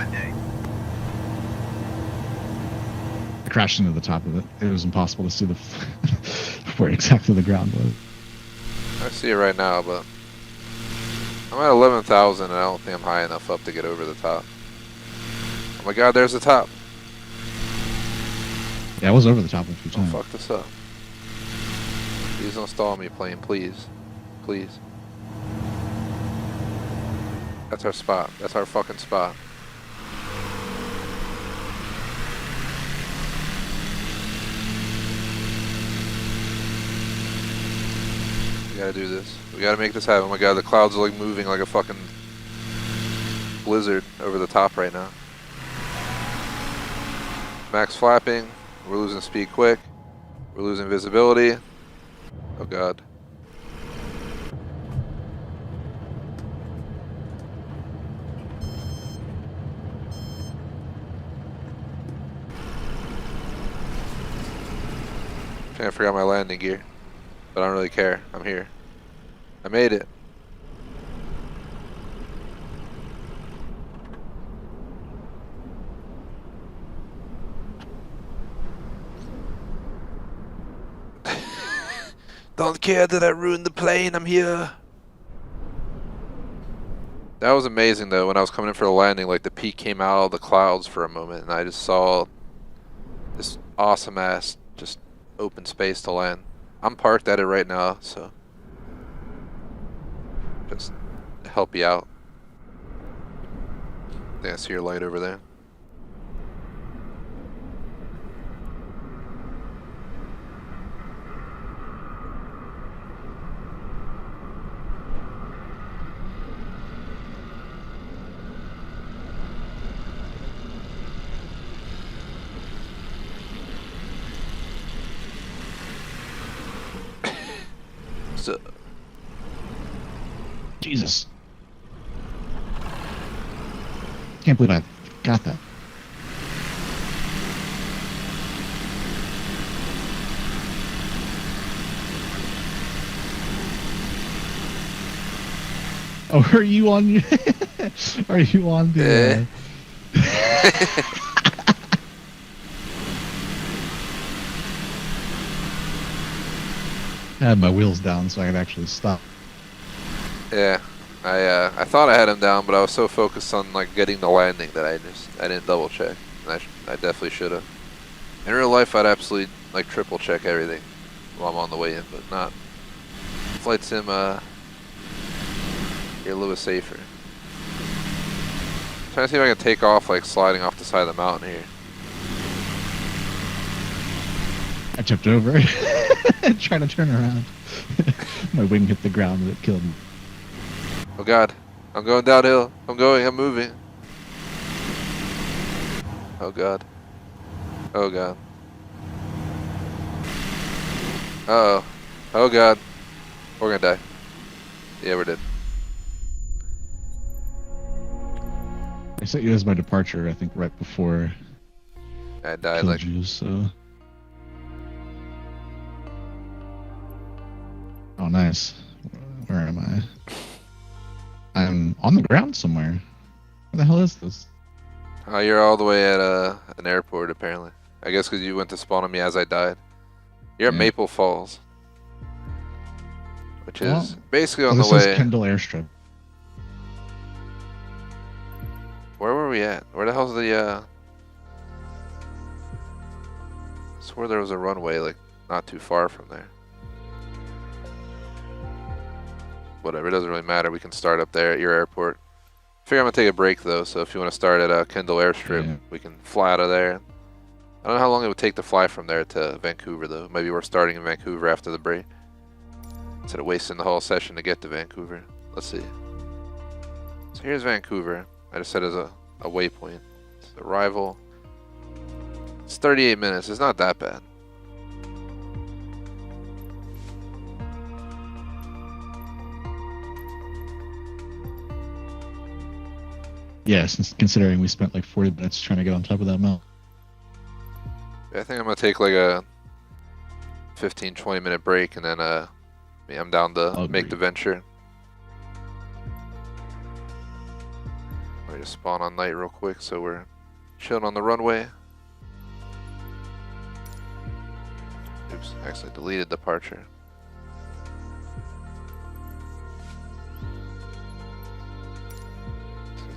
Good day. I crashed into the top of it. It was impossible to see the where exactly the ground was. I see it right now, but I'm at 11,000 and I don't think I'm high enough up to get over the top. Oh my god, there's the top. Yeah, I was over the top a few Don't times. fuck this up. Please don't stall me, plane, please. Please. That's our spot. That's our fucking spot. We gotta do this. We gotta make this happen. Oh my god, the clouds are like moving like a fucking blizzard over the top right now. Max flapping. We're losing speed quick. We're losing visibility. Oh god. I forgot my landing gear, but I don't really care. I'm here. I made it. Don't care that I ruined the plane. I'm here. That was amazing though. When I was coming in for the landing, like the peak came out of the clouds for a moment, and I just saw this awesome ass just open space to land. I'm parked at it right now, so just to help you out. Yeah, I see your light over there. So, Jesus. Can't believe I got that. Oh, are you on? Are you on the? I had my wheels down so I could actually stop. Yeah, I thought I had him down, but I was so focused on like getting the landing that I didn't double check. And I definitely should have. In real life, I'd absolutely like triple check everything while I'm on the way in, but not. Flight sim, you're a little bit safer. Trying to see if I can take off like sliding off the side of the mountain here. I tipped over, trying to turn around. My wing hit the ground and it killed me. Oh god, I'm going downhill. I'm moving. Oh god. Oh god. Uh-oh. Oh god. We're gonna die. Yeah, we're dead. I set you as my departure, I think, right before I I died killed like... you, so... Oh, nice. Where am I? I'm on the ground somewhere. Where the hell is this? Oh, you're all the way at an airport, apparently. I guess because you went to spawn on me as I died. You're at Yeah. Maple Falls. Which is Well, basically on this the is way... Kendall Airstrip. Where were we at? Where the hell's the, I swore there was a runway, like, not too far from there. Whatever, it doesn't really matter. We can start up there at your airport. I figure I'm gonna take a break though, so if you want to start at Kendall Airstrip, Yeah. we can fly out of there. I don't know how long it would take to fly from there to Vancouver though. Maybe we're starting in Vancouver after the break. Instead of wasting the whole session to get to Vancouver. Let's see. So here's Vancouver. I just set as a waypoint. It's arrival. It's 38 minutes. It's not that bad. Yeah, since considering we spent like 40 minutes trying to get on top of that mountain. I think I'm gonna take like a 15-20 minute break and then I'm down to I'll make agree. the venture. Where just spawn on Knite real quick, so we're chilling on the runway. Oops, actually deleted departure.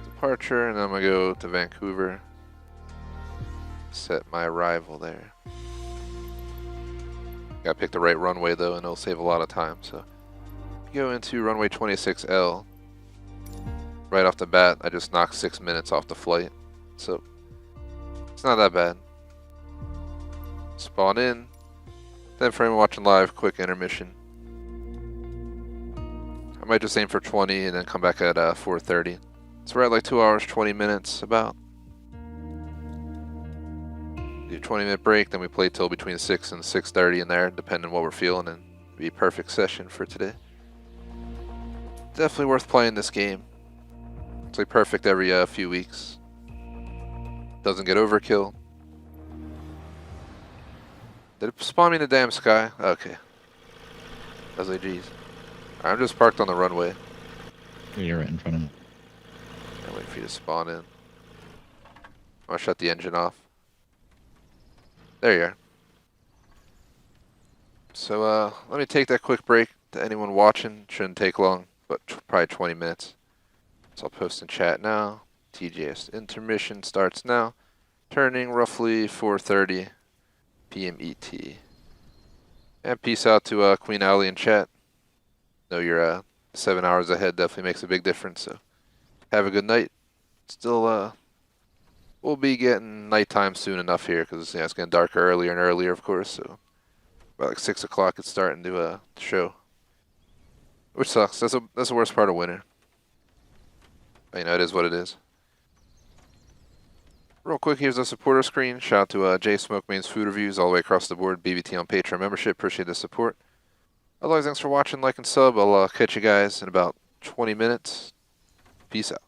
Departure, and then I'm gonna go to Vancouver. Set my arrival there. Gotta pick the right runway though, and it'll save a lot of time. So go into runway 26L. Right off the bat, I just knocked 6 minutes off the flight, so it's not that bad. Spawn in. Then for anyone watching live, quick intermission. I might just aim for 20 and then come back at 4:30. So we're at like 2 hours, 20 minutes about. Do a 20-minute break, then we play till between 6 and 6:30 in there, depending on what we're feeling, and be a perfect session for today. Definitely worth playing this game. It's like perfect every few weeks. Doesn't get overkill. Did it spawn me in the damn sky? Okay. I was like, geez. I'm just parked on the runway. Yeah, you're right in front of me. I'm waiting for you to spawn in. I'm gonna shut the engine off. There you are. So let me take that quick break. To anyone watching, shouldn't take long, but probably 20 minutes. So I'll post in chat now. TJS intermission starts now. Turning roughly 4:30 p.m. ET. And peace out to Queen Ali in chat. Know you're 7 hours ahead, definitely makes a big difference. So have a good night. Still, we'll be getting nighttime soon enough here because it's getting darker earlier and earlier, of course. So about like 6 o'clock, it's starting to show, which sucks. That's the worst part of winter. But, you know, it is what it is. Real quick, here's the supporter screen. Shout out to J Smoke Main's food reviews all the way across the board. BBT on Patreon membership. Appreciate the support. Otherwise, thanks for watching, like, and sub. I'll catch you guys in about 20 minutes. Peace out.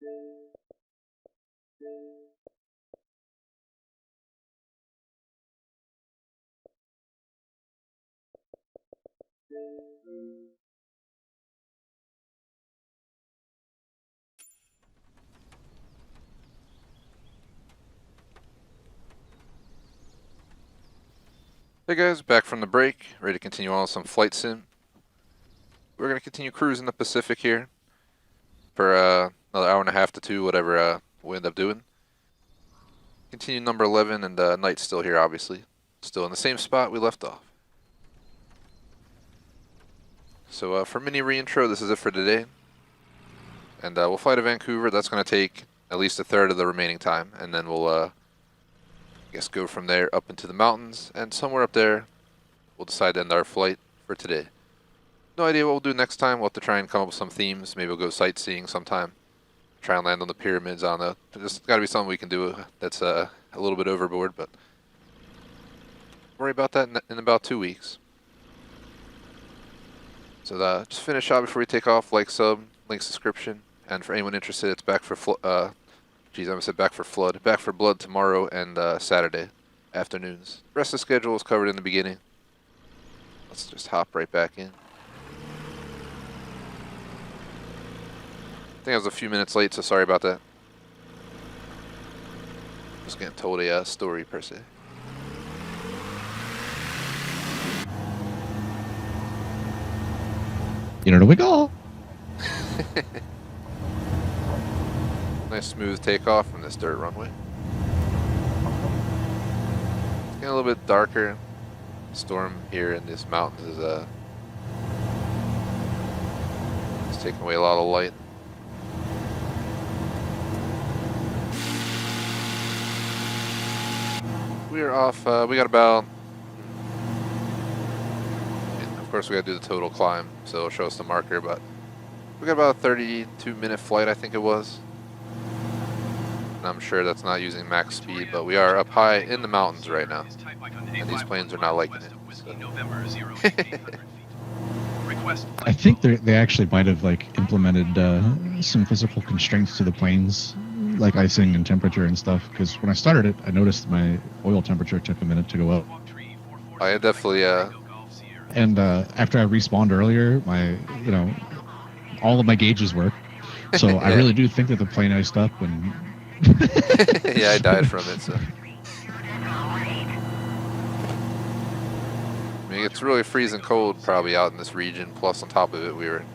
Hey guys, back from the break, ready to continue on with some flight sim. We're going to continue cruising the Pacific here for another hour and a half to 2, whatever we end up doing. Continue number 11, and Knight's still here, obviously. Still in the same spot we left off. So for mini reintro, this is it for today. And we'll fly to Vancouver. That's going to take at least a third of the remaining time, and then we'll I guess go from there up into the mountains, and somewhere up there we'll decide to end our flight for today. No idea what we'll do next time. We'll have to try and come up with some themes. Maybe we'll go sightseeing sometime. Try and land on the pyramids. I don't know. There's got to be something we can do that's a little bit overboard, but worry about that in about 2 weeks. So just finish out before we take off. Like, sub, links description, and for anyone interested, it's back for geez, I almost said back for flood. Back for blood tomorrow and Saturday afternoons. The rest of the schedule was covered in the beginning. Let's just hop right back in. I think I was a few minutes late, so sorry about that. Just getting told a story per se. You know, we go. Nice smooth takeoff from this dirt runway. It's getting a little bit darker. Storm here in these mountains is it's taking away a lot of light. We are off. We got about. And of course, we got to do the total climb, so it'll show us the marker. But we got about a 32-minute flight, I think it was. And I'm sure that's not using max speed, but we are up high in the mountains right now, and these planes are not liking it. So. I think they actually might have like implemented some physical constraints to the planes, like icing and temperature and stuff. Because when I started it, I noticed my oil temperature took a minute to go up. I definitely. And after I respawned earlier, all of my gauges work. So Yeah. I really do think that the plane iced up and. Yeah, I died from it. So. I mean, it's really freezing cold probably out in this region. Plus, on top of it, we were.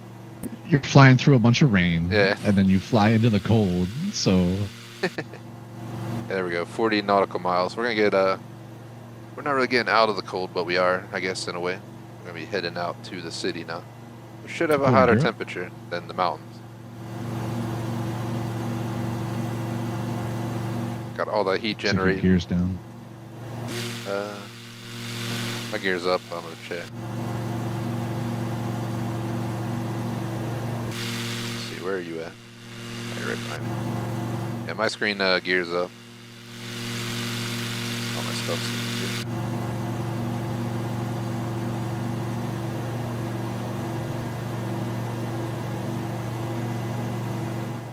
You're flying through a bunch of rain, Yeah. and then you fly into the cold. So. There we go. 40 nautical miles. We're gonna get We're not really getting out of the cold, but we are, I guess, in a way. We're gonna be heading out to the city now. We should have a hotter yeah. temperature than the mountains. Got all that heat Take your generated. gears down. My gear's up. I'm gonna check. Let's see, where are you at? Oh, you're right behind me. Yeah, my screen gears up. All my stuff's good.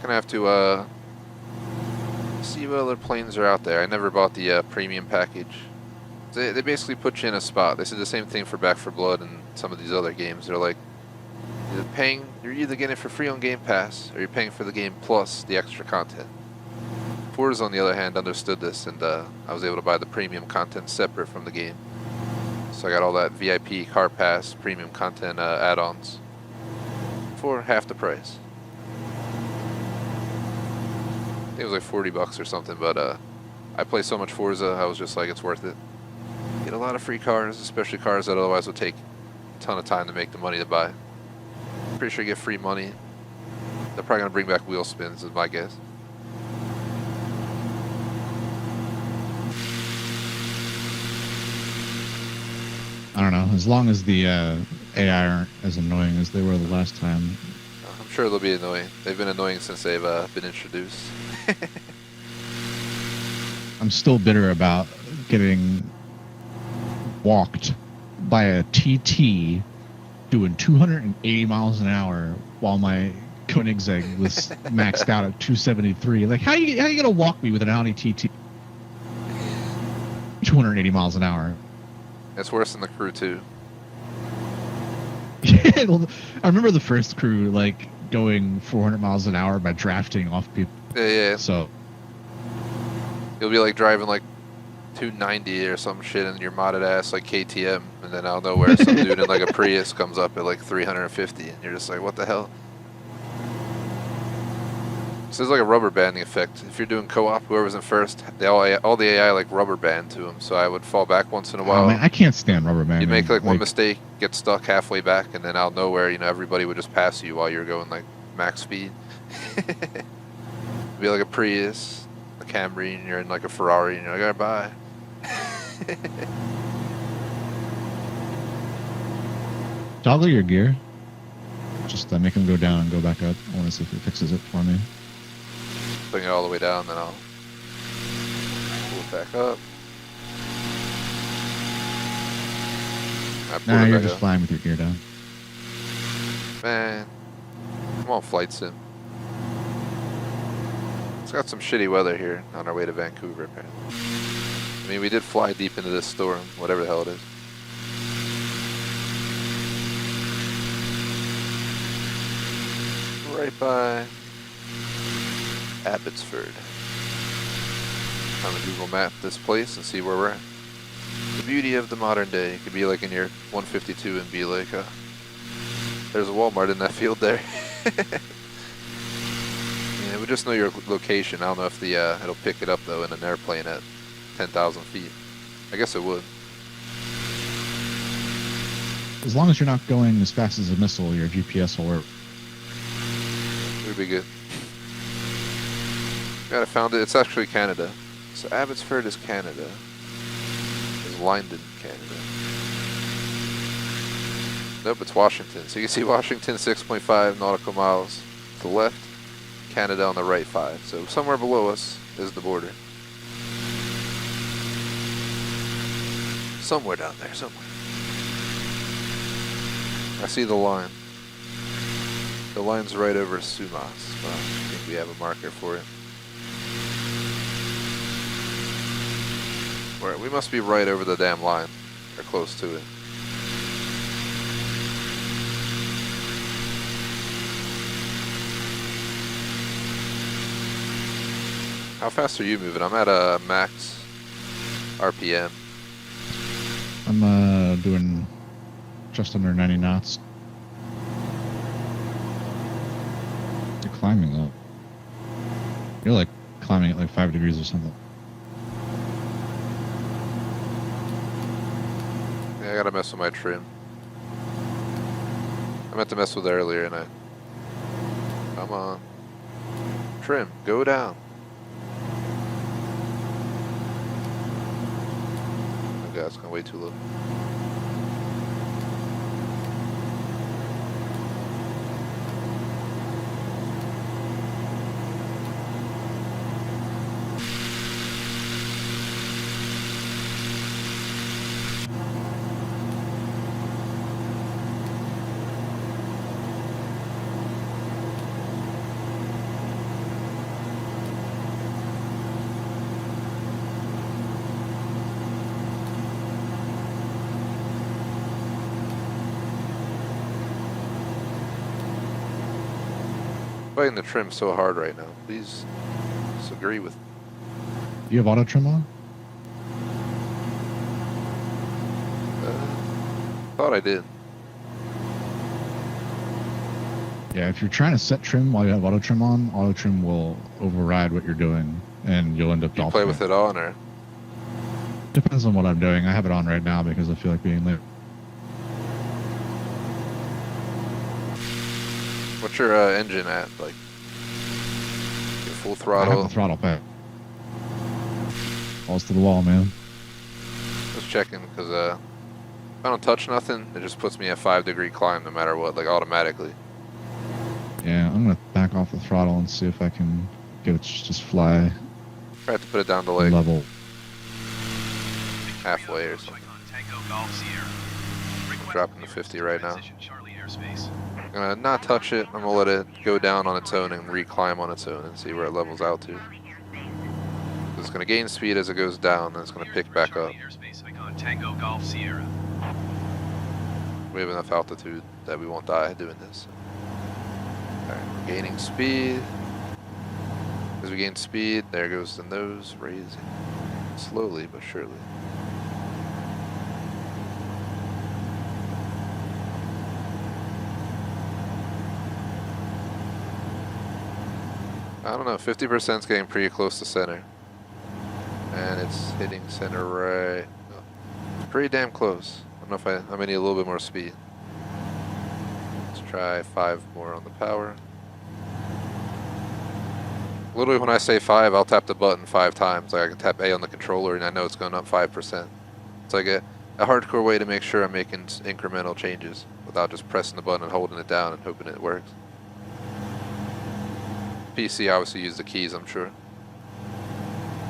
Gonna have to see what other planes are out there. I never bought the premium package. They basically put you in a spot. They said the same thing for Back 4 Blood and some of these other games. They're like, you're either getting it for free on Game Pass or you're paying for the game plus the extra content. Forza, on the other hand, understood this, and I was able to buy the premium content separate from the game. So I got all that VIP car pass premium content add-ons for half the price. I think it was like 40 bucks or something, but I play so much Forza, I was just like, it's worth it. Get a lot of free cars, especially cars that otherwise would take a ton of time to make the money to buy. Pretty sure you get free money. They're probably gonna bring back wheel spins, is my guess. I don't know. As long as the AI aren't as annoying as they were the last time. I'm sure they'll be annoying. They've been annoying since they've been introduced. I'm still bitter about getting walked by a TT doing 280 miles an hour while my Koenigsegg was maxed out at 273. Like, how you gonna walk me with an Audi TT? 280 miles an hour. It's worse than the crew too. Yeah, well, I remember the first crew like going 400 miles an hour by drafting off people. Yeah. So You'll be like driving like 290 or some shit in your modded ass like KTM, and then out of nowhere some dude in like a Prius comes up at like 350, and you're just like, what the hell? So there's like a rubber banding effect. If you're doing co-op, whoever's in first, all the AI like rubber band to them. So I would fall back once in a while. oh, man, I can't stand rubber banding. You make like one mistake, get stuck halfway back, and then out of nowhere, you know, everybody would just pass you while you're going like max speed. It'd be like a Prius, a Camry, and you're in like a Ferrari, and you're like, alright, bye. Toggle your gear. Just make them go down and go back up. I want to see if it fixes it for me. Bring it all the way down, then I'll pull it back up. Nah, you're just flying with your gear down. Man, come on, flight sim. It's got some shitty weather here on our way to Vancouver, apparently. I mean, we did fly deep into this storm, whatever the hell it is. Right by Abbotsford. I'm gonna Google map this place and see where we're at. The beauty of the modern day. You could be like in your 152 and be like, there's a Walmart in that field there. Yeah, we just know your location. I don't know if the it'll pick it up though in an airplane at 10,000 feet. I guess it would. As long as you're not going as fast as a missile, your GPS will work. It would be good. Got it, found it. It's actually Canada. So Abbotsford is Canada. Is Lyndon, Canada. Nope, it's Washington. So you can see Washington 6.5 nautical miles to the left, Canada on the right 5. So somewhere below us is the border. Somewhere down there, somewhere. I see the line. The line's right over Sumas. Well, I think we have a marker for it. We must be right over the damn line, or close to it. How fast are you moving? I'm at a max RPM. I'm doing just under 90 knots. You're climbing up. You're like climbing at like 5 degrees or something. Yeah, I gotta mess with my trim. I meant to mess with it earlier and come on. Trim, go down. Oh god, it's gone way too low. Fighting the trim so hard right now. Please disagree with me. Do you have auto trim on? Thought I did. Yeah, if you're trying to set trim while you have auto trim on, auto trim will override what you're doing, and you'll end up You play with it on, or? Depends on what I'm doing. I have it on right now because I feel like being late. What's your engine at? Like, your full I throttle? have the throttle back. Balls to the wall, man. Just checking, because if I don't touch nothing, it just puts me at 5-degree climb no matter what, like automatically. Yeah, I'm gonna back off the throttle and see if I can get it to just fly I have to put it down to like level. halfway or something. dropping to 50 right now. Transition Charlie airspace. I'm gonna not touch it. I'm gonna let it go down on its own and reclimb on its own and see where it levels out to. It's gonna gain speed as it goes down, then it's gonna pick back up. Charlie airspace icon Tango Golf Sierra. We have enough altitude that we won't die doing this. Alright, we're gaining speed. As we gain speed, there goes the nose, raising. Slowly but surely. I don't know, 50% is getting pretty close to center. And it's hitting center right. Oh, it's pretty damn close. I don't know if I may need a little bit more speed. Let's try 5 more on the power. Literally when I say 5, I'll tap the button 5 times. Like I can tap A on the controller and I know it's going up 5%. It's like a hardcore way to make sure I'm making incremental changes without just pressing the button and holding it down and hoping it works. PC obviously use the keys, I'm sure.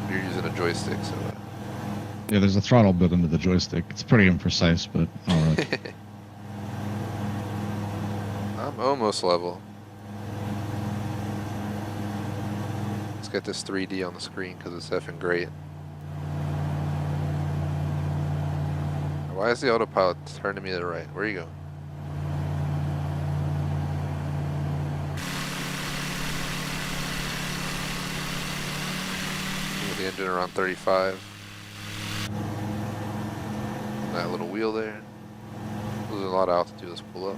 You're using a joystick, so... Yeah, there's a throttle built into the joystick. It's pretty imprecise, but alright. I'm almost level. Let's get this 3D on the screen because it's effing great. Why is the autopilot turning me to the right? Where you go? The engine around 35. That little wheel there. Losing a lot of altitude. Let's pull up.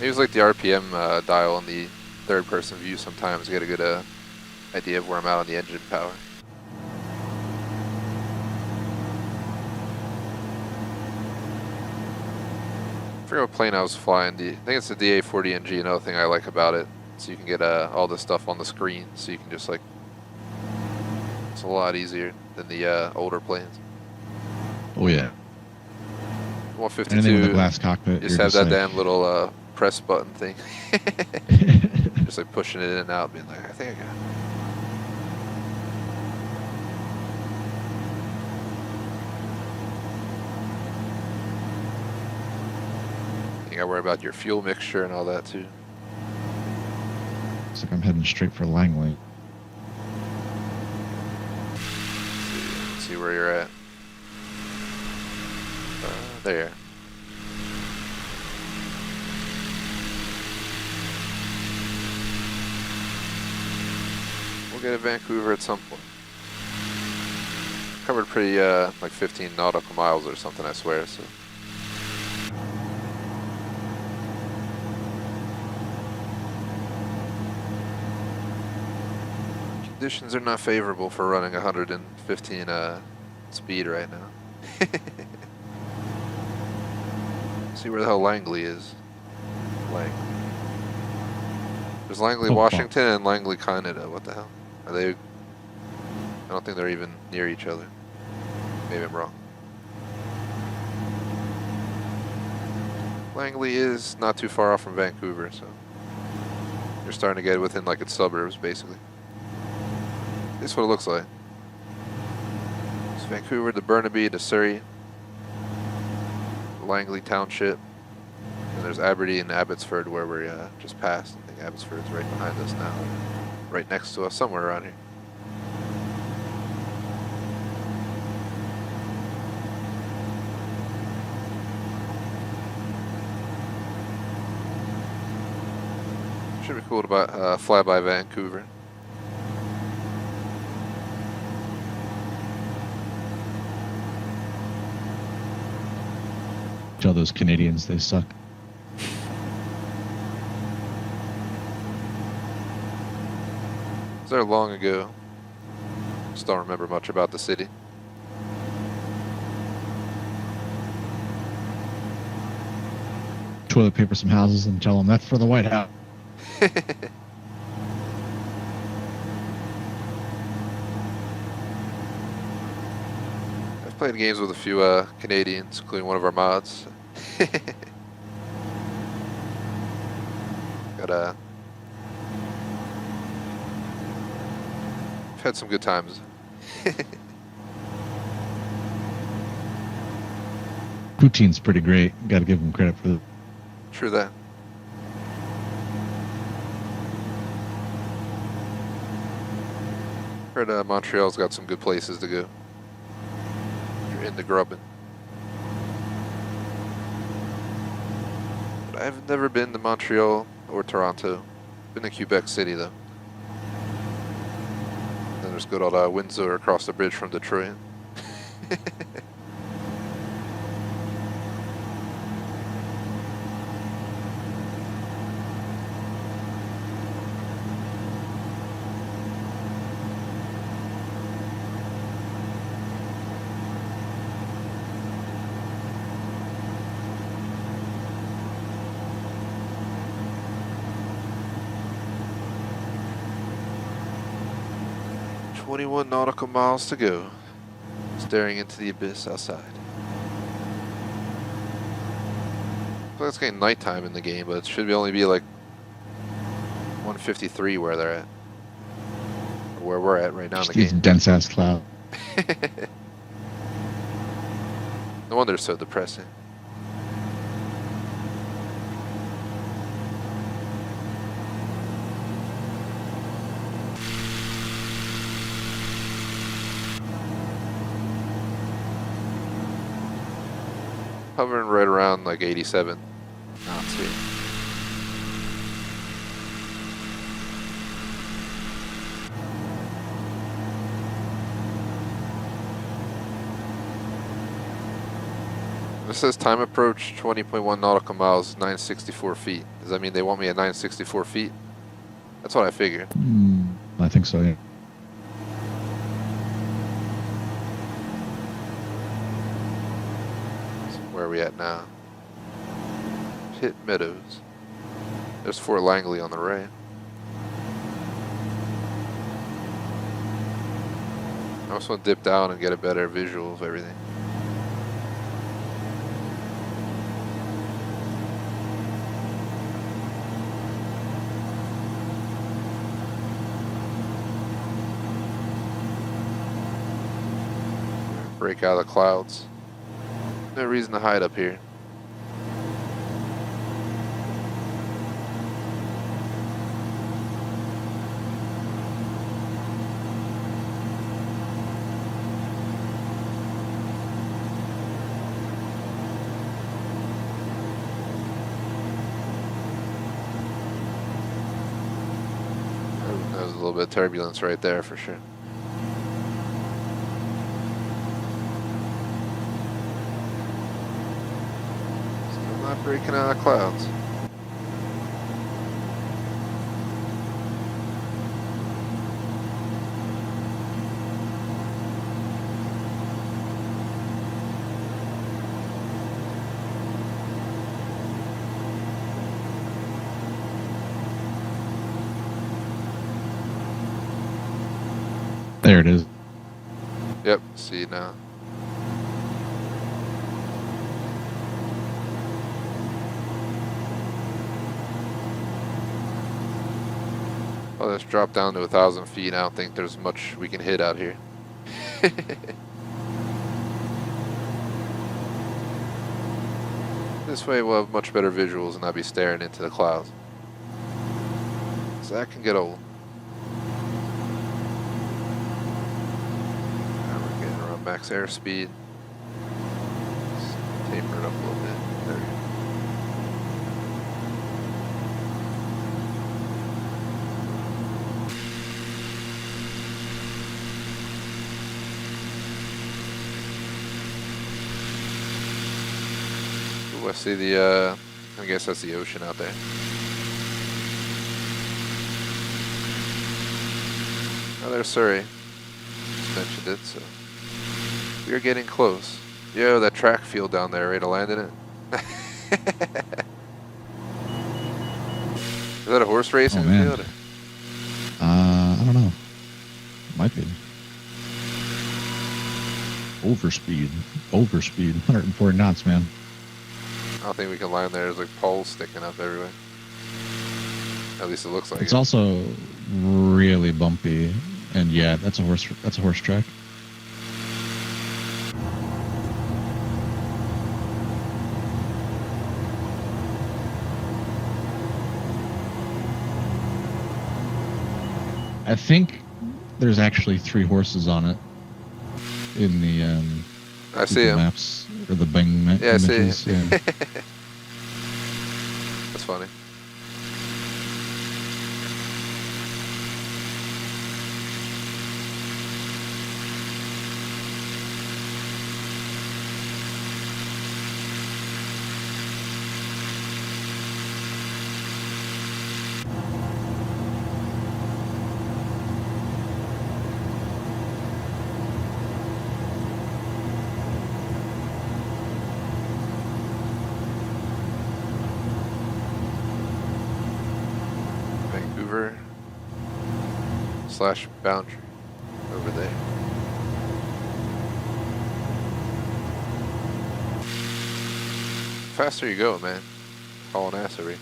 I use like the RPM dial on the third person view sometimes to get a good idea of where I'm at on the engine power. I forget what plane I was flying. I think it's the DA40NG. Another thing I like about it, so you can get all this stuff on the screen, so you can just like, it's a lot easier than the older planes. Oh yeah. 152. Anything with a glass cockpit. Just have that like, damn little press button thing. Just like pushing it in and out, being like, I think I got it. You gotta worry about your fuel mixture and all that too. Looks like I'm heading straight for Langley. Let's see where you're at. There. We'll get to Vancouver at some point. Covered pretty, like 15 nautical miles or something, I swear, so. Conditions are not favorable for running 115 speed right now. See where the hell Langley is. Langley. There's Langley, Washington, and Langley, Canada. What the hell? Are they? I don't think they're even near each other. Maybe I'm wrong. Langley is not too far off from Vancouver, so you're starting to get within like its suburbs, basically. This is what it looks like. It's Vancouver to Burnaby to Surrey. Langley Township, and there's Aberdeen and Abbotsford where we just passed. I think Abbotsford's right behind us now, right next to us, somewhere around here. Should be cool to fly by Vancouver. Tell those Canadians they suck. I was there long ago. Just don't remember much about the city. Toilet paper some houses and tell them that's for the White House. Played games with a few Canadians, including one of our mods. Got I've had some good times. Poutine's pretty great. Got to give him credit for that. True that. Heard Montreal's got some good places to go. If you're into grubbing. But I've never been to Montreal or Toronto. Been to Quebec City though. Then there's good old Windsor across the bridge from Detroit. 21 nautical miles to go. Staring into the abyss outside. So it's getting nighttime in the game, but it should only be like 1:53 where they're at. Or where we're at right now in the These game. dense ass cloud. No wonder it's so depressing. Hovering right around like 87 knots here. It says time approach 20.1 nautical miles, 964 feet. Does that mean they want me at 964 feet? That's what I figured. I think so, yeah. Where are we at now? Hit Meadows. There's Fort Langley on the right. I also want to dip down and get a better visual of everything. Break out of the clouds. No reason to hide up here. There's a little bit of turbulence right there for sure. Not breaking out of clouds. There it is. Yep, see now. Well, let's drop down to 1,000 feet. I don't think there's much we can hit out here. This way we'll have much better visuals and not be staring into the clouds. So that can get old. Now we're getting around max airspeed. Let's taper it up a little bit. There we go. I see the, I guess that's the ocean out there. Oh, there's Surrey. Just mentioned it, so. We're getting close. Yo, that track field down there, ready to land in it? Is that a horse racing field? I don't know. Might be. Overspeed. 104 knots, man. I don't think we can land there. There's like poles sticking up everywhere. At least it looks like It's it. also really bumpy, and yeah, that's a horse track. I think there's actually 3 horses on it in the I see Google him. maps or the Bing Yeah, I see. images. Yeah. That's funny. Vancouver / boundary over there. Faster you go, man. Hauling ass over here.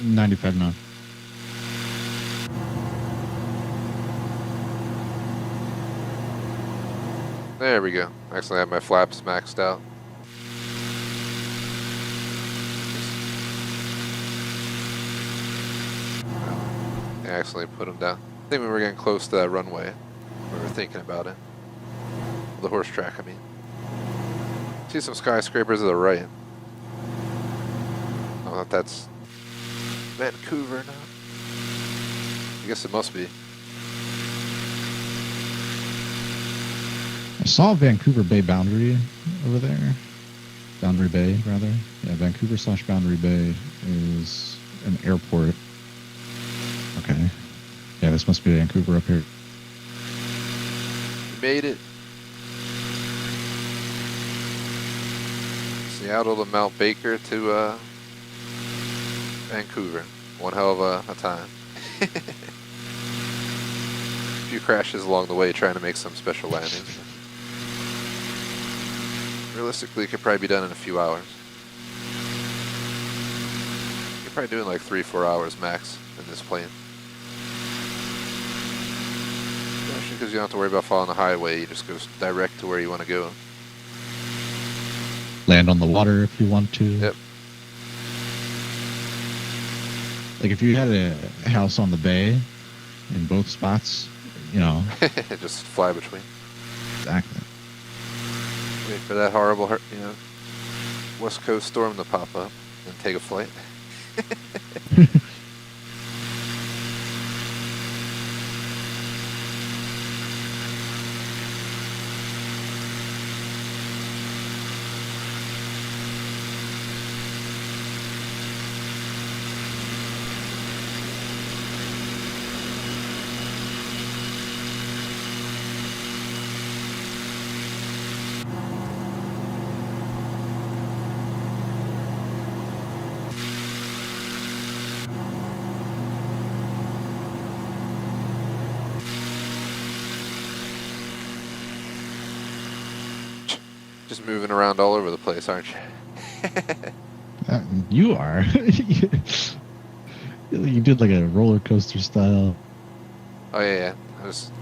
95 knots. There we go. Actually, I have my flaps maxed out. I accidentally put them down. I think we were getting close to that runway. We were thinking about it. The horse track, I mean. See some skyscrapers to the right. I don't know if that's Vancouver or not. I guess it must be. I saw Vancouver Bay Boundary over there. Boundary Bay, rather. Yeah, Vancouver / Boundary Bay is an airport. Okay. Yeah, this must be Vancouver up here. We made it. Seattle to Mount Baker to Vancouver. One hell of a time. A few crashes along the way trying to make some special landings. Realistically, it could probably be done in a few hours. You're probably doing like 3-4 hours max in this plane. Especially because you don't have to worry about following the highway. You just go direct to where you want to go. Land on the water if you want to. Yep. Like if you had a house on the bay in both spots, you know. Just fly between. Exactly. Wait for that horrible, West Coast storm to pop up and take a flight. Just moving around all over the place, aren't you? You are. You did like a roller coaster style. Oh yeah. I was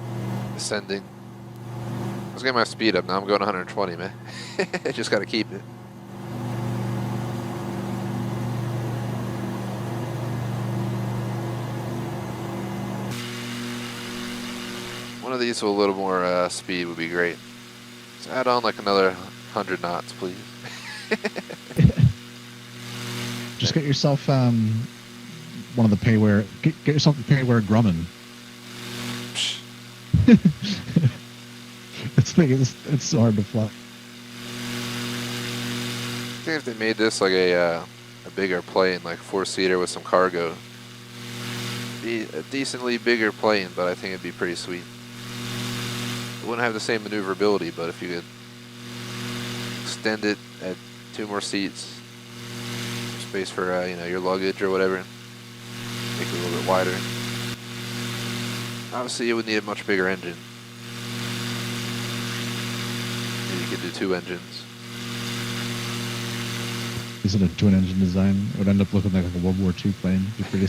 ascending. I was getting my speed up. Now I'm going 120, man. I just got to keep it. One of these with a little more speed would be great. So add on like another 100 knots, please. Just get yourself one of the payware. Get yourself a payware Grumman. It's so hard to fly. I think if they made this like a bigger plane, like 4-seater with some cargo, it'd be a decently bigger plane, but I think it'd be pretty sweet. It wouldn't have the same maneuverability, but if you could extend it at 2 more seats, space for your luggage or whatever, make it a little bit wider. Obviously, it would need a much bigger engine. could do 2 engines. Is it a twin engine design? It would end up looking like a World War II plane. It'd be pretty.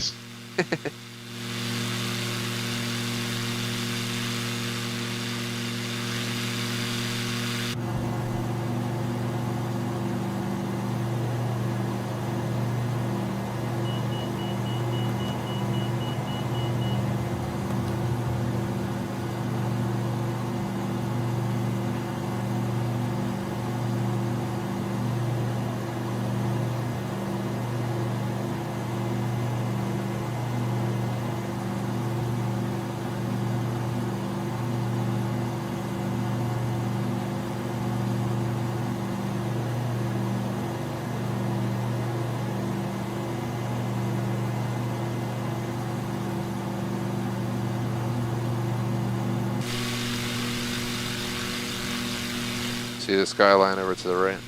See the skyline over to the right?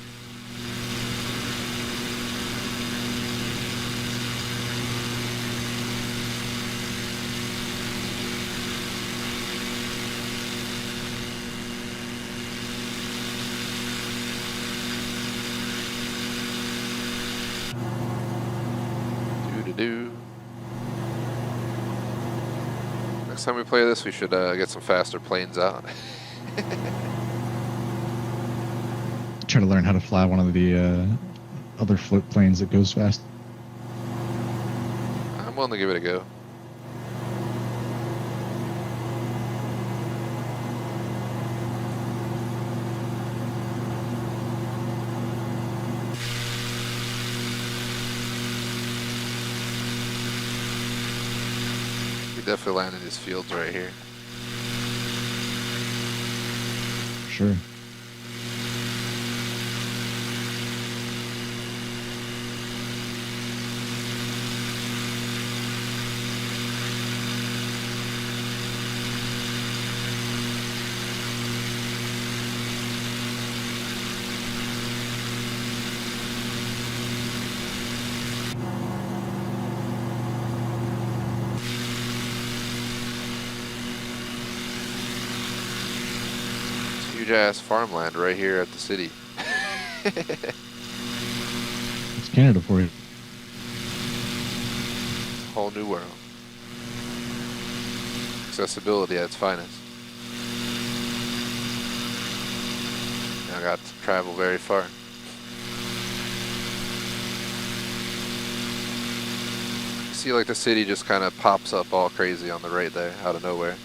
Doo-doo-doo. Next time we play this, we should get some faster planes out. Try to learn how to fly one of the other float planes that goes fast. I'm willing to give it a go. We definitely land in these fields right here. Sure. Huge ass farmland right here at the city. It's Canada for you. Whole new world. Accessibility at its finest. I got to travel very far. See, like the city just kind of pops up all crazy on the right there, out of nowhere.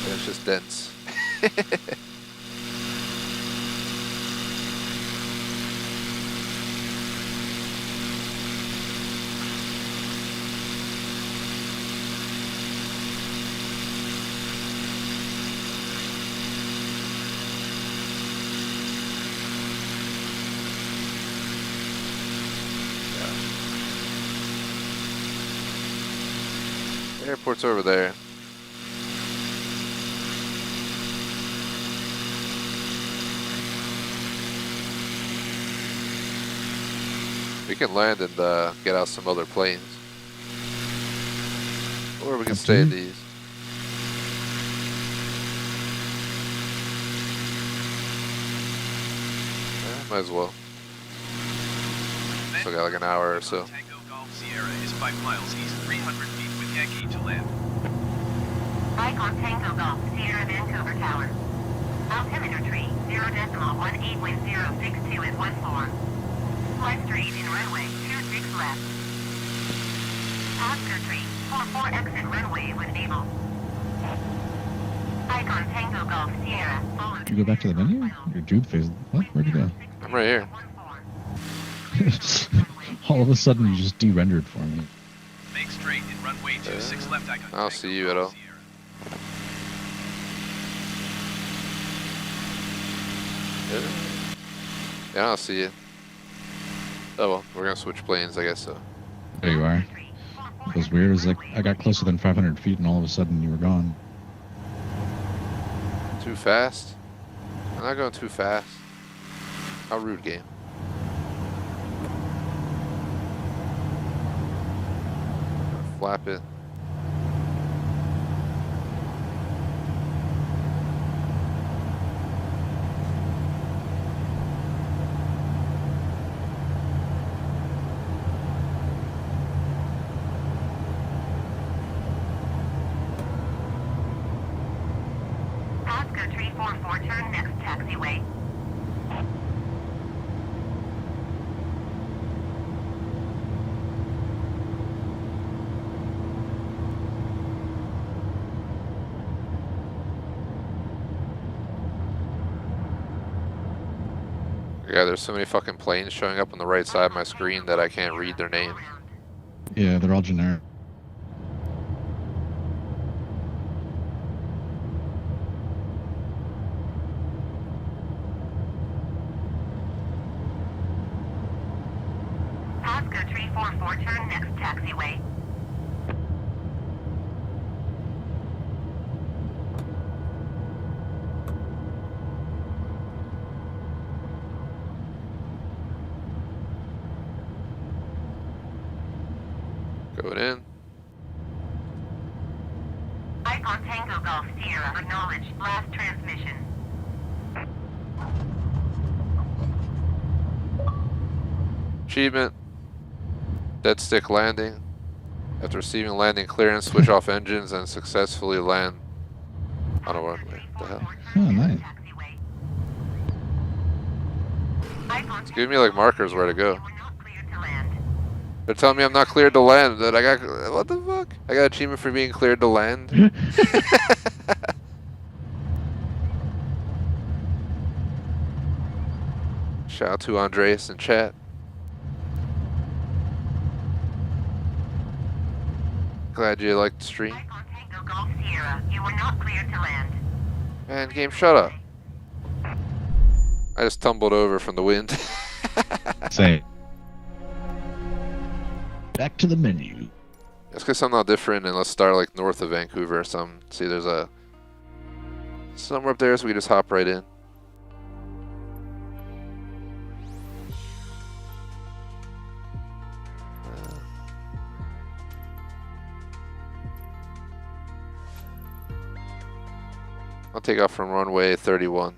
And it's just dense. The airport's over there. We can land and get out some other planes. Or we can stay in these. Yeah, might as well. Still got like an hour or so. Tango Golf Sierra is 5 miles east, 300 feet with Yankee to land. Icon Tango Golf, Sierra Vancouver Tower. Altimeter tree, 0.18 with 062 at 14. Flight straight in runway, 26 left. Oscar tree, 44 exit runway when able. Icon Tango Golf, Sierra. Did you go back to the menu? Your tube phase. What? Where'd you go? I'm right here. All of a sudden, you just de-rendered for me. Make straight in runway 26 left. Icon I don't Tango see you at Golf all. Sierra. Yeah, I don't see you. Oh well, we're gonna switch planes, I guess so. There you are. It was weird. It was like I got closer than 500 feet, and all of a sudden, you were gone. Too fast? I'm not going too fast. How rude, game. Flap it. Pasco 344, turn next taxiway. Yeah, there's so many fucking planes showing up on the right side of my screen that I can't read their name. Yeah, they're all generic. Pasco 344, turn next taxiway. Going in. Icon Tango Golf Sierra, acknowledge, last transmission. Achievement. Dead stick landing. After receiving landing clearance, switch off engines and successfully land on a runway. What the hell? Oh, nice. It's giving me like markers where to go. They're telling me I'm not cleared to land. That I got, what the fuck? I got achievement for being cleared to land. Shout out to Andreas in chat. Glad you liked the stream. Icon Tango Golf Sierra, you are not cleared to land. Man, game, shut up. I just tumbled over from the wind. Say. Back to the menu. Let's get something different and let's start like north of Vancouver or something. See, there's a somewhere up there, so we just hop right in. I'll take off from runway 31.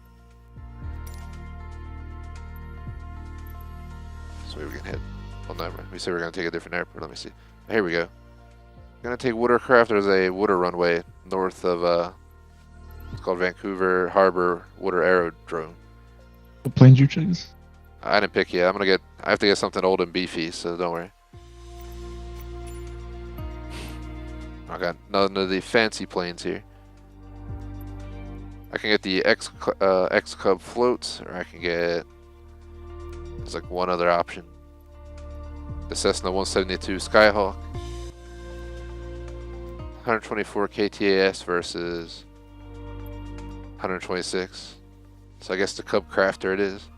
So we can hit. Well, never. We said we're gonna take a different airport. Let me see. Here we go. Gonna take Watercraft. There's a water runway north of it's called Vancouver Harbor Water Aerodrome. What planes you choose? I didn't pick yet. I have to get something old and beefy, so don't worry. I got none of the fancy planes here. I can get the X Cub floats, or I can get. There's like one other option. The Cessna 172 Skyhawk. 124 KTAS versus 126. So I guess the Cub Crafter it is.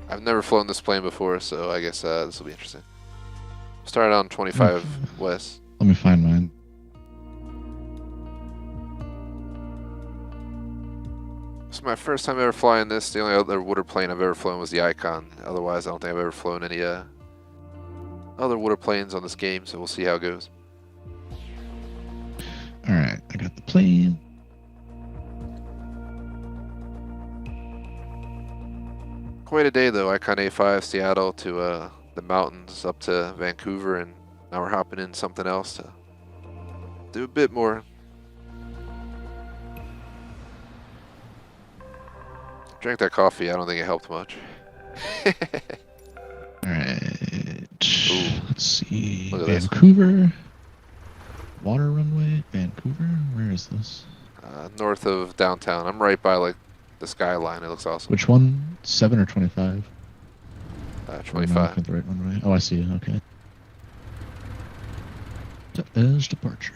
I've never flown this plane before, so I guess this will be interesting. Started on 25 West. Let me find mine. It's my first time ever flying this. The only other water plane I've ever flown was the Icon. Otherwise, I don't think I've ever flown any other water planes on this game, so we'll see how it goes. Alright, I got the plane. Quite a day though. Icon A5 Seattle to the mountains up to Vancouver, and now we're hopping in something else to do a bit more. Drank that coffee. I don't think it helped much. Alright. Ooh. Let's see. Look at this. Vancouver. Water runway. Vancouver. Where is this? North of downtown. I'm right by like the skyline. It looks awesome. Which one? 7 or 25? 25. At the right runway. Oh, I see. Okay. That is departure.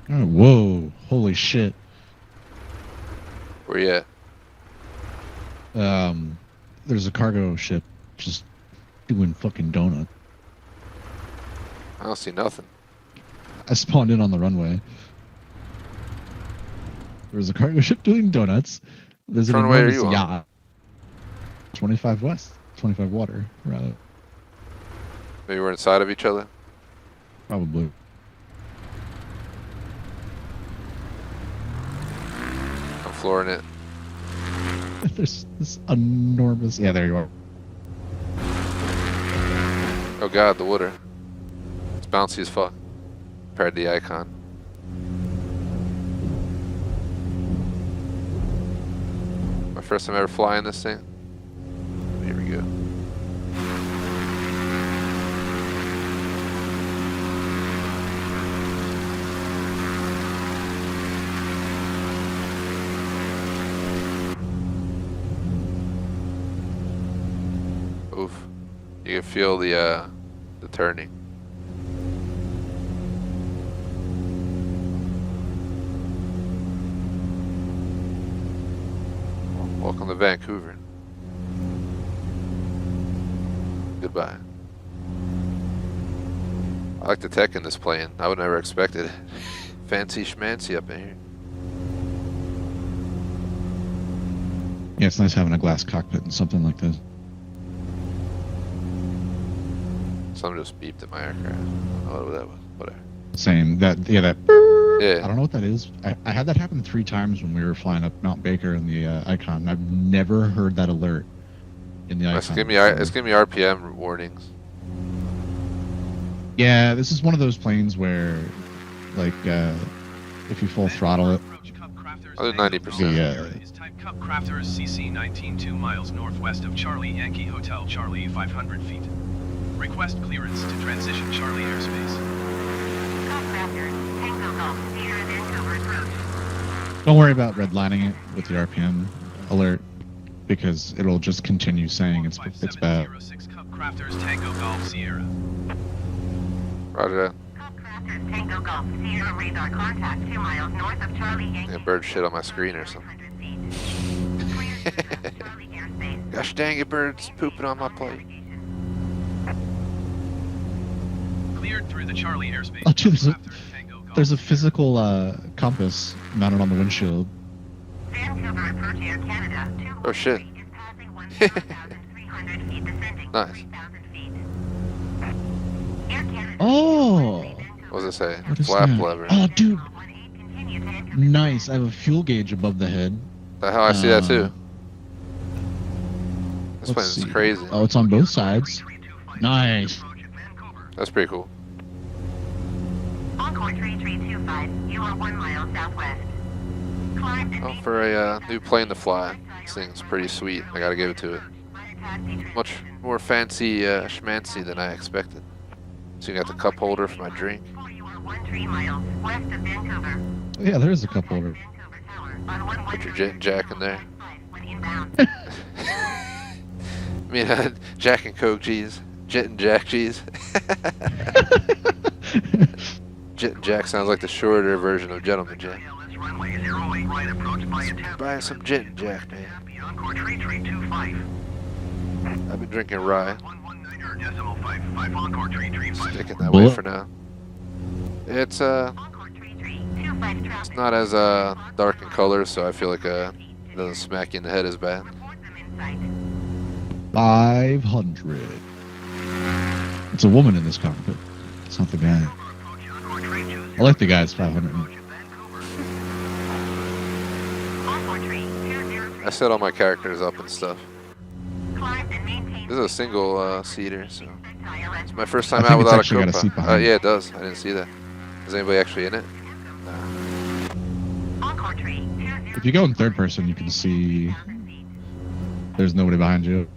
Oh, whoa. Holy shit. Where you at? There's a cargo ship just doing fucking donut. I don't see nothing. I spawned in on the runway. There's a cargo ship doing donuts. There's an Which runway are enormous you on? yacht. 25 west. 25 water, rather. Maybe we're inside of each other. Probably. I'm flooring it. There's this enormous... Yeah, there you are. Oh god, the water. It's bouncy as fuck. Compared to the Icon. My first time ever flying this thing. Here we go. Oof. You can feel the turning. Welcome to Vancouver. Goodbye. I like the tech in this plane. I would never expect it. Fancy schmancy up in here. Yeah, it's nice having a glass cockpit and something like this. Something just beeped at my aircraft. I don't know what that was. Whatever. Same. That Yeah. I don't know what that is. I had that happen 3 times when we were flying up Mount Baker in the Icon. I've never heard that alert in the Icon. It's giving me RPM warnings. Yeah, this is one of those planes where, like, if you full throttle it, Other 90%. Yeah. Is type Cup Crafters CC 19 2 miles northwest of Charlie Yankee Hotel Charlie 500 feet. Request clearance to transition Charlie airspace. don't worry about redlining it with the RPM alert because it'll just continue saying it's bad. 5706 Cup Crafters Tango Golf Sierra. Roger that. Tango Golf Sierra radar contact 2 miles north of Charlie Yankee. Yeah, bird shit on my screen or something. Gosh dang it, birds pooping on my plate. Cleared through the Charlie airspace. Oh, dude, Crafters Tango Golf there's a Sierra. physical compass mounted on the windshield. Vancouver approach Air Canada. Oh shit. Is passing 1,300 feet, descending Nice. 3,000 feet. Air Canada. Oh, What does it say? what is Flap that? lever. Oh, dude, 18 continue to enter nice. I have a fuel gauge above the head. The hell, I see that too. This Let's plane's see. crazy. Oh, it's on both sides. Nice. That's pretty cool. Encore 3325. You are 1 mile southwest. Climb and Well, for a new plane to fly, this thing's pretty sweet. I gotta give it to it. Much more fancy schmancy than I expected. So you got the cup holder for my drink. You are 13 miles west of Vancouver. Oh, yeah, there is a cup holder. Vancouver Tower on Put your jet and jack in there. when inbound. I mean, Jack and Coke cheese. Jet and Jack cheese. Jet and Jack sounds like the shorter version of Gentleman Jack. Buy some Jet and Jack, man. I've been drinking rye. Sticking that way for now. It's it's not as dark in color, so I feel like it doesn't smack you in the head as bad. 500. It's a woman in this cockpit. It's not the guy. I like the guy. It's 500. I set all my characters up and stuff. This is a single seater, so it's my first time I think out it's without a actually got a seat co-pilot. behind. Yeah, it does. I didn't see that. Is anybody actually in it? If you go in third person, you can see there's nobody behind you.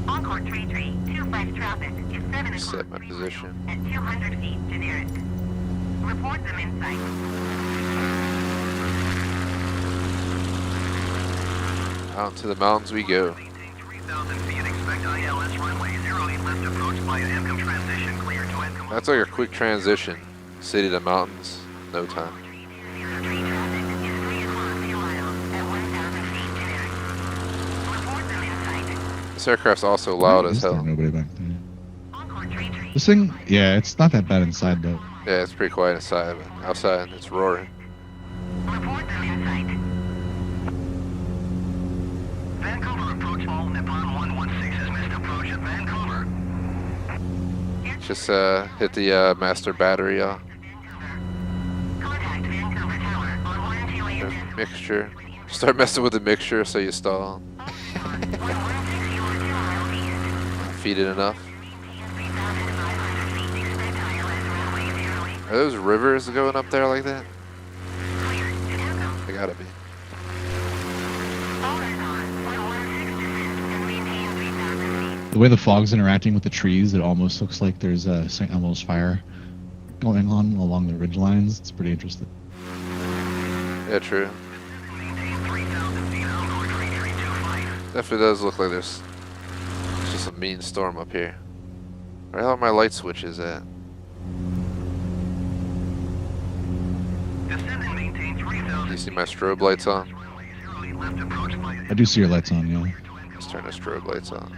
Encore 3325 traffic is 7 Set o'clock. my position. At 200 feet, generic. Report them in sight. Out to the mountains we go. 3,000 feet, expect ILS runway 08 left approach by an MCOM transition clear to MCOM. That's like a quick transition. City to mountains, no time. 03 traffic is 3 o'clock, 2 miles at This aircraft's also loud as Is there hell. nobody back there? Encore 33. This thing, yeah, it's not that bad inside though. Yeah, it's pretty quiet inside, but outside it's roaring. Report them in sight. Vancouver approach all Nippon 116 has missed approach at Vancouver. Just hit the master battery off. Contact Vancouver Tower on 128. Mixture. Start messing with the mixture so you stall. Feed it enough. Are those rivers going up there like that? They gotta be. The way the fog's interacting with the trees, it almost looks like there's a St. Elmo's fire going on along the ridge lines. It's pretty interesting. Yeah, true. Definitely does look like there's just a mean storm up here. Where the hell are my light switches at? You see my strobe lights on? I do see your lights on, yeah. Let's turn the strobe lights on.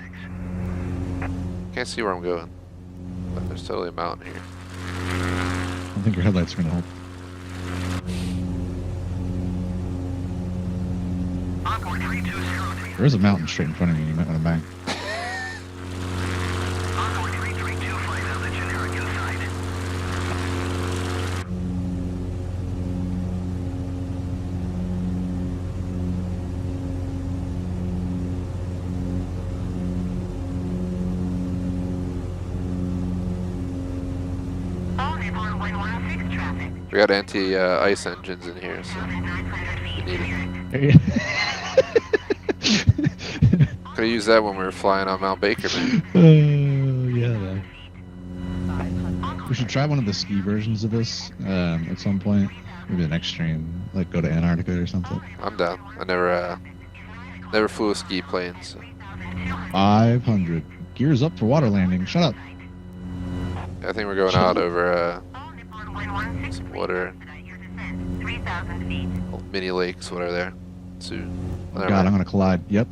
Can't see where I'm going, but there's totally a mountain here. I don't think your headlights are going to help. There is a mountain straight in front of you. You might want to bank. We got anti-ice engines in here, so we need it. Could have used that when we were flying on Mount Baker, man. Yeah. We should try one of the ski versions of this at some point. Maybe the next stream, like go to Antarctica or something. I'm down. I never flew a ski plane, so. 500. Gears up for water landing. Shut up. I think we're going out over some water, mini lakes, what are there? Soon. God, I'm gonna collide. Yep.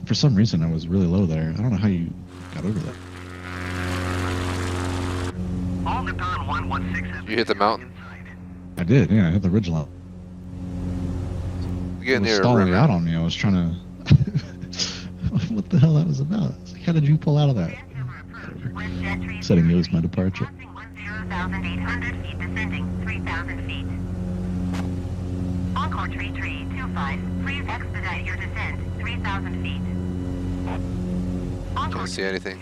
For some reason I was really low there. I don't know how you got over that. You hit the mountain? I did. Yeah, I hit the ridge line. You It get was near a stalling river. out on me. I was trying to. What the hell that was about? I was like, how did you pull out of that? Setting you as my departure. 10,800 feet descending 3,000 feet. Encore tree 25. Please expedite your descent 3,000 feet. Can't see anything.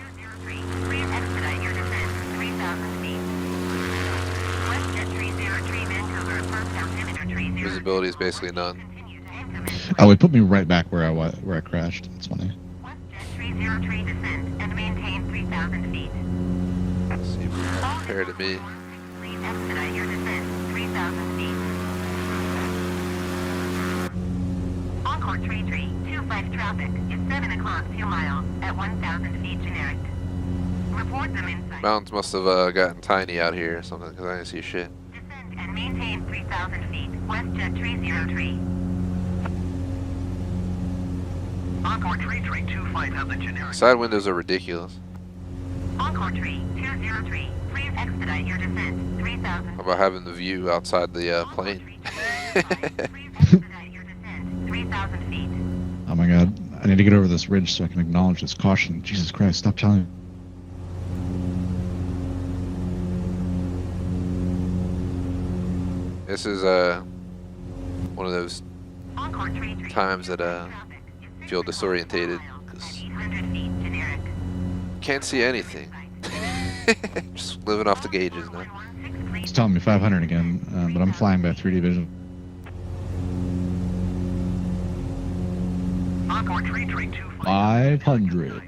203. Please expedite your descent 3,000 feet. WestJet 303 Vancouver first altimeter 30. Visibility is basically none. Oh, it put me right back where I crashed. That's funny. WestJet 303 descend and maintain 3,000 feet. Let's see if we're compared to me. Please expedite your descent 3,000 feet. Encore tree 25 traffic is 7 o'clock 2 miles at 1,000 feet generic. Report them inside. Mountains must have gotten tiny out here or something, because I didn't see shit. Descend and maintain 3,000 feet. WestJet 303. Encore tree 25 have the generic. Side windows are ridiculous. Encore tree 203. Please expedite your descent 3,000. How about having the view outside the plane? Please expedite your descent 3,000 feet. Oh my god. I need to get over this ridge so I can acknowledge this caution. Jesus Christ, stop telling me. This is one of those Encore tree times that feel disorientated because 800 feet generic. can't see anything. Just living off the gauges now. It's telling me 500 again, but I'm flying by 3D vision. Encore tree 500.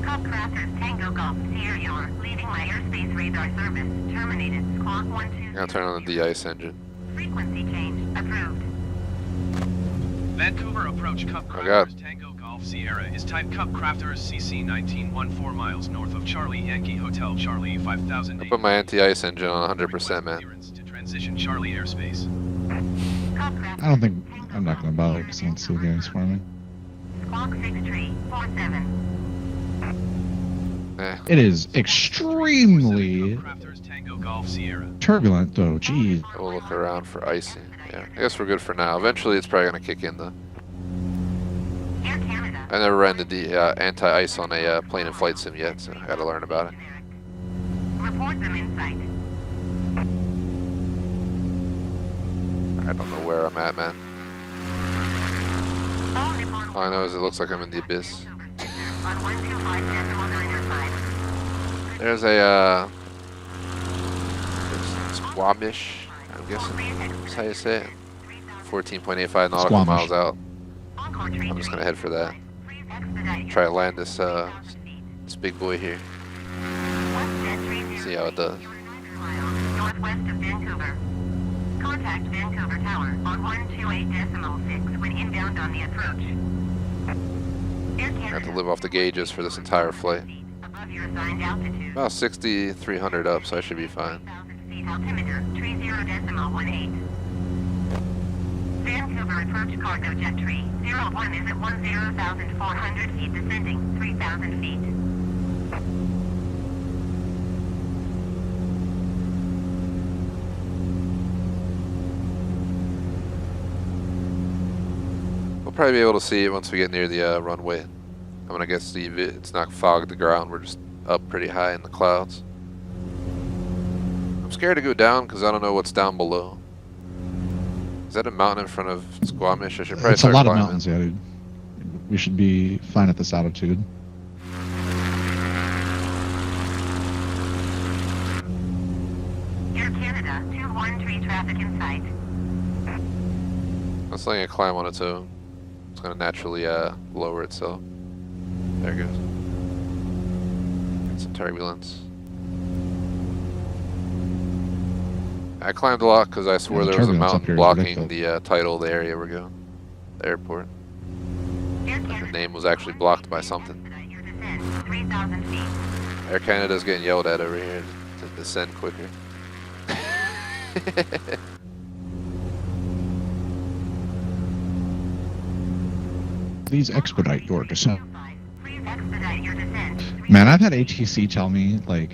Cub Crafters Tango Golf Sierra, leaving my airspace radar service. Terminated. Squawk 12. I'll turn on the de-ice engine. Frequency change approved. Vancouver approach Cup Oh, God. Crafters Tango Golf Sierra is type Cup Crafters CC 1914 miles north of Charlie Yankee Hotel Charlie 5000. I put my anti-ice engine on 100%, man. To transition Charlie airspace. Cub Crafters. I don't think I'm not gonna bother because I don't see the guys for me. Squawk 6347. It is extremely Crafters Tango Golf Sierra. turbulent, though. Jeez. We'll look around for icing. Yeah, I guess we're good for now. Eventually, it's probably gonna kick in though. Air Canada. I never ran the anti-ice on a plane and flight sim yet, so I gotta learn about it. Report them in sight. I don't know where I'm at, man. All I know is it looks like I'm in the abyss. On 125.905. There's a Squamish, I'm guessing. That's how you say it. 14.85 nautical Squamish. miles out. Encore I'm just gonna head for that. Expedite. Try to land this this big boy here. See how it does. Northwest of Vancouver. Contact Vancouver Tower on 128.6 when inbound on the approach. Air I have to Canada. live off the gauges for this entire flight. Above your assigned altitude. About 6,300 up, so I should be fine. 1,000 feet altimeter, 30.18. Vancouver approach cargo jet tree. 01 is at 10,400 feet descending, 3,000 feet. We'll probably be able to see it once we get near the runway. I'm gonna guess it's not fogged the ground. We're just up pretty high in the clouds. I'm scared to go down because I don't know what's down below. Is that a mountain in front of Squamish? I should probably It's a start lot of climbing. mountains, yeah, dude. We should be fine at this altitude. Air Canada, 213 traffic in sight. It's letting it climb on its own. It's gonna naturally lower itself. There it goes. Get some turbulence. I climbed a lot because I swore the there was a turbulence up mountain here is blocking ridiculous. the title of the area we're going. The airport. Air The Canada. name was actually blocked by something. Expedite your descent, 3,000 feet. Air Canada's getting yelled at over here to descend quicker. Please expedite your descent. Please expedite your descent. Man, I've had ATC tell me, like,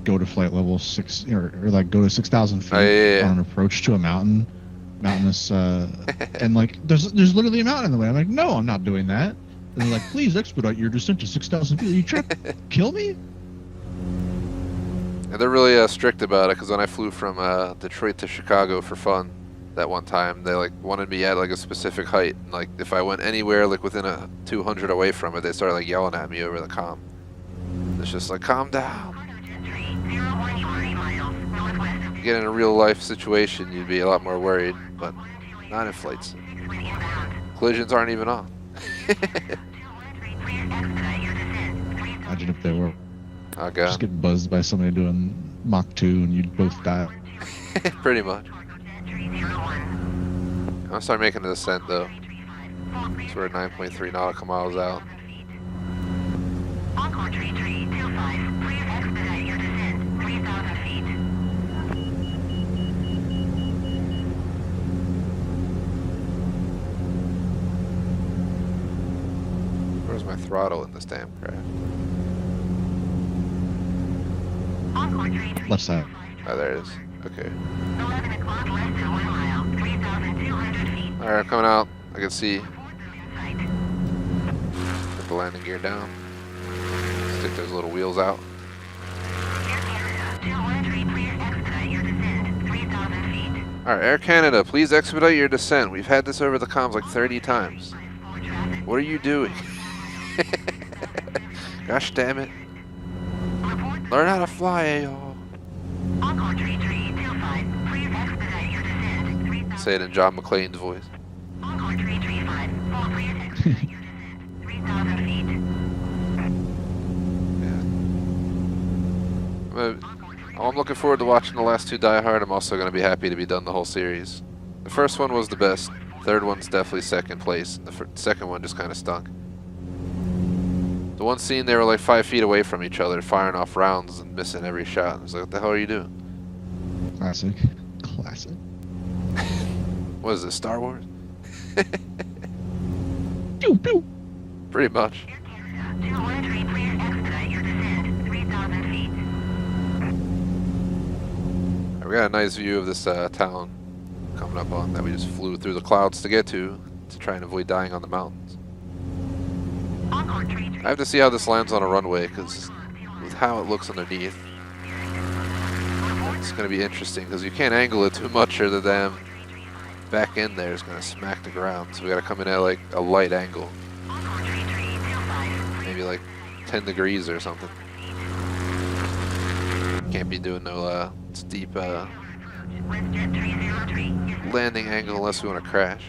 go to flight level 6, or like, go to 6,000 feet Oh, yeah. on an approach to a mountainous, and, like, there's literally a mountain in the way. I'm like, no, I'm not doing that. And they're like, please expedite your descent to 6,000 feet. Are you trying to kill me? And they're really strict about it because when I flew from Detroit to Chicago for fun that one time, they like wanted me at like a specific height. And, like if I went anywhere like within a 200 away from it, they started like yelling at me over the comm. It's just like, calm down. Cargo jet tree, 01 you are 8 miles northwest of You get in a real life situation, you'd be a lot more worried, but not in flights. when inbound. Collisions aren't even on. 213, please expedite your descent. Imagine if they were Oh god. just get buzzed by somebody doing Mach 2 and you'd both die. Pretty much. Cargo jet tree 01. I'm gonna start making a descent though. So we're 9.3 nautical miles out. Encore tree 25. Please expedite your descent. 3,000 feet. Where's my throttle in this damn craft? Encore tree Left side. Oh, there it is. Okay. 11 o'clock, less than 1 mile. 3,200 feet. Alright, I'm coming out. I can see. Report them in sight. Put the landing gear down. Stick those little wheels out. Air Canada, 213, please expedite your descent. 3,000 feet. Alright, Air Canada, please expedite your descent. We've had this over the comms like 30 times. For traffic. What are you doing? Gosh damn it. Report Learn how to fly, y'all. Encore tree 25. Please expedite your descent. 3,000. Say it in John McClane's voice. Encore tree 5. Full please expedite your descent. 3,000 feet. I'm looking forward to watching the last two Die Hard. I'm also going to be happy to be done the whole series. The first one was the best. Third one's definitely second place. The second one just kind of stunk. The one scene, they were like 5 feet away from each other, firing off rounds and missing every shot. I was like, what the hell are you doing? Classic. Classic. What is this, Star Wars? Pew, pew. Pretty much. Air Canada, 213, please expedite your descent, 3,000 feet. We got a nice view of this town coming up on that we just flew through the clouds to get to try and avoid dying on the mountains. Encore 3. I have to see how this lands on a runway because with how it looks underneath, it's going to be interesting because you can't angle it too much or the damn back end there is going to smack the ground. So we got to come in at like a light angle, maybe like 10 degrees or something. Can't be doing no steep landing angle unless we want to crash.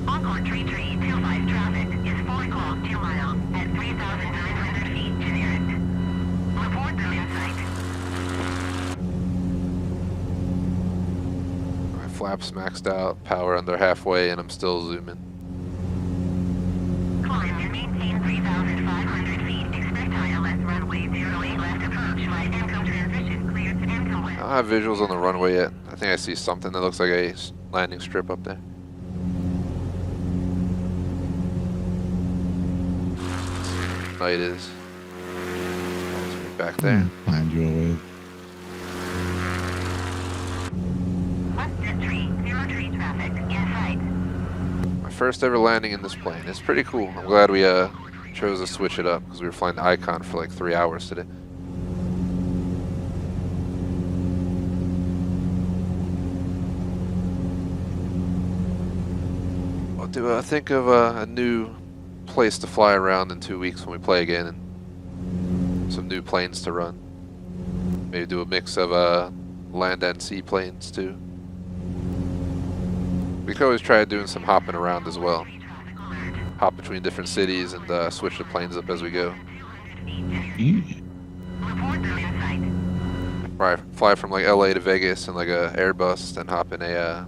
Encore 3325 traffic is 4 calls 2 miles at 3,900 feet to nearest. Report them in sight. My flaps maxed out, power under halfway, and I'm still zooming. Climb and maintain 3,500 feet. Expect ILS runway 08 left approach. Right income transition cleared to income I west. don't have visuals on the runway yet. I think I see something that looks like a landing strip up there. Knite is. Back there. Behind you away. West jet 303 traffic in sight. My first ever landing in this plane. It's pretty cool. I'm glad we chose to switch it up because we were flying the Icon for like 3 hours today. What do I think of a new place to fly around in 2 weeks when we play again and some new planes to run? Maybe do a mix of land and sea planes too. We could always try doing some hopping around as well. Hop between different cities and switch the planes up as we go. Report them in sight. Fly from like LA to Vegas in like a Airbus, then hop in a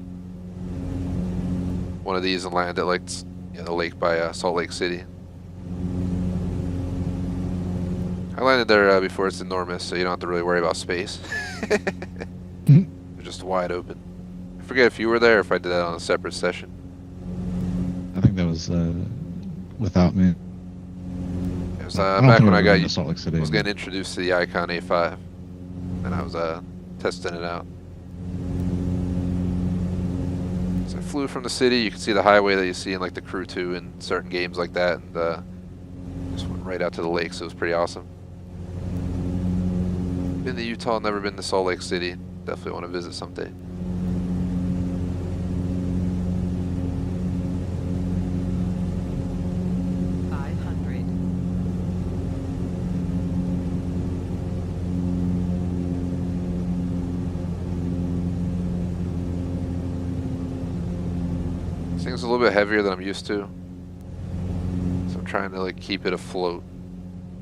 one of these and land at like the lake by Salt Lake City. I landed there before. It's enormous, so you don't have to really worry about space. It's just wide open. I forget if you were there or if I did that on a separate session. I think that was without me. It was I don't back think when I we got were in Salt Lake City. was getting introduced to the Icon A5, and I was testing it out. So I flew from the city. You can see the highway that you see in like the Crew 2 and certain games like that, and just went right out to the lake. So it was pretty awesome. Been to Utah, never been to Salt Lake City. Definitely want to visit someday. This thing's a little bit heavier than I'm used to, so I'm trying to like keep it afloat.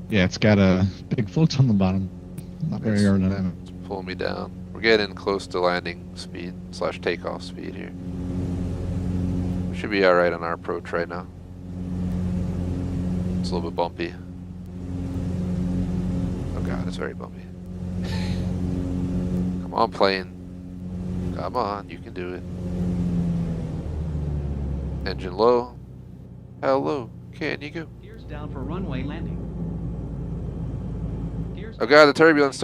Yeah, it's got a big float on the bottom. Not very aerodynamic. It's pulling me down. We're getting close to landing speed / takeoff speed here. We should be alright on our approach right now. It's a little bit bumpy. Oh god, it's very bumpy. Come on, plane. Come on, you can do it. Engine low. How low can you go? Gears down for runway landing. Gears Oh god, the turbulence.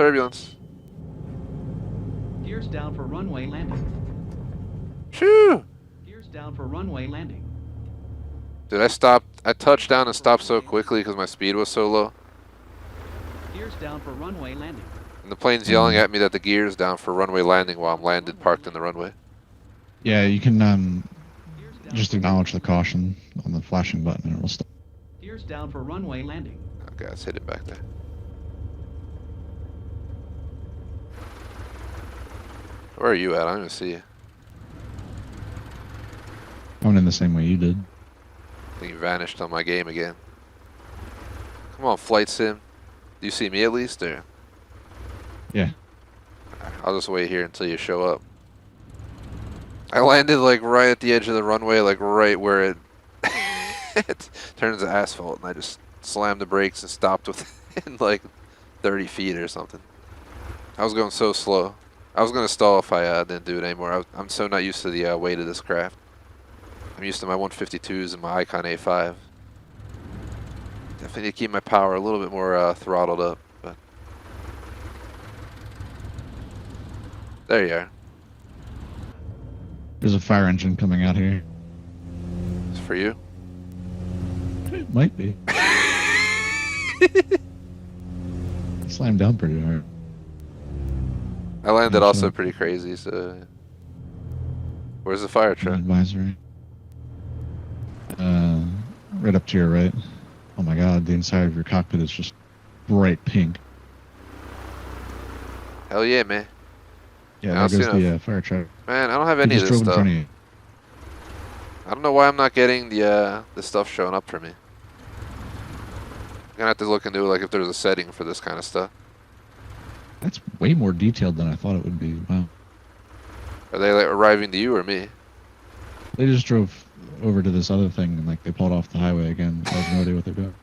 Gears down for runway landing. Shoo! Gears down for runway landing. Dude, I touched down and stopped so quickly because my speed was so low. Gears down for runway landing. And the plane's yelling at me that the gear's down for runway landing while I'm landed parked in the runway. Yeah, you can Gears down just acknowledge the caution on the flashing button and it'll stop. Gears down for runway landing. Okay, let's hit it back there. Where are you at? I don't even see you. I went in the same way you did. I think you vanished on my game again. Come on, flight sim. Do you see me at least, or? Yeah. I'll just wait here until you show up. I landed like right at the edge of the runway, like right where it, it turns to asphalt, and I just slammed the brakes and stopped within like 30 feet or something. I was going so slow. I was gonna stall if I didn't do it anymore. I'm so not used to the weight of this craft. I'm used to my 152s and my Icon A5. Definitely need to keep my power a little bit more throttled up. But there you are. There's a fire engine coming out here. It's for you. It might be. Slammed down pretty hard. I landed Yeah, also sure. pretty crazy, so. Where's the fire truck? Advisory. Right up to your right. Oh my god, the inside of your cockpit is just bright pink. Hell yeah, man. Yeah, I there don't see goes the enough. fire truck. Man, I don't have He any of just this drove in stuff. front of you. I don't know why I'm not getting the stuff showing up for me. I'm gonna have to look into like if there's a setting for this kind of stuff. That's way more detailed than I thought it would be. Wow. Are they like arriving to you or me? They just drove over to this other thing and like they pulled off the highway again. I have no idea what they're doing.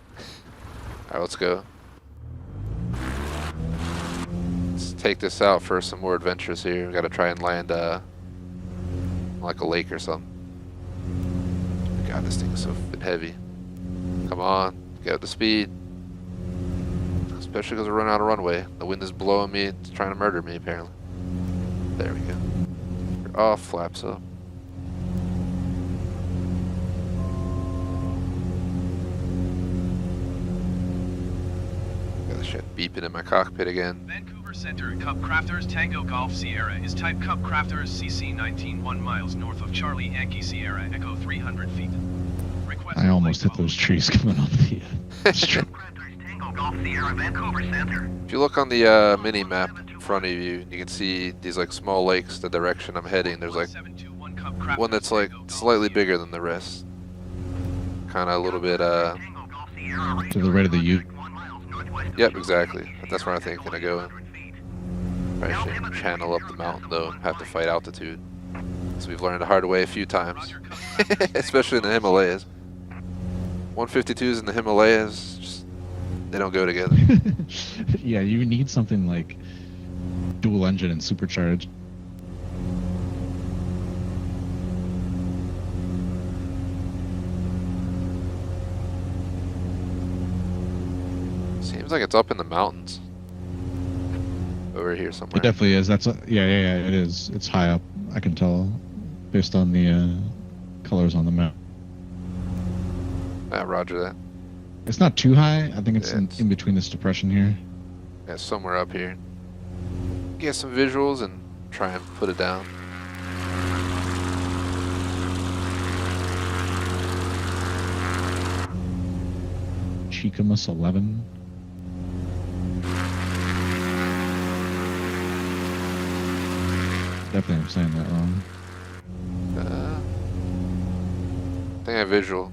Alright, let's go. Let's take this out for some more adventures here. We gotta try and land like a lake or something. God, this thing is so heavy. Come on, get up to speed. Especially because we're running out of runway. The wind is blowing me. It's trying to murder me, apparently. There we go. We're off, flaps up. Got the shit beeping in my cockpit again. Vancouver Center, Cub Crafters Tango Golf Sierra is type Cub Crafters CC19 1 miles north of Charlie Yankee Sierra Echo 300 feet. Request I almost flight hit those follows. trees coming off the strip. Crafters Tango Golf Sierra, Vancouver Center. If you look on the mini map in front of you, you can see these like small lakes, the direction I'm heading. There's like 1721 Cub Crafters one that's like Tango Golf slightly Sierra. bigger than the rest. Kind of a little bit, Tango Golf Sierra, To the right of the U. 1 miles northwest of yep, exactly. That's where I think I'm gonna go. 100 feet. Probably should channel up the mountain though, have to fight altitude. So we've learned the hard way a few times, Roger, Cub Crafters. especially in the Himalayas. 152s in the Himalayas, just, they don't go together. Yeah, you need something like dual engine and supercharged. Seems like it's up in the mountains. Over here somewhere. It definitely is. Yeah, it is. It's high up. I can tell based on the colors on the map. Roger that. It's not too high. I think it's Yeah, in between this depression here. Yeah, somewhere up here. Get some visuals and try and put it down. Chikamus 11. Definitely I'm saying that wrong. I think I have visual.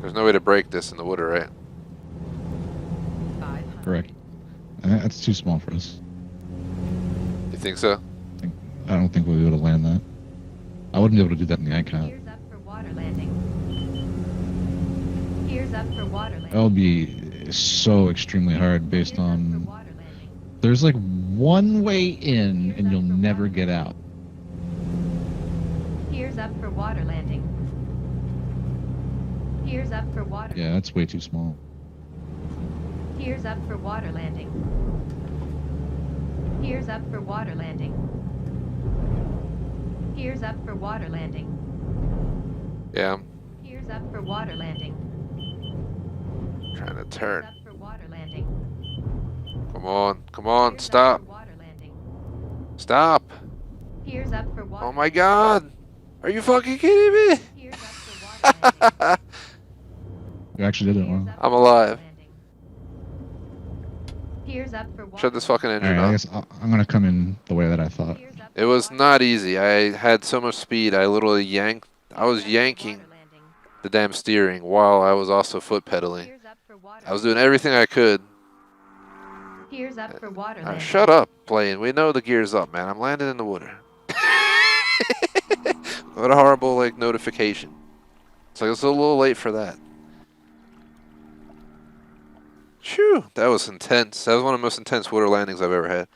There's no way to break this in the water, right? Correct. That's too small for us. You think so? I don't think we'll be able to land that. I wouldn't be able to do that in the Icon. Gears up for water landing. Gears up for water landing. That would be so extremely hard based Gears up for on... water landing. There's like one way in and you'll never get out. Gears up for water landing. Gears up for water. Yeah, that's way too small. Gears up for water landing. Gears up for water landing. Gears up for water landing. Yeah, I'm Gears up for water landing. trying to Gears turn. up for water landing. Come on, Gears up stop, for water landing. stop. Gears up for water. Oh my god. Are you fucking kidding me? Gears up for water landing. You actually did it Gears wrong. up I'm for alive. water landing. Gears up for water. Shut this fucking engine Alright, I off. guess I'm gonna come in the way that I thought. Gears up It for was water not landing. easy. I had so much speed, I literally yanked. I was Gears up for yanking water landing. the damn steering while I was also foot pedaling. Gears up for water I was doing everything I could. Gears up for water landing. Shut up, plane. We know the gear's up, man. I'm landing in the water. What a horrible, like, notification. It's like, it's a little late for that. Phew, that was intense. That was one of the most intense water landings I've ever had.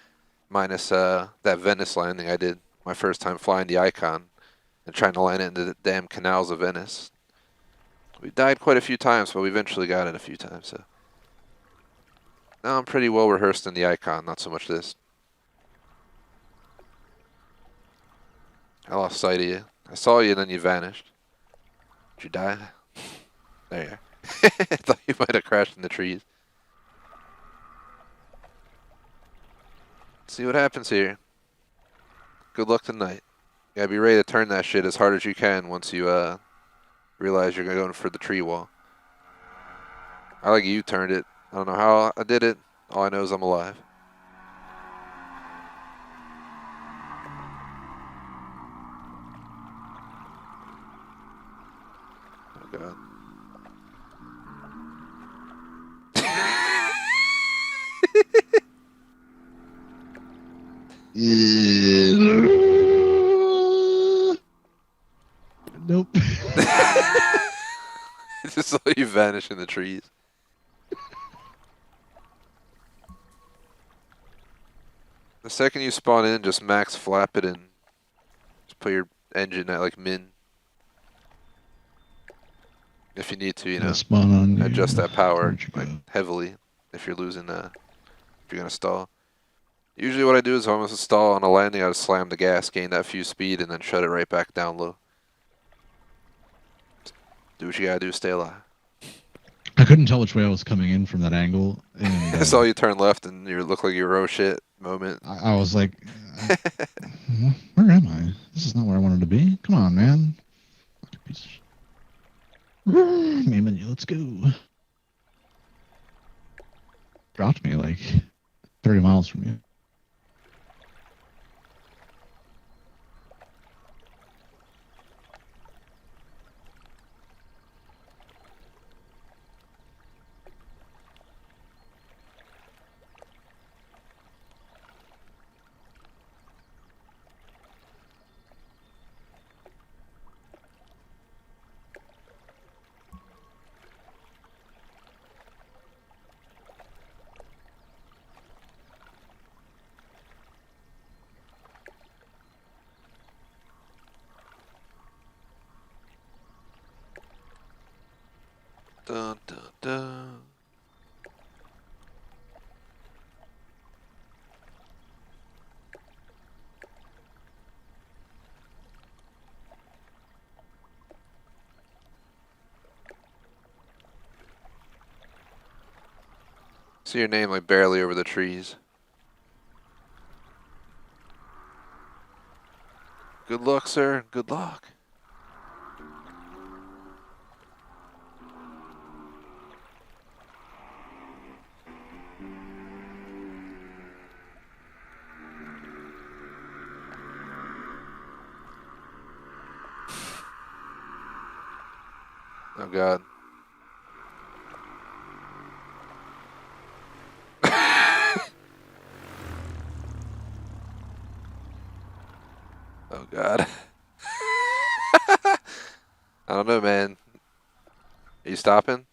minus that Venice landing I did my first time flying the Icon and trying to land it into the damn canals of Venice. We died quite a few times, but we eventually got it a few times. So now I'm pretty well rehearsed in the Icon, not so much this. I lost sight of you. I saw you and then you vanished. Did you die? There you are. I thought you might have crashed in the trees. See what happens here. Good luck tonight. You gotta be ready to turn that shit as hard as you can once you realize you're going for the tree wall. I like you turned it. I don't know how I did it. All I know is I'm alive. Oh god. Nope. Just saw you vanish in the trees. The second you spawn in, just max flap it and just put your engine at like min. If you need to, you know, Spawn on adjust you. that power Where'd you like go? heavily if you're losing if you're gonna stall. Usually what I do is if I'm gonna stall on a landing, I just slam the gas, gain that few speed, and then shut it right back down low. Just do what you gotta do, stay alive. I couldn't tell which way I was coming in from that angle, and I saw you turn left and you look like you were oh shit moment. I was like, where am I? This is not where I wanted to be. Come on, man. Fucking piece of shit. Main menu, let's go. Dropped me like 30 miles from you. Dun dun dun. See your name like barely over the trees. Good luck, sir. Good luck. Oh god. Oh god. I don't know, man. Are you stopping?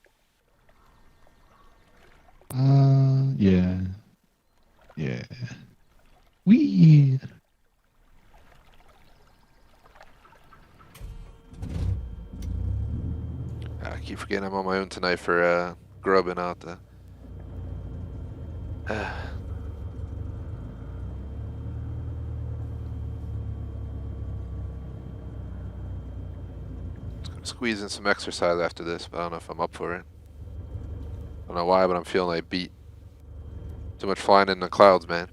Yeah. Yeah. Wee. I keep forgetting I'm on my own tonight for grubbing out the. Squeeze in some exercise after this, but I don't know if I'm up for it. I don't know why, but I'm feeling like beat. Too much flying in the clouds, man.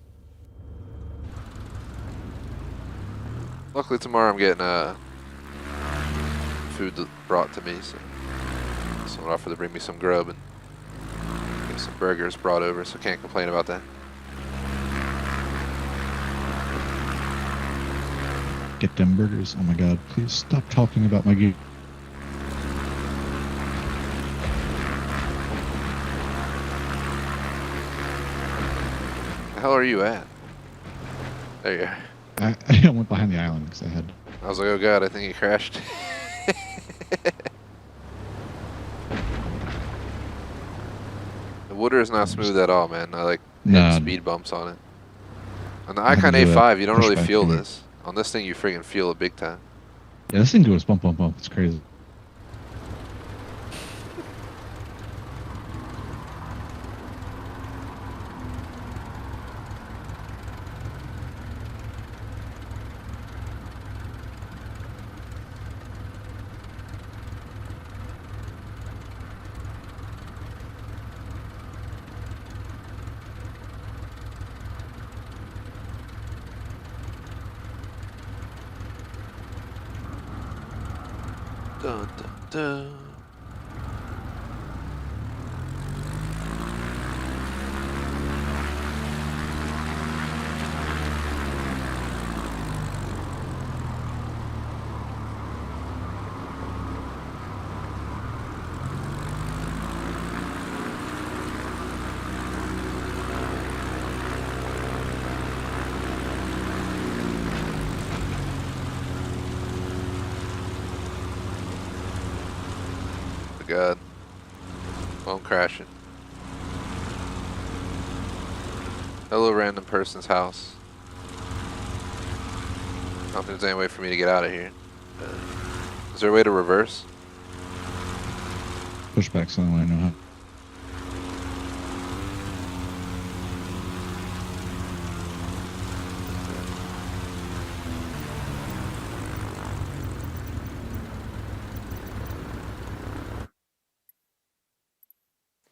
Luckily tomorrow I'm getting food brought to me, so someone offered to bring me some grub and get some burgers brought over, so can't complain about that. Get them burgers. Oh my god, please stop talking about my gear. The hell are you at? There you are. I went behind the island because I had. I was like, oh god, I think he crashed. The water is not smooth at all, man. I like hitting speed bumps on it. On the I had to Icon do a A5, you don't really pushback feel here. this. On this thing, you friggin' feel it big time. Yeah, this thing goes bump, bump, bump. It's crazy. Dun, dun, dun. Oh God. Oh, I'm crashing. Hello, random person's house. I don't think there's any way for me to get out of here. Is there a way to reverse? Pushback's the only way I know how.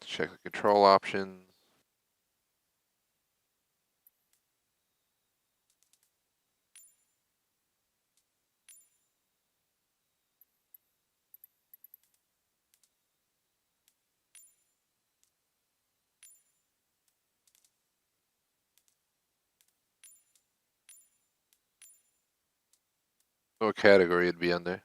Check the control options. What category it'd be under?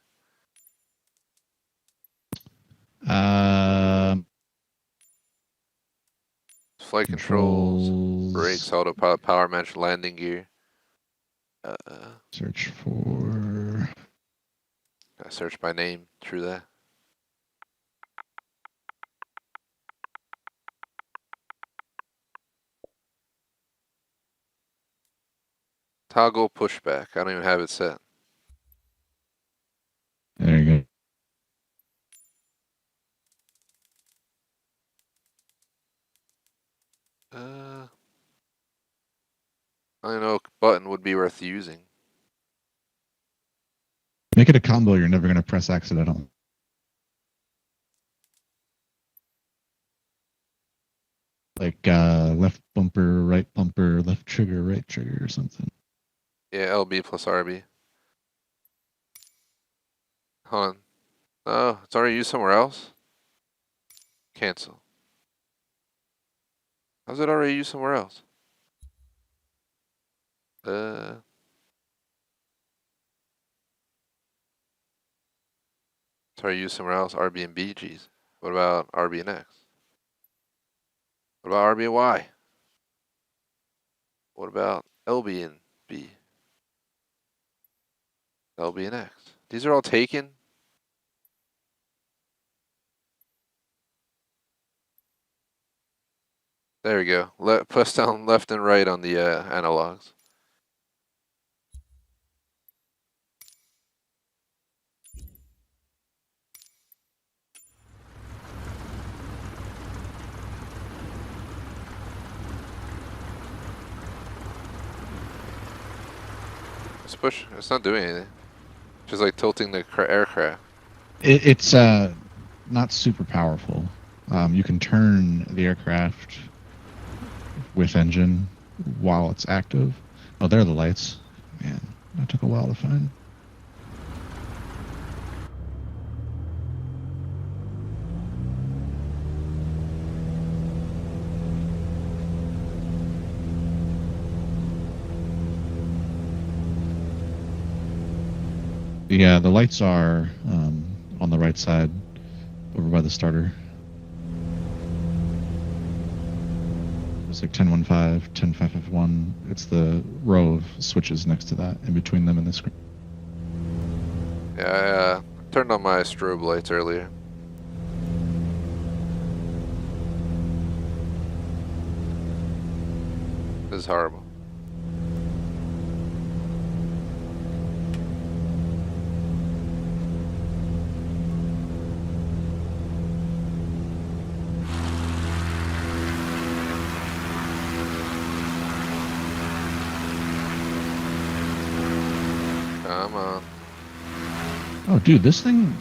Flight controls, brakes, autopilot, power management, landing gear. Search for. I search by name. True that. Toggle pushback. I don't even have it set. There you go. I don't know. Button would be worth using. Make it a combo you're never going to press accidentally. Like left bumper, right bumper, left trigger, right trigger, or something. Yeah, LB plus RB. Hold on. Oh, it's already used somewhere else? Cancel. How's it already used somewhere else? It's already used somewhere else. RB and B, geez. What about RB and X? What about RB and Y? What about LB and B? LB and X. These are all taken. There we go. Press down left and right on the analogs. Let's push. It's not doing anything. Just like tilting the aircraft. It's not super powerful. You can turn the aircraft with engine while it's active. Oh, there are the lights. Man, that took a while to find. Yeah, the lights are on the right side, over by the starter. It's like 10.15, 10.5.1. It's the row of switches next to that, in between them and the screen. Yeah, I turned on my strobe lights earlier. This is horrible. Come on. Oh, dude, this thing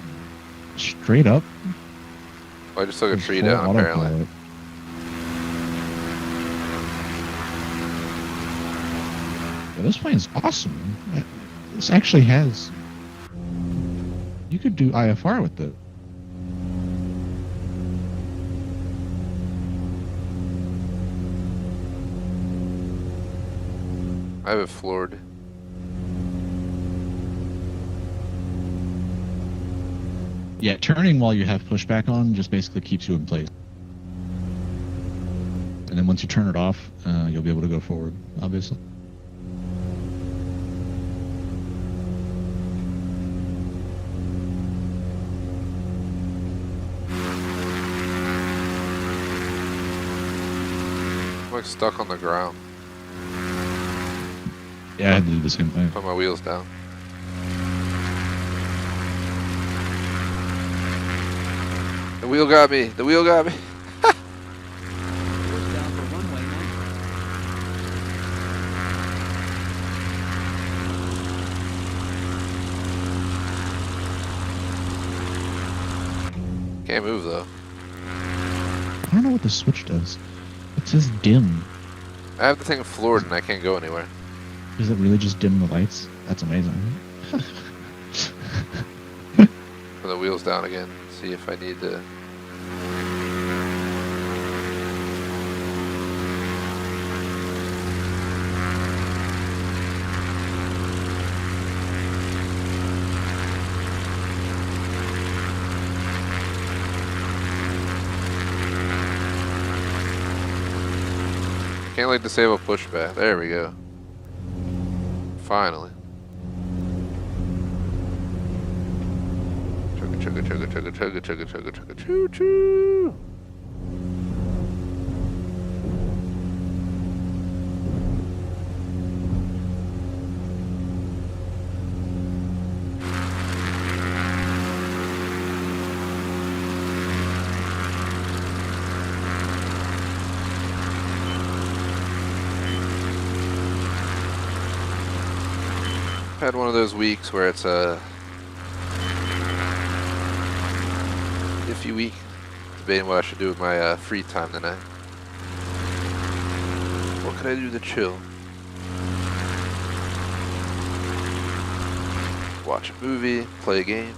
straight up. I just took a is tree full down, apparently. autopilot. Yeah, this plane's awesome. This actually has. You could do IFR with it. I have it floored. Yeah, turning while you have pushback on just basically keeps you in place. And then once you turn it off, you'll be able to go forward, obviously. I'm like stuck on the ground. Yeah, I had to do the same thing. Put my wheels down. The wheel got me. The wheel got me. Gears down for runway landing. Can't move though. I don't know what the switch does. It says dim. I have the thing floored and I can't go anywhere. Does it really just dim the lights? That's amazing. Put the wheels down again. See if I need to. Can't like disable pushback. There we go. Finally. Chugga chugga chugga chugga chugga chugga chugga chugga choo choo. Had one of those weeks where it's a iffy week, debating what I should do with my free time tonight. What could I do to chill? Watch a movie, play a game.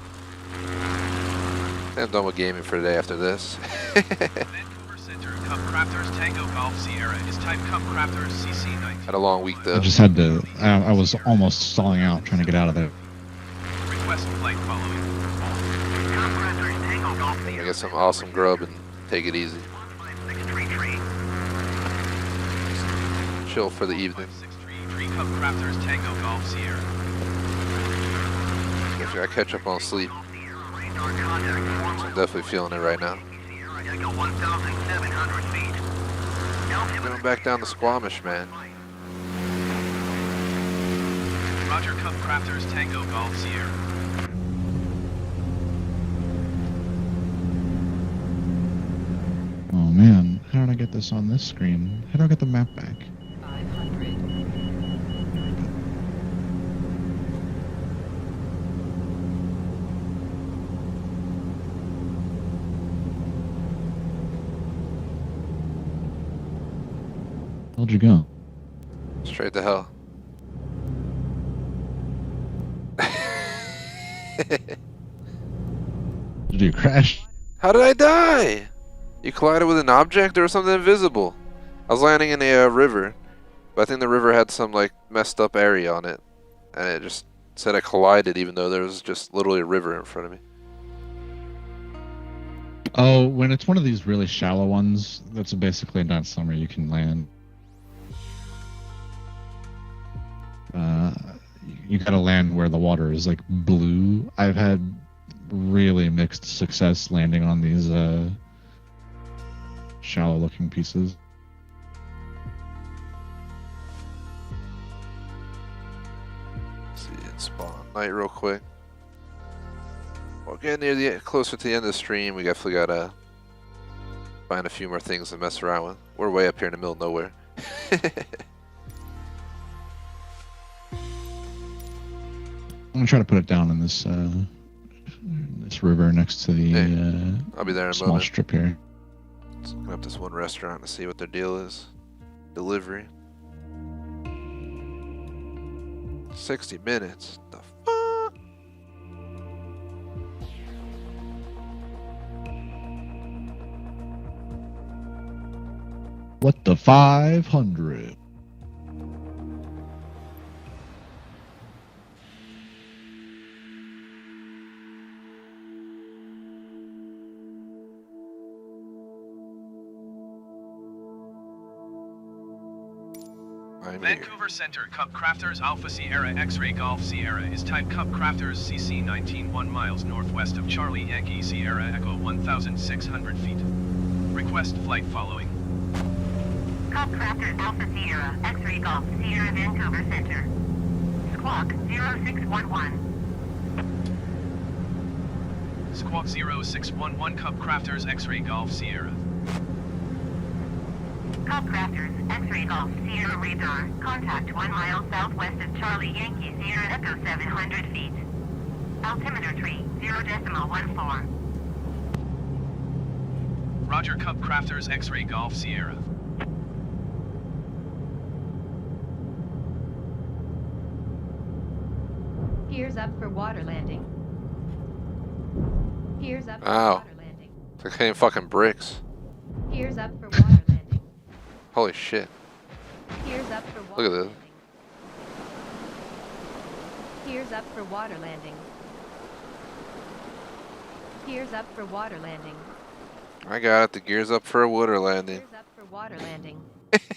I'm done with gaming for the day after this. Vancouver Center, Cub Crafters Tango Golf Sierra is type Cub Crafters CC19. Had a long week though. I just had to. I was almost stalling out trying to get out of there. Request flight following. Cub Raptors Tango Golf I Sierra. get some awesome grub and take it easy. 633. Chill for the evening. 563 Cub Crafters Tango Golf Sierra. If I catch up on sleep, Radar contact. I'm definitely feeling it right now. Sierra Echo 1,700 feet. Going back down to Squamish, man. Roger Cub Crafters Tango Golf Sierra. Oh man, how did I get this on this screen? How do I get the map back? 500. Where'd you go? Straight to hell. Did you crash? How did I die? You collided with an object or something invisible. I was landing in a river, but I think the river had some like messed up area on it, and it just said I collided even though there was just literally a river in front of me. Oh, when it's one of these really shallow ones, that's basically not somewhere you can land. You gotta land where the water is like blue. I've had really mixed success landing on these shallow looking pieces. Let's see, and spawn night real quick. We're getting near the closer to the end of the stream. We definitely gotta find a few more things to mess around with. We're way up here in the middle of nowhere. gonna try to put it down in this river next to the I'll be there in a small moment. strip here. Let's look up this one restaurant to see what their deal is. Delivery. 60 minutes. The fuck? What the 500? I'm here. Vancouver Center, Cup Crafters Alpha Sierra X-Ray Golf Sierra is type Cup Crafters CC 19 1 miles northwest of Charlie Yankee Sierra Echo 1,600 feet. Request flight following. Cup Crafters Alpha Sierra X-Ray Golf Sierra Vancouver Center. Squawk 0611. Squawk 0611 Cup Crafters X-Ray Golf Sierra. Cup Crafters X-Ray Golf Sierra Radar. Contact 1 mile southwest of Charlie Yankee Sierra Echo 700 feet. Altimeter tree 0.14. Roger Cup Crafters X-Ray Golf Sierra. Gears up for water landing. Gears up for Ow. water landing. It's like hitting fucking bricks. Gears up for water landing. Holy shit. Gears up for Look water at this. landing. Gears up for water landing. Gears up for water landing. I got it. The gear's up for a water landing. Gears up for water landing.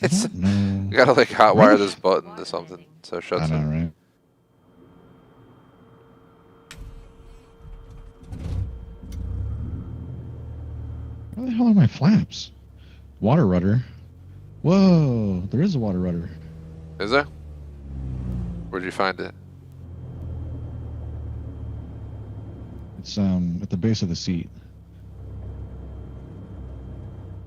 It's, No. you gotta like hotwire this button to something so it I shuts know, it. right? Where the hell are my flaps? Water rudder. Whoa, there is a water rudder. Is there? Where'd you find it? It's at the base of the seat.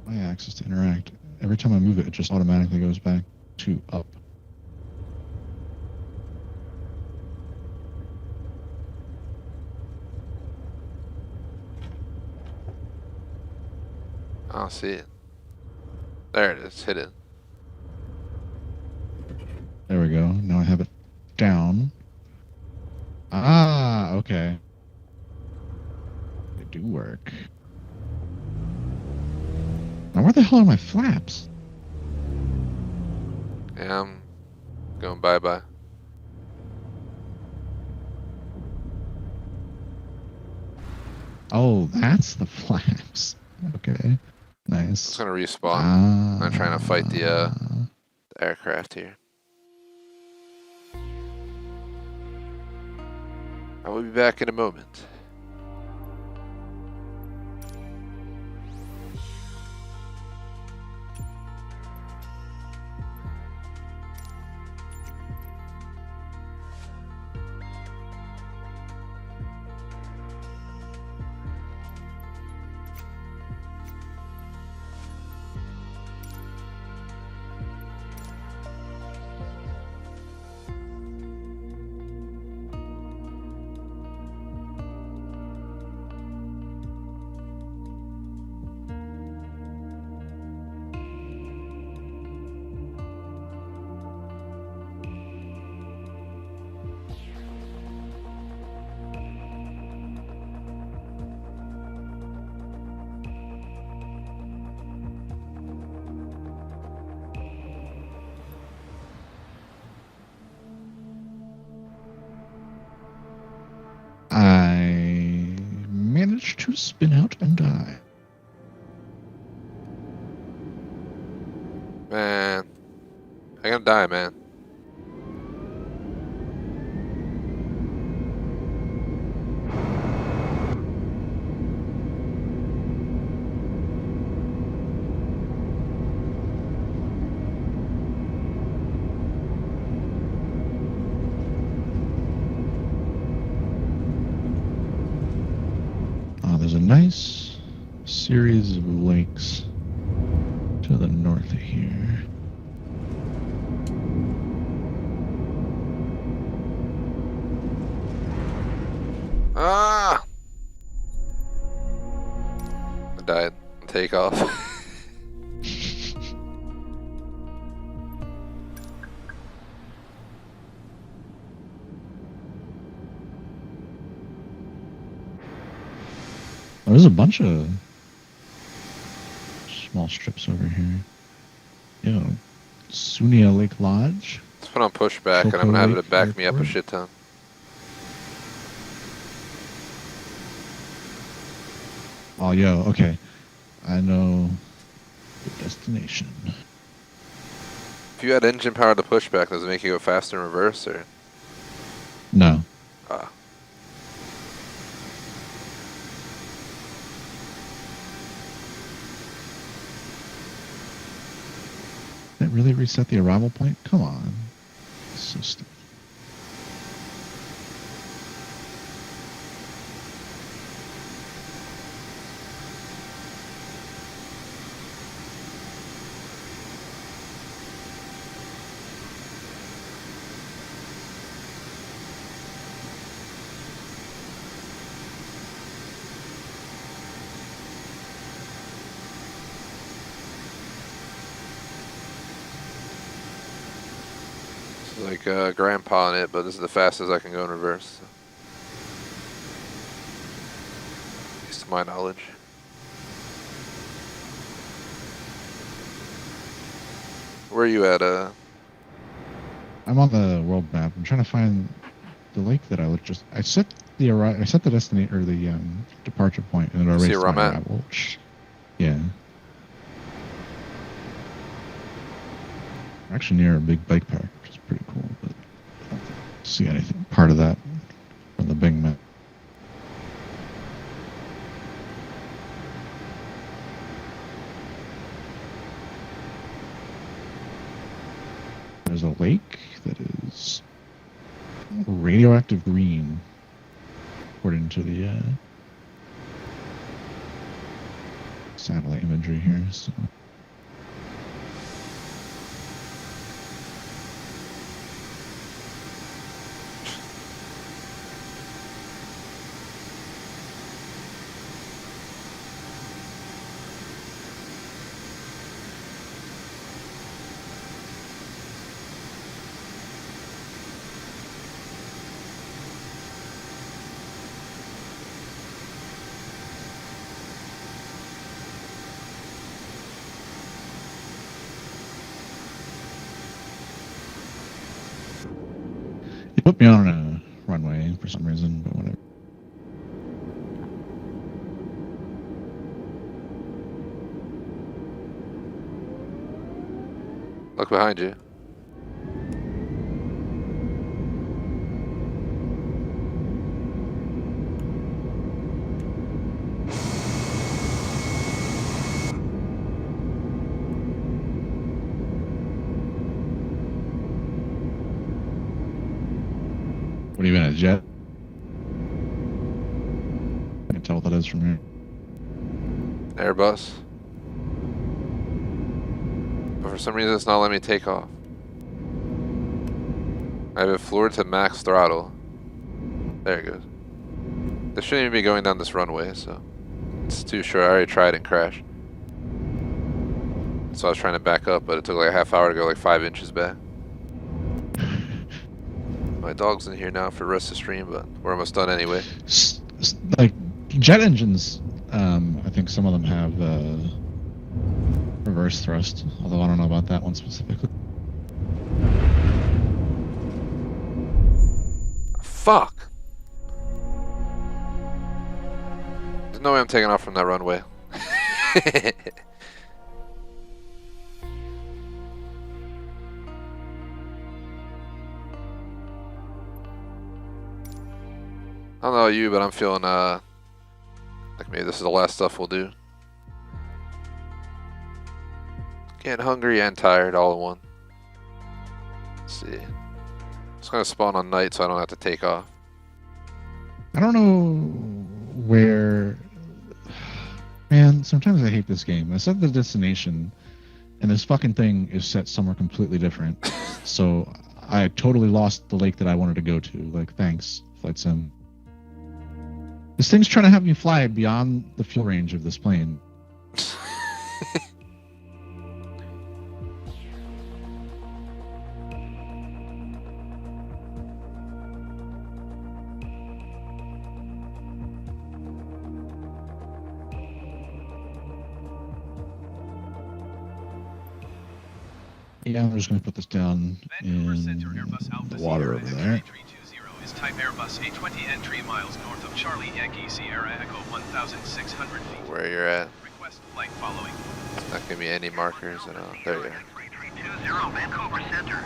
My axis to interact. Every time I move it, it just automatically goes back to up. I don't see it. There it is. Hit it. There we go. Now I have it down. Ah, okay. They do work. Now where the hell are my flaps? Yeah, I'm going bye-bye. Oh, that's the flaps. Okay. It's Nice. gonna respawn. Ah, I'm trying to fight the aircraft here. I will be back in a moment. I managed to spin out and die. Man, I'm gonna die, man. There's a nice series of lakes to the north of here. died. Take off. There's a bunch of small strips over here. Yo, Sunia Lake Lodge. Let's put on pushback, and I'm Choco gonna have Lake it back me up a Airport. shit ton. Oh, yo, okay. I know the destination. If you had engine power to pushback, does it make you go faster in reverse, or? No. Ah. Did it really reset the arrival point? Come on. So stupid. It's like grandpa in it, but this is the fastest I can go in reverse. So. At least to my knowledge. Where are you at? I'm on the world map. I'm trying to find the lake that I set the destination or the departure point, and it See erased where I'm my at? arrival. Yeah. We're actually near a big bike park, which is pretty cool, but I don't see anything part of that from the big map. There's a lake that is radioactive green, according to the satellite imagery here. So. It put me on a runway for some reason, but whatever. Look behind you. What do you mean, a jet? I can tell what that is from here. Airbus. But for some reason it's not letting me take off. I have it floored to max throttle. There it goes. This shouldn't even be going down this runway, so it's too short. I already tried and crashed. So I was trying to back up, but it took like a half hour to go like 5 inches back. My dog's in here now for the rest of the stream, but we're almost done anyway. Like jet engines, I think some of them have reverse thrust, although I don't know about that one specifically. Fuck! There's no way I'm taking off from that runway. I don't know you, but I'm feeling like maybe this is the last stuff we'll do. Getting hungry and tired all in one. Let's see. Just gonna spawn on night so I don't have to take off. I don't know where. Man, sometimes I hate this game. I set the destination, and this fucking thing is set somewhere completely different. So I totally lost the lake that I wanted to go to. Like, thanks, Flight Sim. This thing's trying to have me fly beyond the fuel range of this plane. Yeah, I'm just going to put this down Vancouver in Center Airbus Alpha the water Sierra over X-ray there. 320 is type Airbus A20 entry miles north of Charlie Yankee Sierra Echo 1,600 feet. Where you're at. Request flight following. It's not gonna be any markers at all. There you are. 3320 Vancouver Center.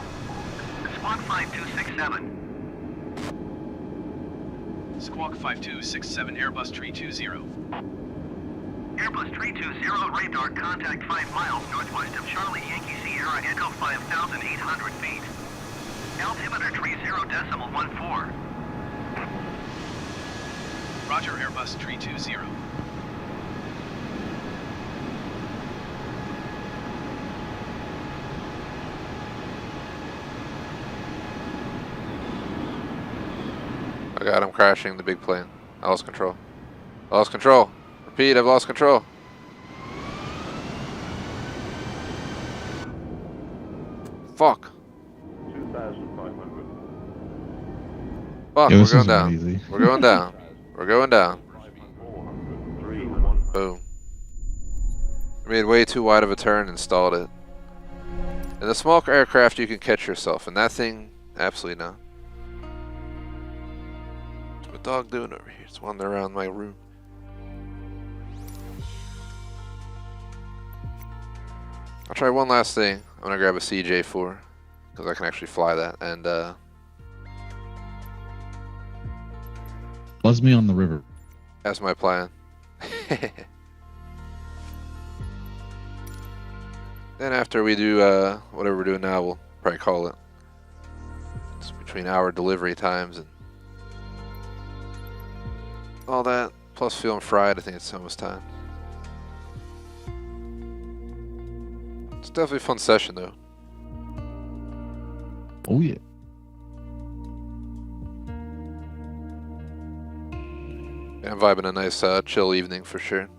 Squawk 5267. Squawk 5267 Airbus 320. Airbus 320 radar contact 5 miles northwest of Charlie Yankee Sierra Echo 5,800 feet. Altimeter 30.14. Roger Airbus 320. I got him crashing the big plane. I lost control. I lost control. Repeat, I've lost control. Fuck. 2,500. Fuck, Yeah, we're this going isn't down. easy. We're going down. We're going down. 400. 3,100. Boom. I made way too wide of a turn and stalled it. In the small aircraft, you can catch yourself. And that thing, absolutely not. What's my dog doing over here? It's wandering around my room. I'll try one last thing. I'm gonna grab a CJ4 because I can actually fly that. And Buzz me on the river. that's my plan. Then after we do whatever we're doing now, we'll probably call it. It's between our delivery times and all that. Plus feeling fried, I think it's almost time. It's definitely a fun session though. Oh, yeah. Yeah, I'm vibing a nice chill evening for sure.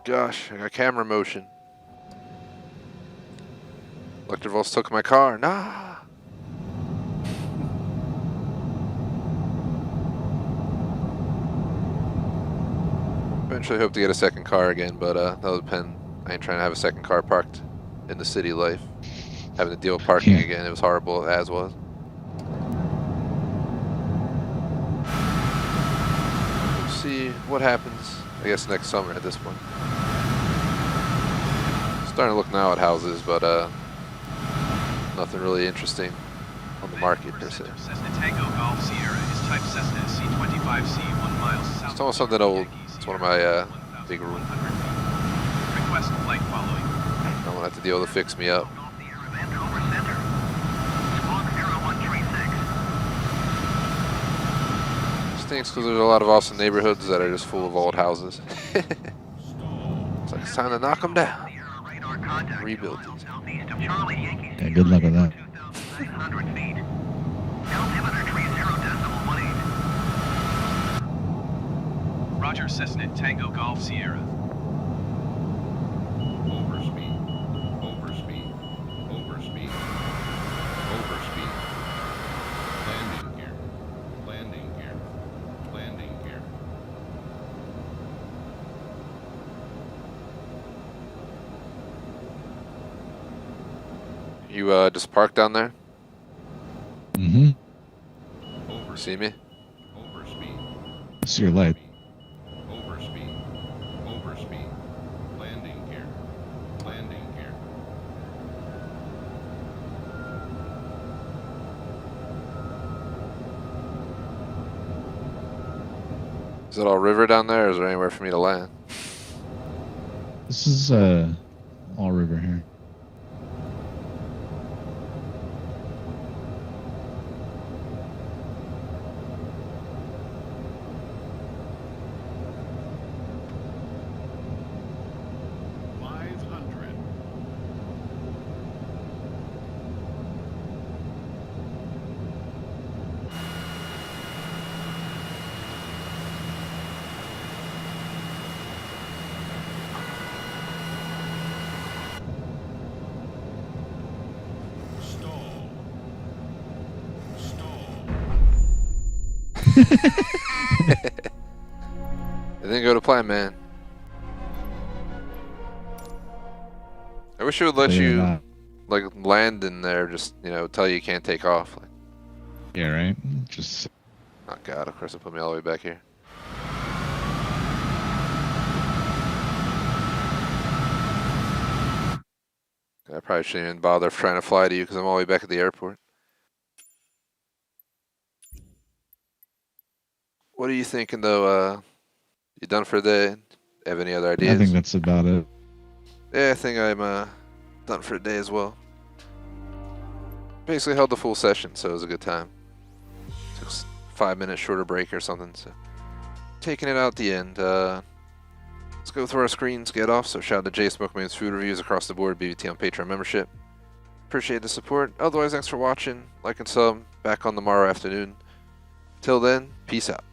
Gosh, I got camera motion. Electrovolts took my car. Nah. Eventually hope to get a second car again, but that'll depend. I ain't trying to have a second car parked in the city life. Having to deal with parking Yeah. again, it was horrible as was. We'll see what happens, I guess, next summer at this point. Starting to look now at houses, but nothing really interesting on the market per se. Cessna Tango Golf Sierra is type Cessna C25C 1 mile south. It's almost something old. It's one of my big rules. Request flight following. I don't have to deal with it, fix me up. Vancouver Center. Squawk 0136. Stinks because there's a lot of awesome neighborhoods that are just full of old houses. It's like it's time to knock them down. Radar contact Rebuild miles these. southeast of Charlie Yankee Yeah, good luck with that. 2,900 feet. Altimeter 30.18. Roger Cessna Tango Golf Sierra. Overspeed. Overspeed. Overspeed. Overspeed. Landing gear. Landing gear. Landing gear. You just parked down there? Mm-hmm. See me? Overspeed. See your light. Overspeed. Overspeed. Landing gear. Landing gear. Is it all river down there, or is there anywhere for me to land? This is all river here. It didn't go to plan, man. I wish it would let Clearly you not. like land in there, just tell you can't take off. Like, Yeah, right. Just oh god, of course it put me all the way back here. I probably shouldn't even bother trying to fly to you because I'm all the way back at the airport. What are you thinking though? You done for the day? Have any other I ideas? think that's about it. Yeah, I think I'm done for the day as well. Basically held the full session, so it was a good time. Took a 5-minute shorter break or something, so taking it out at the end. Let's go through our screens, get off. So shout out to Jay Smokeman's food reviews across the board, BBT on Patreon membership. Appreciate the support. Otherwise, thanks for watching. Like and sub. Back on tomorrow afternoon. Till then, peace out.